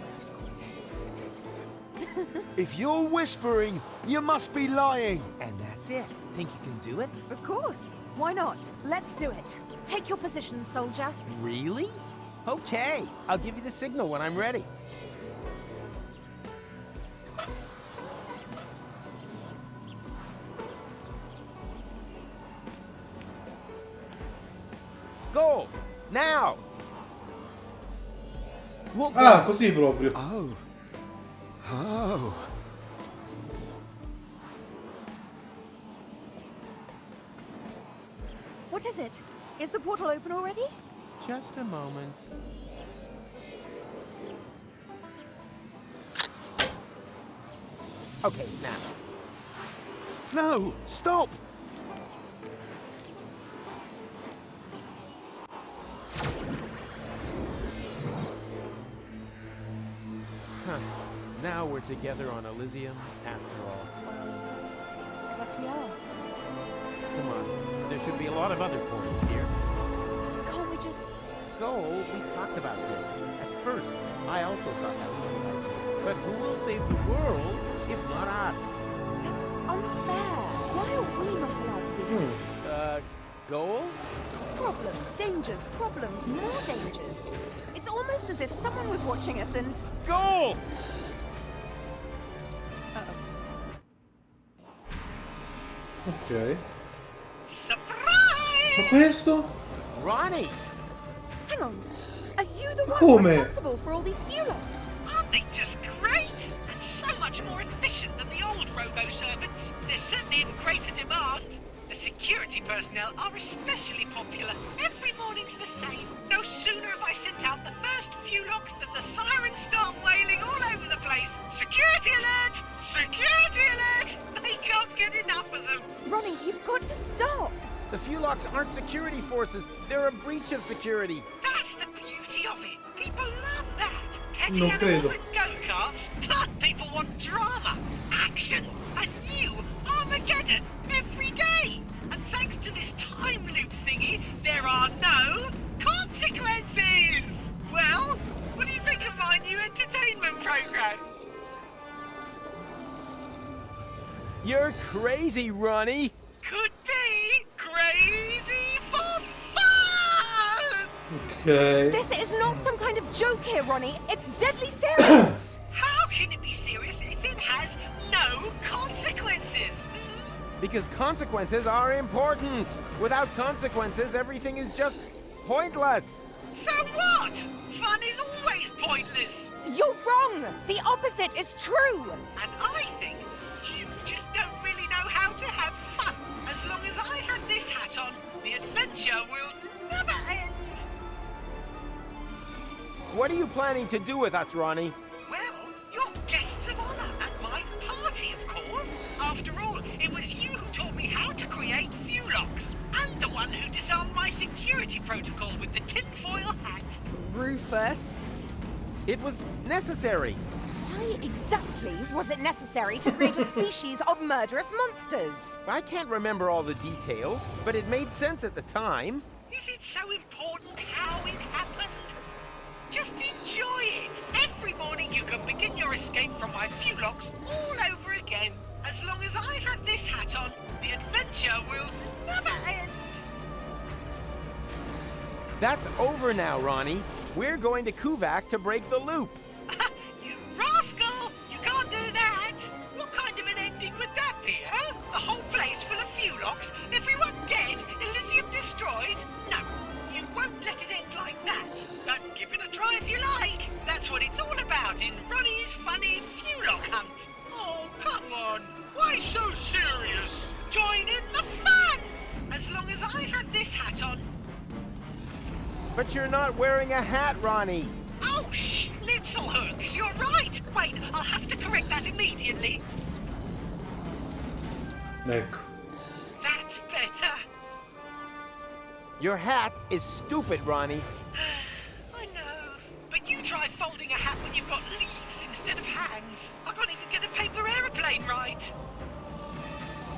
If you're whispering, you must be lying. And that's it. Think you can do it? Of course. Why not? Let's do it. Take your position, soldier. Really? Okay. I'll give you the signal when I'm ready. Go! Now! Ah, così proprio. Oh. Oh. What is it? Is the portal open already? Just a moment. Okay, now. No! Stop! Huh. Now we're together on Elysium, after all. I guess we are. Come on. There should be a lot of other portals here. Can't we just... Goal, we talked about this. At first, I also thought that was a good idea. But who will save the world if not us? It's unfair. Why are we not allowed to be here? Goal? Problems, dangers, problems, more dangers. It's almost as if someone was watching us and... Goal! Ok. Surprise! Ma questo? Ronnie! Hang on. Are you the one Come? responsible for all these fuel locks? Aren't they just great? And so much more efficient than the old robo-servants. They're certainly in greater demand. The security personnel are especially popular. Every morning's the same. No sooner have I sent out the first few locks than the sirens start wailing all over the place. Security alert! Security alert! They can't get enough of them. Ronnie, you've got to stop. The fuel locks aren't security forces. They're a breach of security. That's the beauty of it. People love that. Petty Non animals credo. and go-karts. But people want drama, action, a new Armageddon every day. And thanks to this time loop thingy, there are no consequences. You're crazy, Ronnie. Could be crazy for fun! Okay. This is not some kind of joke here, Ronnie. It's deadly serious. How can it be serious if it has no consequences? Because consequences are important. Without consequences, everything is just pointless. So what? Fun is always pointless. You're wrong. The opposite is true. And I think you just don't really know how to have fun. As long as I have this hat on, the adventure will never end. What are you planning to do with us, Ronnie? Well, you're guests of honor at my party, of course. After all, it was you who taught me how to create Fulocks, and the one who disarmed my security protocol with the tinfoil hat. Rufus. It was necessary. Why exactly was it necessary to create a species of murderous monsters? I can't remember all the details, but it made sense at the time. Is it so important how it happened? Just enjoy it. Every morning you can begin your escape from my Fulocks all over again. As long as I have this hat on, the adventure will never end. That's over now, Ronnie. We're going to Kuvak to break the loop. You rascal! You can't do that! What kind of an ending would that be, huh? The whole place full of Fulocks, everyone dead, Elysium destroyed? No, you won't let it end like that. But give it a try if you like. That's what it's all about in Ronnie's funny Fulock hunt. Oh, come on. Why so serious? Join in the fun! As long as I have this hat on. But you're not wearing a hat, Ronnie. Oh, Schnitzelhooks, you're right. Wait, I'll have to correct that immediately. Ecco. That's better. Your hat is stupid, Ronnie. I know, but you try folding a hat when you've got leaves instead of hands. I can't even get a paper aeroplane right.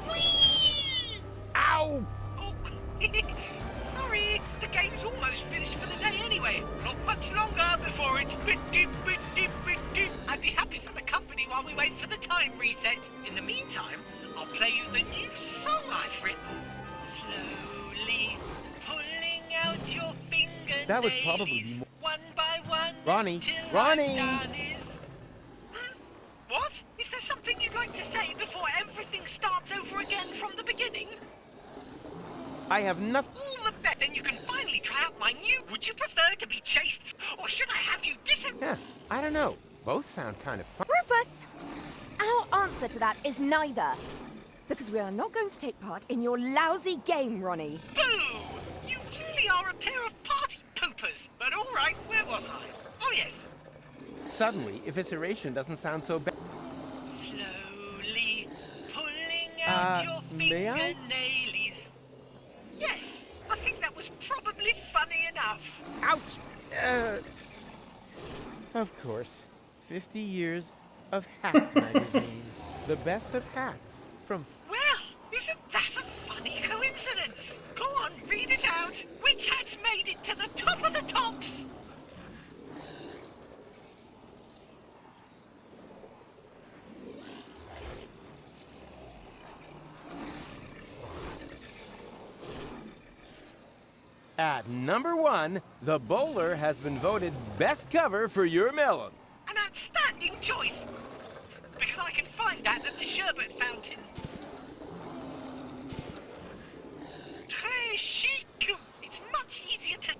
Whee! Ow! Oh, sorry, the game's almost finished for the day anyway. Not much longer before it's I'd be happy for the company while we wait for the time reset. In the meantime, I'll play you the new song I've written. Slowly pulling out your fingernails. That would probably be more. One by one. Ronnie! till Ronnie! I'm done is... What? Is there something you'd like to say before everything starts over again from the beginning? I have nothing. All the better. Then you can finally try out my new. Would you prefer to be chased, or should I have you Yeah, I don't know. Both sound kind of fun. Rufus! Our answer to that is neither. Because we are not going to take part in your lousy game, Ronnie. Boo! You really are a pair of party poopers. But all right, where was I? Oh, yes. Suddenly, evisceration doesn't sound so bad. Slowly pulling out your may I? fingernailies. Yes, I think that was probably funny enough. Ouch! Of course. 50 years of Hats magazine. The best of hats from... Well, isn't that a funny coincidence? Go on, read it out. Which hat's made it to the top of the tops? At number 1, The Bowler has been voted best cover for your melon. An outstanding choice. Because I can find that at the sherbet fountain. Très chic. It's much easier to...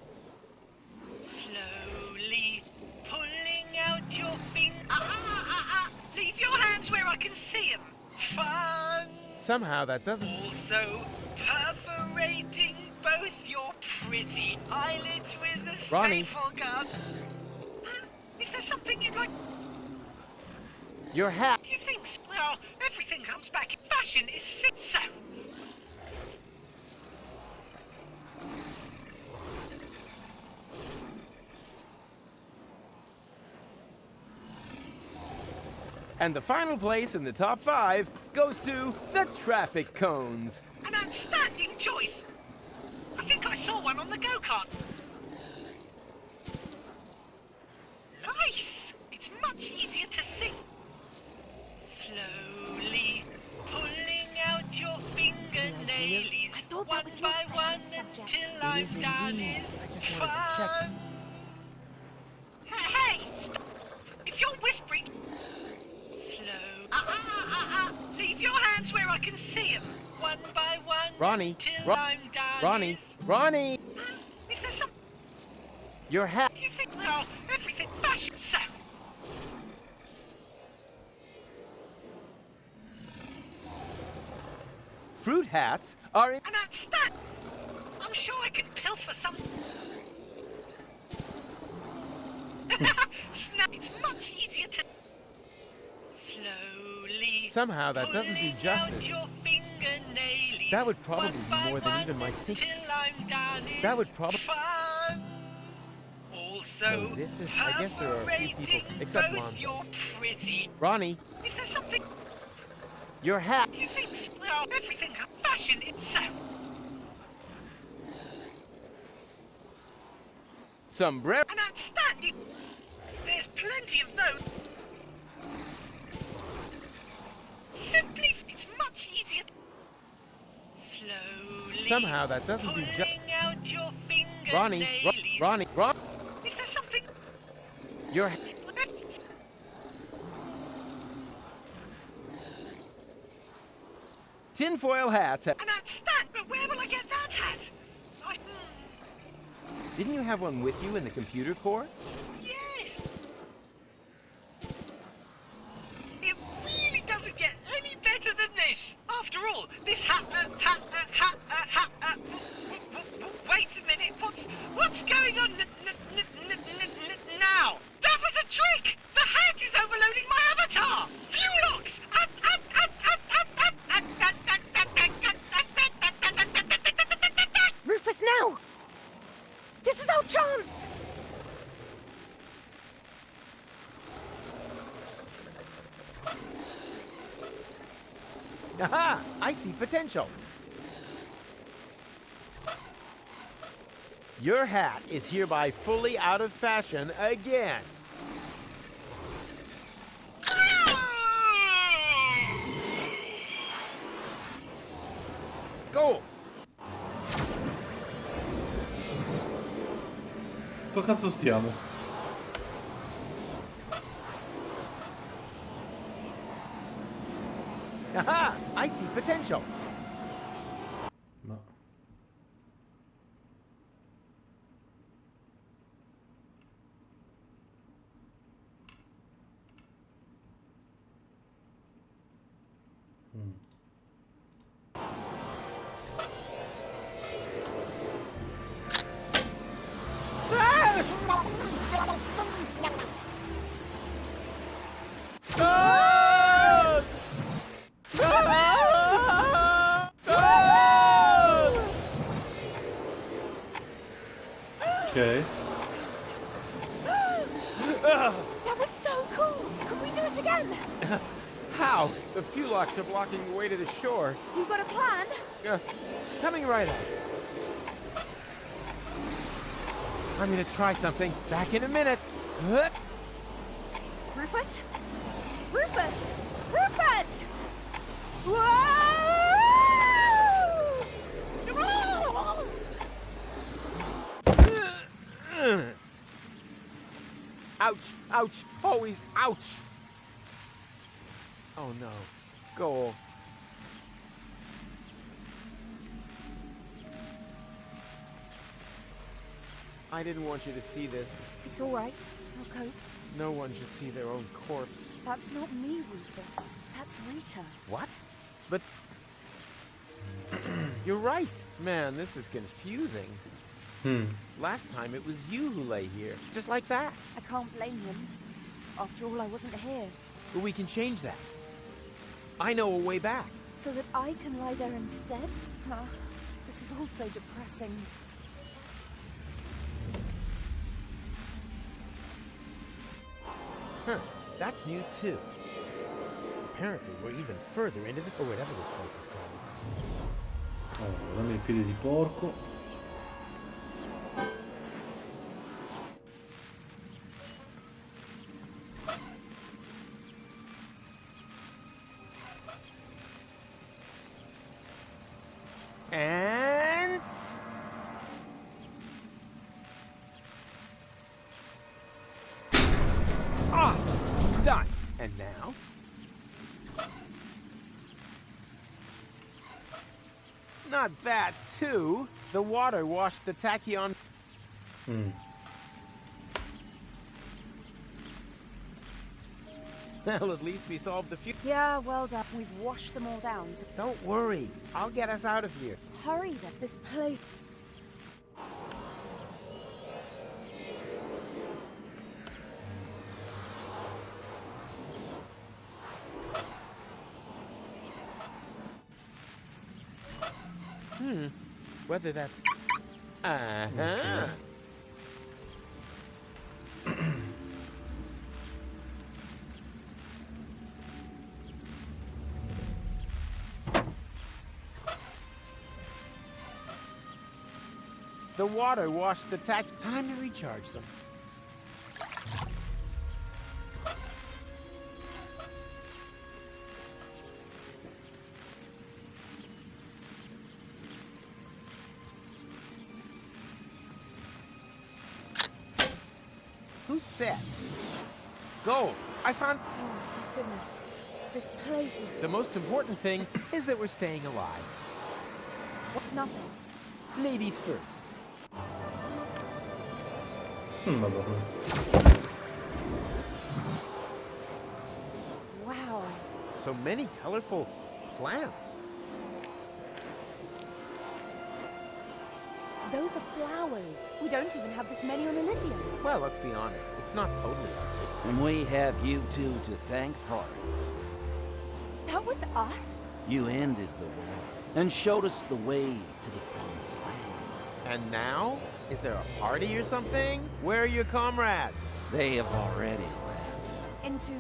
Slowly pulling out your Leave your hands where I can see them. Fun. Somehow that doesn't... Also perforating both your pretty eyelids with a Ronnie. staple gun. Is there something you'd like... Your hat... Do you think so? Well, everything comes back. Fashion is sick. So... And the final place in the top 5 goes to the traffic cones. An outstanding choice. I think I saw one on the go-kart. Nice. It's much easier to see. Slowly pulling It is indeed. I just wanted to check. Hey! Stop. If you're whispering... Slow. Leave your hands where I can see them. One by one. Ronnie! Till I'm done. Ronnie! Ronnie! Is there some... Your hat! Do you think now everything fashion so? Fruit hats are in... And outstand. I'm sure I can pilfer some... Snap, it's much easier to... Slowly... Somehow that doesn't do justice. That would probably be more than even my secret. That would probably... Also, so this is... I guess there are a few people, except Lonzo. Ronnie! Is there something... Your hat! Do you think everything fashion itself? Sombrero! An outstanding... There's plenty of those. Simply, it's much easier. Slowly... Somehow that doesn't do out your Ronnie! Ronnie! Is there something... Your... Tinfoil hats. An outstanding... But where will I get that hat? Didn't you have one with you in the computer core? Yes. It really doesn't get any better than this. After all, this hat... Wait a minute. What's going on now? That was a trick. The hat is overloading my avatar. Fuelox. Rufus, now! This is our chance! Aha! I see potential. Your hat is hereby fully out of fashion again. Go! Dove cazzo stiamo? Aha! I see potential. No. Okay. That was so cool! Could we do it again? How? The Fuelox are blocking the way to the shore. You got a plan? Coming right up. I'm gonna try something. Back in a minute. Rufus? Rufus! Rufus! Whoa! Ouch! Ouch! Always ouch! Oh no. Goal. I didn't want you to see this. It's all right. I'll cope. No one should see their own corpse. That's not me, Rufus. That's Rita. What? But... You're right. Man, this is confusing. Last time it was you who lay here. Just like that. I can't blame him. After all, I wasn't here. But we can change that. I know a way back. So that I can lie there instead? This is all so depressing. Huh. That's new too. Apparently we're even further into the... or whatever this place is called. Allora, dammi il piede di porco. And... And now? Not that, too. The water washed the tachyon. Well, at least we solved the few. Yeah, well done. We've washed them all down. Don't worry. I'll get us out of here. Hurry, that this place... Whether that's... Uh-huh. The water washed the tach. Time to recharge them. Who's set? Gold. I found... Oh, goodness. This place is... The most important thing is that we're staying alive. What? Nothing. Ladies first. Wow. So many colorful plants. Those are flowers. We don't even have this many on Elysium. Well, let's be honest. It's not totally ugly. And we have you two to thank for it. That was us? You ended the war and showed us the way to the promised land. And now? Is there a party or something? Where are your comrades? They have already left. Into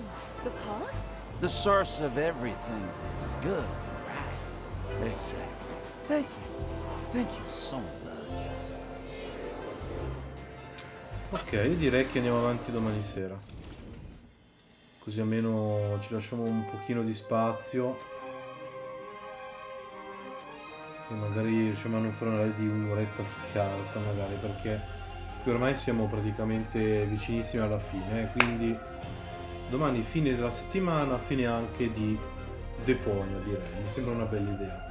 the past? The source of everything is good, right? Exactly. Thank you. Thank you so much. Ok, io direi che andiamo avanti domani sera. Così almeno ci lasciamo un pochino di spazio. E magari riusciamo a non fare una live di un'oretta scarsa, magari, perché qui ormai siamo praticamente vicinissimi alla fine. Quindi domani fine della settimana, fine anche di Deponia, direi. Mi sembra una bella idea.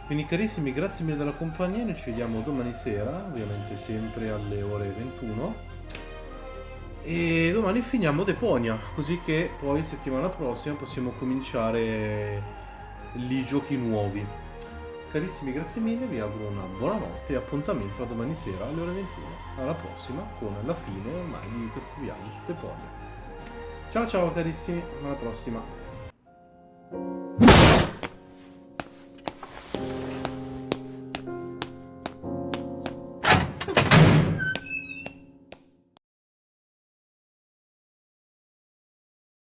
Quindi carissimi, grazie mille della compagnia, noi ci vediamo domani sera, ovviamente sempre alle ore 21. E domani finiamo Deponia, così che poi settimana prossima possiamo cominciare i giochi nuovi. Carissimi, grazie mille, vi auguro una buona notte e appuntamento a domani sera alle ore 21. Alla prossima con la fine ormai di questo viaggio su Deponia. Ciao ciao carissimi, alla prossima.